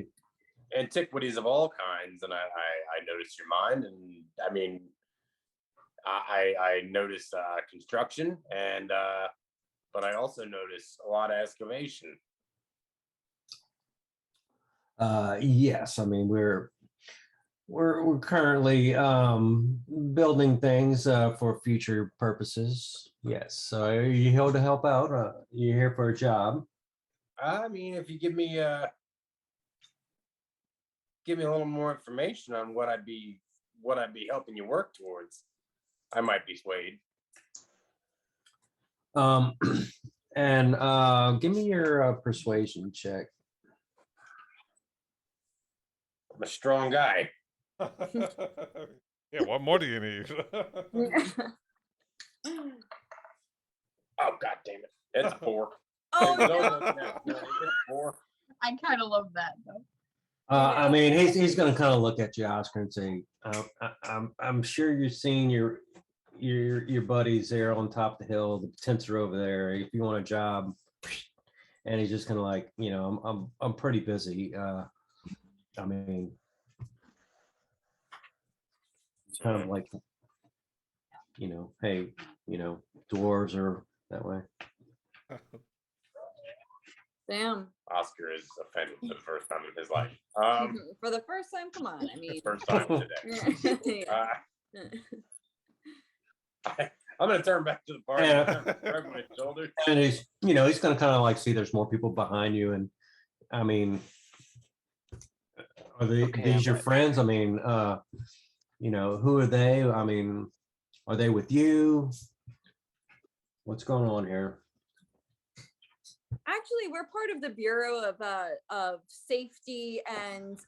antiquities of all kinds, and I noticed your mind, and I mean, I noticed construction, and but I also noticed a lot of excavation. Yes, I mean we're currently building things for future purposes. Yes, so are you here to help out? You're here for a job? I mean, if you give me a little more information on what I'd be helping you work towards, I might be swayed. And give me your persuasion check. I'm a strong guy. Yeah, what more do you need? Oh, god damn it. It's a 4. Oh, It was no. almost that. No, it's a 4. I kind of love that though. I mean, he's going to kind of look at you, Oscar, and say, "I'm sure you've seen your buddies there on top of the hill. The tents are over there. If you want a job," and he's just kind of like, you know, I'm pretty busy. I mean, it's kind of like, you know, hey, you know, dwarves are that way. Damn. Oscar is offended for the first time in his life. For the first time, come on. I mean, First time today. yeah. I'm gonna turn back to the party. Yeah. Shrug my shoulders. And he's, you know, he's going to kind of like see there's more people behind you, and I mean, are these your friends? I mean, you know, who are they? I mean, are they with you? What's going on here? Actually, we're part of the Bureau of Safety and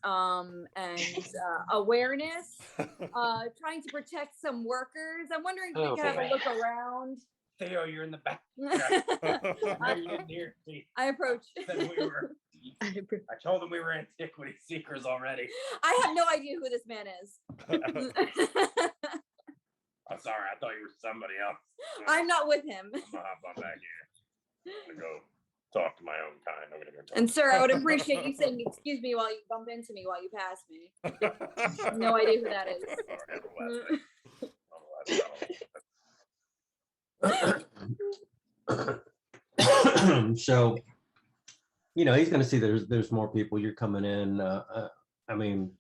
Awareness, trying to protect some workers. I'm wondering if we Oh, could have boy. a look around. Theo, you're in the back. I You didn't hear me. approach. Said we were. I told him we were antiquity seekers already. I have no idea who this man is. I'm sorry, I thought you were somebody else. I'm not with him. I'm gonna hop on back here. I'm gonna go talk to my own kind. I'm gonna go talk. And sir, I would appreciate you saying excuse me while you bump into me while you pass me. No idea who that is. Sorry, So, you know, he's going to see there's more people. You're coming in. I mean,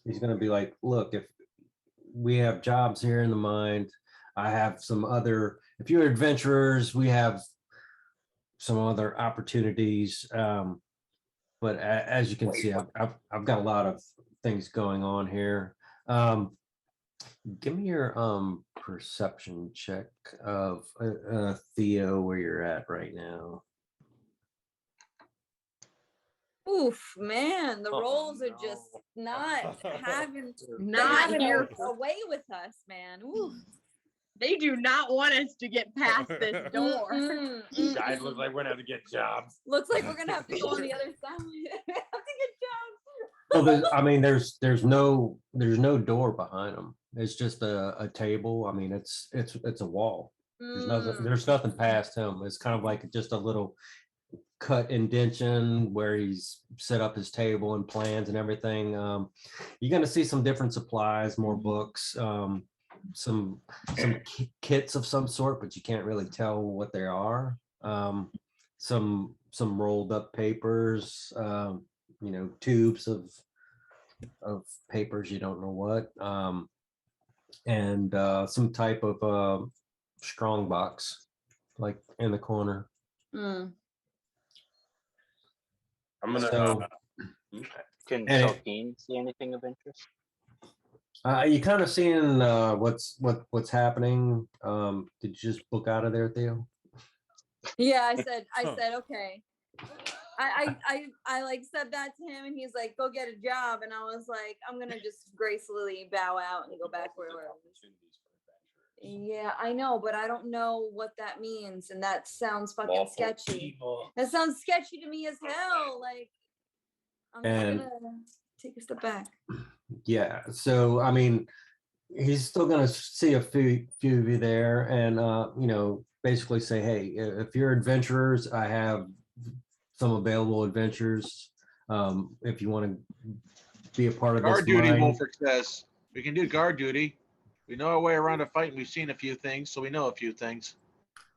he's going to be like, look, if we have jobs here in the mine, I have some other. If you're adventurers, we have some other opportunities. But as you can see, I've got a lot of things going on here. Give me your perception check of Theo, where you're at right now. Oof, man, the Oh, rolls are just not having Not here. away with us, man. Oof. They do not want us to get past this door. Guys look like we're gonna have to get jobs. Looks like we're gonna have to go on the other side. We have to get jobs. Well, I mean, there's no door behind them. It's just a table. I mean, it's a wall. There's nothing past him. It's kind of like just a little cut indention where he's set up his table and plans and everything. You're going to see some different supplies, more books, some kits of some sort, but you can't really tell what they are. Some rolled up papers, tubes of papers, you don't know what, and some type of strong box, like in the corner. Mm. I'm gonna. So- Can And it- Salkeen see anything of interest? You kind of seeing what's happening. Did you just book out of there, Theo? Yeah, I said, okay. I like said that to him, and he's like, go get a job, and I was like, I'm gonna just gracefully bow out and go back where I was. Yeah, I know, but I don't know what that means, and that sounds fucking sketchy. That sounds sketchy to me as hell. Like, I'm just And- gonna take a step back. Yeah. So I mean, he's still going to see a few of you there, and basically say, hey, if you're adventurers, I have some available adventures. If you want to be a part of this Guard duty, line. Wolfric says. We can do guard duty. We know our way around a fight, and we've seen a few things, so we know a few things.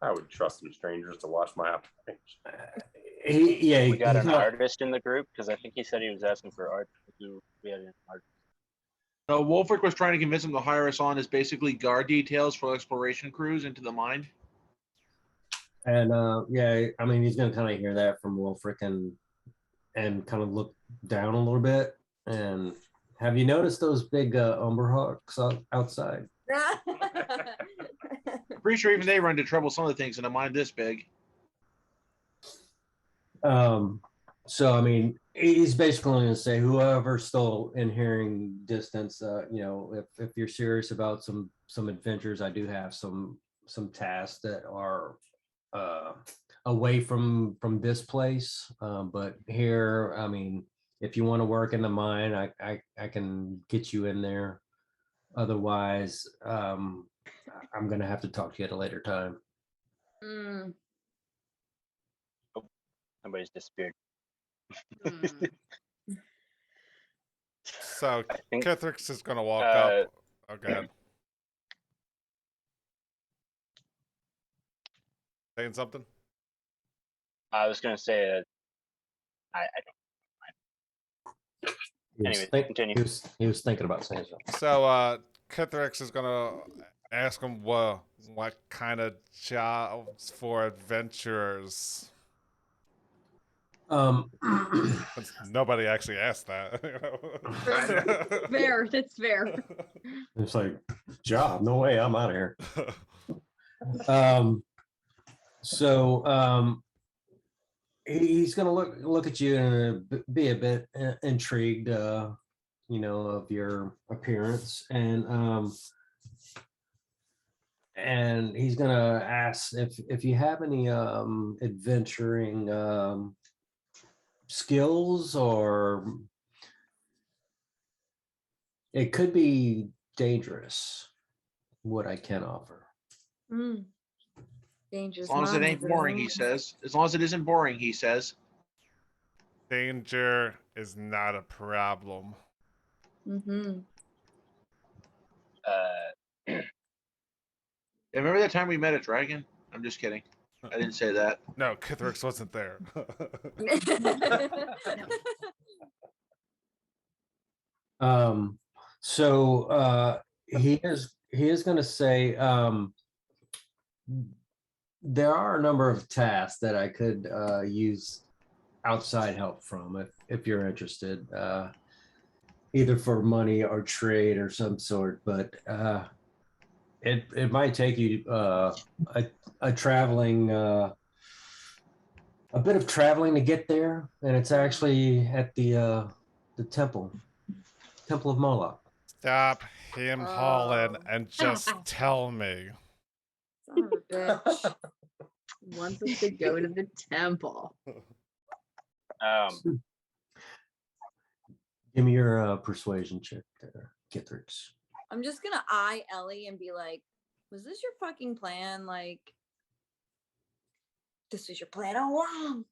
I would trust some strangers to watch my operation. We got he's an not- artist in the group because I think he said he was asking for art. We had an art. No, Wolfric was trying to convince him to hire us on as basically guard details for exploration crews into the mine. And I mean, he's going to kind of hear that from Wolfric and kind of look down a little bit. And have you noticed those big umberhawks outside? Pretty sure even they run into trouble some of the things in a mine this big. So I mean, he's basically going to say, whoever's still in hearing distance, if you're serious about some adventures, I do have some tasks that are away from this place. But here, I mean, if you want to work in the mine, I can get you in there. Otherwise, I'm going to have to talk to you at a later time. Mm. Somebody's disappeared. Mm. So I think Kethrix is gonna walk up. Oh, go ahead. Saying something? I was gonna say I He was, Anyway, continue. he was thinking about saying something. So Kethrix is gonna ask him what kind of jobs for adventurers. Since nobody actually asked that. Fair, that's fair. It's like, job, no way, I'm out of here. He's gonna look at you and be a bit intrigued, of your appearance, and he's gonna ask if you have any adventuring skills, or it could be dangerous, what I can offer. Mm. Dangerous. As long as it ain't boring, he says. As long as it isn't boring, he says. Danger is not a problem. Mm-hmm. Remember that time we met a dragon? I'm just kidding. I didn't say that. No, Kethrix wasn't there. He is going to say, there are a number of tasks that I could use outside help from, if you're interested, either for money or trade or some sort. But it might take you a traveling a bit of traveling to get there, and it's actually at the temple of Moloch. Stop him hauling Oh. and just tell me. Son of a bitch. Wants us to go to the temple. Give me your persuasion check there, Kithrix. I'm just gonna eye Ellie and be like, was this your fucking plan? Like, this was your plan all along.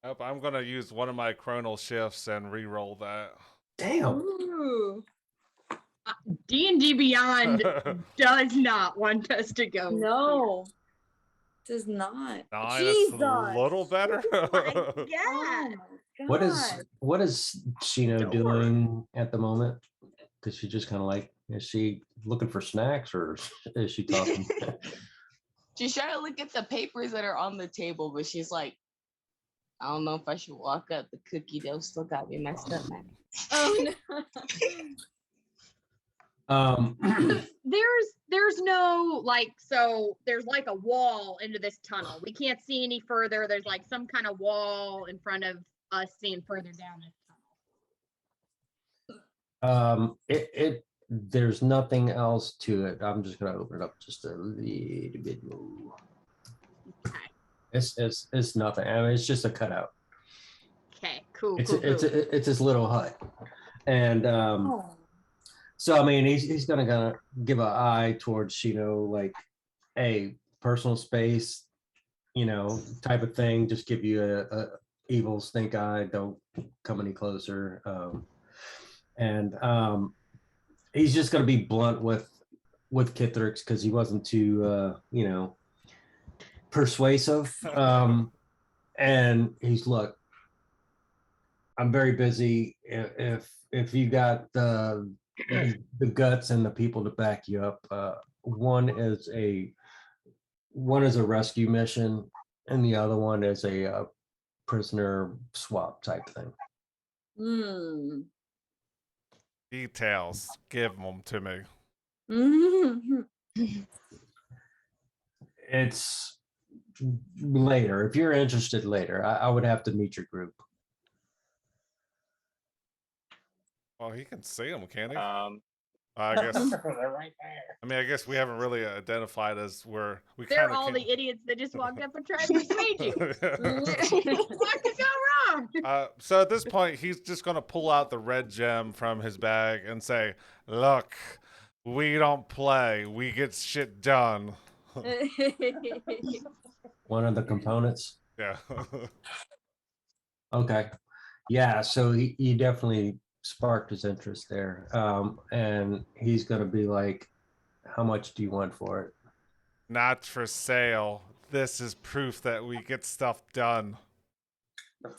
Nope, I'm gonna use one of my chronal shifts and re-roll that. Damn. Ooh. D&D Beyond does not want us to go. No. Does not. 9, Jesus. that's a little better. Oh my Oh god. my What is God. Shino Door. doing at the moment? Does she just kind of like, is she looking for snacks or is she talking? She's trying to look at the papers that are on the table, but she's like, I don't know if I should walk up. The cookie dough still got me messed up, man. Oh no. There's no like, so there's like a wall into this tunnel. We can't see any further. There's like some kind of wall in front of us seeing further down this tunnel. There's nothing else to it. I'm just gonna open it up just a little bit more. Okay. It's nothing. I mean, it's just a cutout. Okay, cool. It's cool. it's his little hut, and Oh. so I mean he's gonna give an eye towards Shino, like a personal space, type of thing. Just give you a evil stink eye. Don't come any closer. And he's just gonna be blunt with Kithrix because he wasn't too persuasive. And he's, look, I'm very busy. If you got the guts and the people to back you up, one is a rescue mission, and the other one is a prisoner swap type thing. Mm. Details, give them to me. It's later. If you're interested later, I would have to meet your group. Well, he can see them, can he? Um, I guess. They're right there. I mean, I guess we haven't really identified as we They're kind of all the idiots that just walked up and tried to persuade you. What could go wrong? So at this point, he's just gonna pull out the red gem from his bag and say, "Look, we don't play. We get shit done." One of the components. Yeah. Okay. Yeah, so he definitely sparked his interest there. And he's going to be like, how much do you want for it? Not for sale. This is proof that we get stuff done.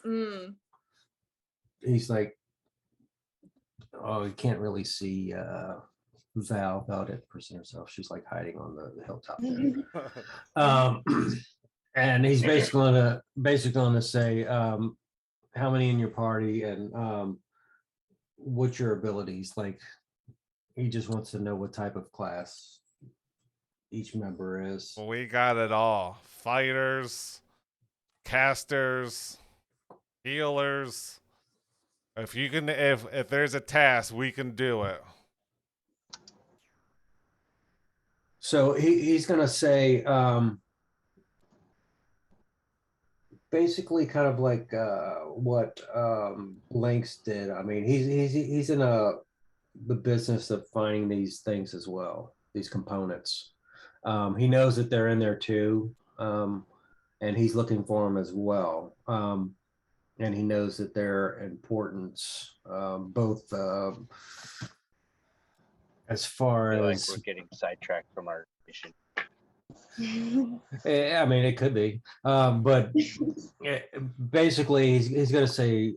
Mm. He's like, oh, you can't really see Val about it person herself. She's like hiding on the hilltop there. And he's basically gonna say, how many in your party and what's your abilities? Like, he just wants to know what type of class each member is. Well, we got it all. Fighters, casters, healers. If you can, if there's a task, we can do it. So he's gonna say, basically kind of like what Lynx did. I mean, he's in the business of finding these things as well, these components. He knows that they're in there too, and he's looking for them as well. And he knows that their importance, both as far I feel like as, we're getting sidetracked from our mission. I mean, it could be, but basically, he's going to say,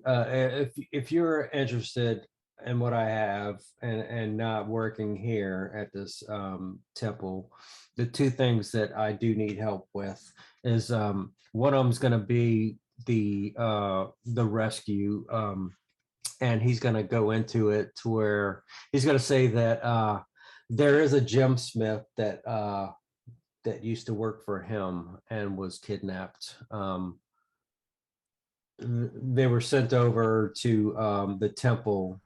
if you're interested in what I have and not working here at this temple, the two things that I do need help with is one of them's going to be the rescue, and he's going to go into it to where he's going to say that there is a gemsmith that that used to work for him and was kidnapped. They were sent over to the temple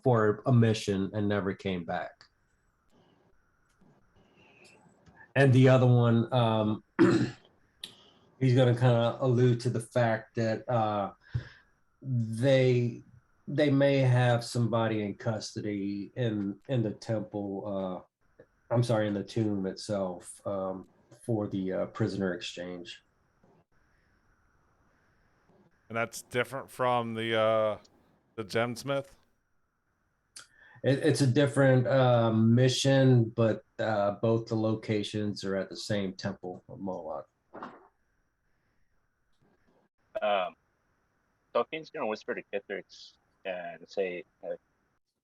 for a mission and never came back. And the other one, he's going to kind of allude to the fact that they may have somebody in custody in the temple. I'm sorry, in the tomb itself, for the prisoner exchange. And that's different from the gemsmith. It's a different mission, but both the locations are at the same temple of Moloch. Tolkien's gonna whisper to Kithric and say,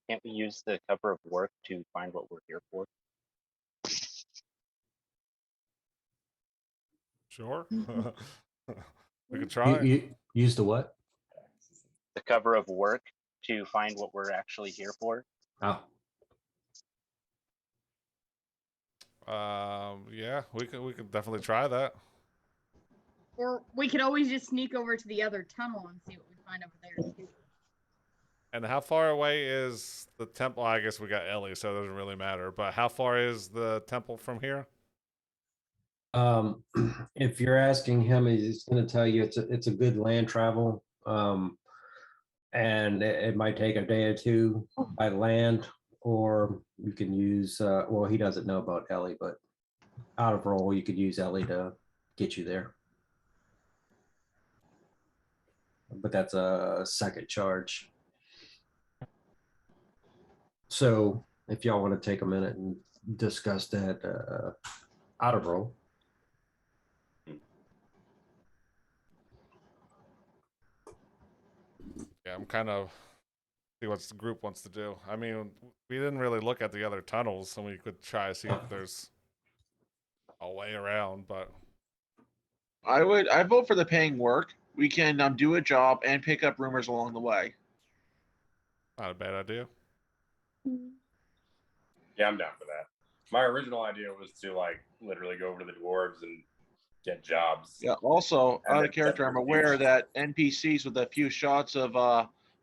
"Can't we use the cover of work to find what we're here for?" Sure. Mm-hmm. We could try. You use the what? The cover of work to find what we're actually here for. Oh, Yeah, we could definitely try that. Or we could always just sneak over to the other tunnel and see what we find over there too. And how far away is the temple? I guess we got Ellie, so it doesn't really matter. But how far is the temple from here? if you're asking him, he's going to tell you it's a good land travel, and it might take a day or two by land, or you can use. Well, he doesn't know about Ellie, but out of roll, you could use Ellie to get you there. But that's a second charge. So if y'all want to take a minute and discuss that out of roll. Yeah, I'm kind of see what the group wants to do. I mean, we didn't really look at the other tunnels, so we could try to see if there's a way around. But I vote for the paying work. We can do a job and pick up rumors along the way. not a bad idea. Yeah, I'm down for that. My original idea was to like literally go over to the dwarves and get jobs. Yeah. Also, And out then of character, I'm separate aware views. that NPCs with a few shots of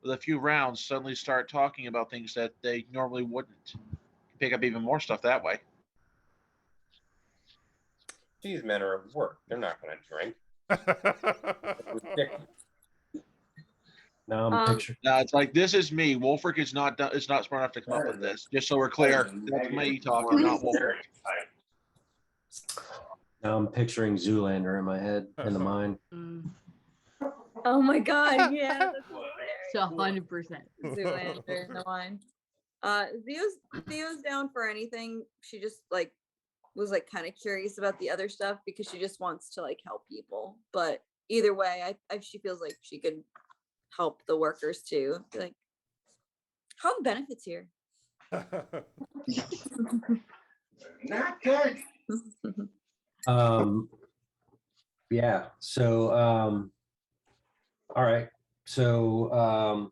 with a few rounds suddenly start talking about things that they normally wouldn't. Pick up even more stuff that way. These men are at work. They're not going to drink. It's ridiculous. Now I'm picturing. Now it's like this is me. Wolfric is not smart enough to come up with this. Just so we're clear, that's me talking, not Wolfric. Now I'm picturing Zoolander in my head, in the mind. Oh my god, yeah, that's hilarious. 100%. Zoolander in the line. Theo's down for anything. She just like was like kind of curious about the other stuff because she just wants to like help people. But either way, she feels like she could help the workers too. Be like, how are the benefits here? Not good. Yeah. So all right. So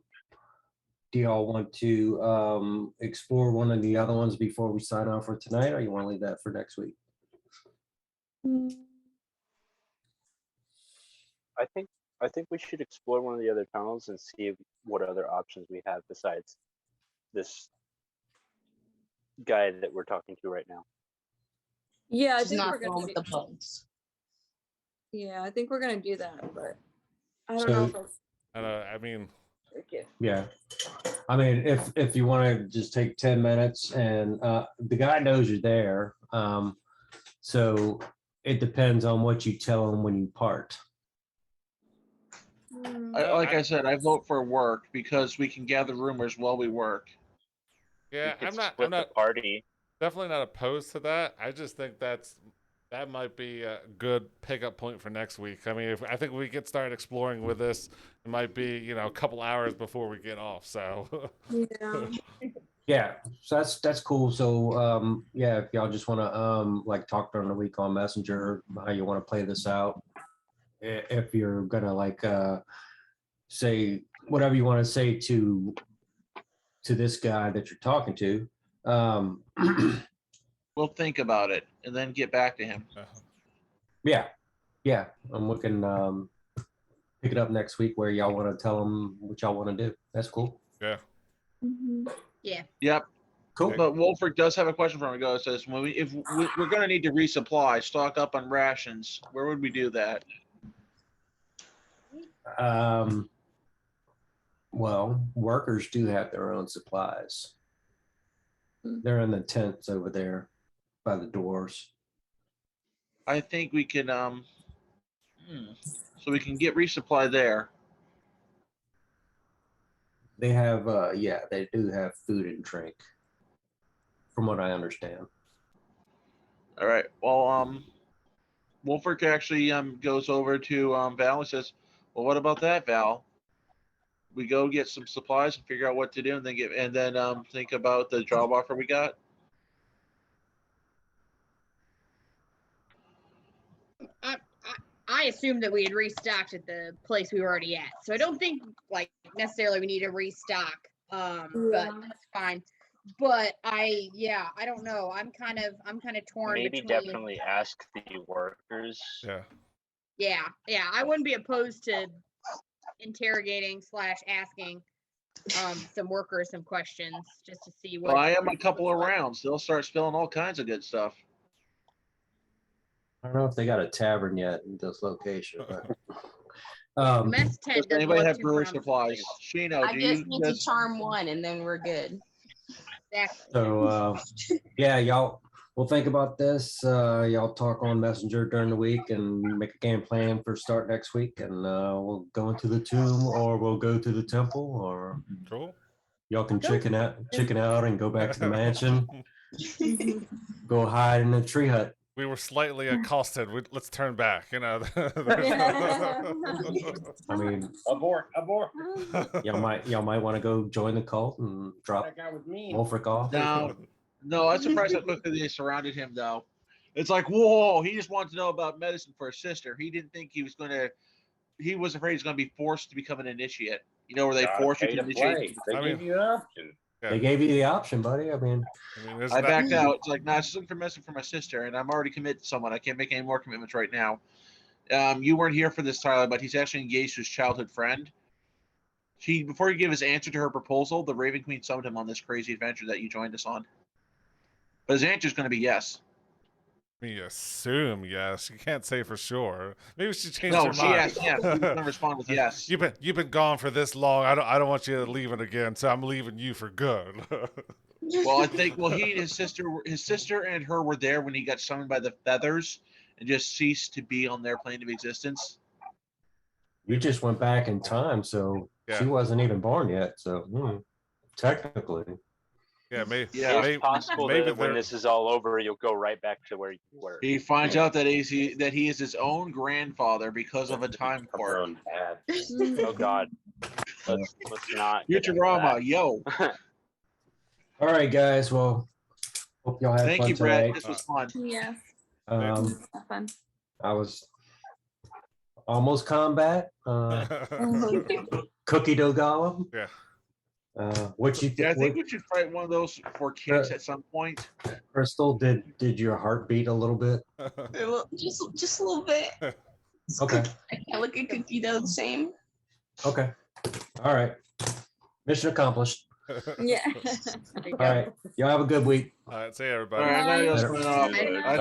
do y'all want to explore one of the other ones before we sign off for tonight, or you want to leave that for next week? I think we should explore one of the other tunnels and see what other options we have besides this guy that we're talking to right now. Yeah, I She's think not we're going gonna with the bugs. yeah, I think we're gonna do that, but I don't know if So- it's I mean, okay. Yeah. I mean, if you want to just take 10 minutes and the guy knows you're there. So it depends on what you tell him when you part. Like I said, I vote for work because we can gather rumors while we work. yeah, We could I'm not split the party. definitely not opposed to that. I just think that might be a good pickup point for next week. I mean, I think we get started exploring with this, it might be a couple hours before we get off. So Yeah. Yeah, so that's cool. So yeah, if y'all just want to like talk during the week on Messenger how you want to play this out. If you're gonna like say whatever you want to say to this guy that you're talking to, we'll think about it and then get back to him. Yeah. I'm looking pick it up next week where y'all want to tell them what y'all want to do. That's cool. Yeah. Mhm. Yeah. Yep. Cool. But Wolfric does have a question for me. It says, if we're going to need to resupply, stock up on rations, where would we do that? Well, workers do have their own supplies. They're in the tents over there by the doors. I think we can, so we can get resupply there. They have, they do have food and drink, from what I understand. All right. Well, Wolfric actually goes over to Val and says, "Well, what about that, Val? We go get some supplies and figure out what to do, and then think about the job offer we got." I assumed that we had restocked at the place we were already at, so I don't think like necessarily we need to restock. But that's fine. But I don't know. I'm kind of torn Maybe between. definitely ask the workers. Yeah. Yeah. I wouldn't be opposed to interrogating / asking some workers some questions just to see what. Well, I am a couple of rounds. They'll start spilling all kinds of good stuff. I don't know if they got a tavern yet in this location, but The mess tent Does doesn't anybody look have too brewery promising. supplies? Shino, I do just you? need to charm one, and then we're good. Exactly. so y'all we'll think about this. Y'all talk on Messenger during the week and make a game plan for start next week, and we'll go into the tomb or we'll go to the temple, or Cool. y'all can chicken out and go back to the mansion, go hide in a tree hut. We were slightly accosted. Let's turn back. You know. I mean, Abort. y'all might want to go join the cult and drop That guy was mean. Wolfric off. No, I'm surprised how quickly they surrounded him, though. It's like, whoa, he just wanted to know about medicine for his sister. He didn't think he was going to, he was afraid he's going to be forced to become an initiate. You know, where they Gotta force you pay to to initiate. play. They I gave mean- you an option. Yeah. They gave you the option, buddy. I mean, there's I not- backed out. It's like, nah, just looking for medicine for my sister, and I'm already committed to someone. I can't make any more commitments right now. You weren't here for this, Tyler, but he's actually engaged to his childhood friend. Before he gave his answer to her proposal, the Raven Queen summoned him on this crazy adventure that you joined us on. But his answer is going to be yes. We assume yes. You can't say for sure. Maybe she changed No, her she mind. asked yes. He was going to respond with yes. You've been gone for this long. I don't want you leaving again. So I'm leaving you for good. Well, I think his sister and her were there when he got summoned by the feathers and just ceased to be on their plane of existence. you just went back in time, so Yeah. she wasn't even born yet. So technically, Yeah, maybe. Yeah. It's possible maybe that when they're- this is all over, you'll go right back to where you were. He finds out that he is his own grandfather because of a time Her quirk. own dad. Oh God. Let's not. get into Futurama, that. yo. all right, guys. Well, hope y'all had Thank fun you, Brett. tonight. This was fun. Yes. Um, Fun. I was almost combat. Cookie dough golem. Yeah. What you Yeah, I think think? we should fight one of those for kids at some point. Crystal, did your heart beat a little bit? Just a little bit. Okay. I can't look at cookie dough the same. Okay. All right. Mission accomplished. Yeah. All right. Y'all have a good week. All right, see you, All everybody. right, now Bye. just Later. went off. Bye. I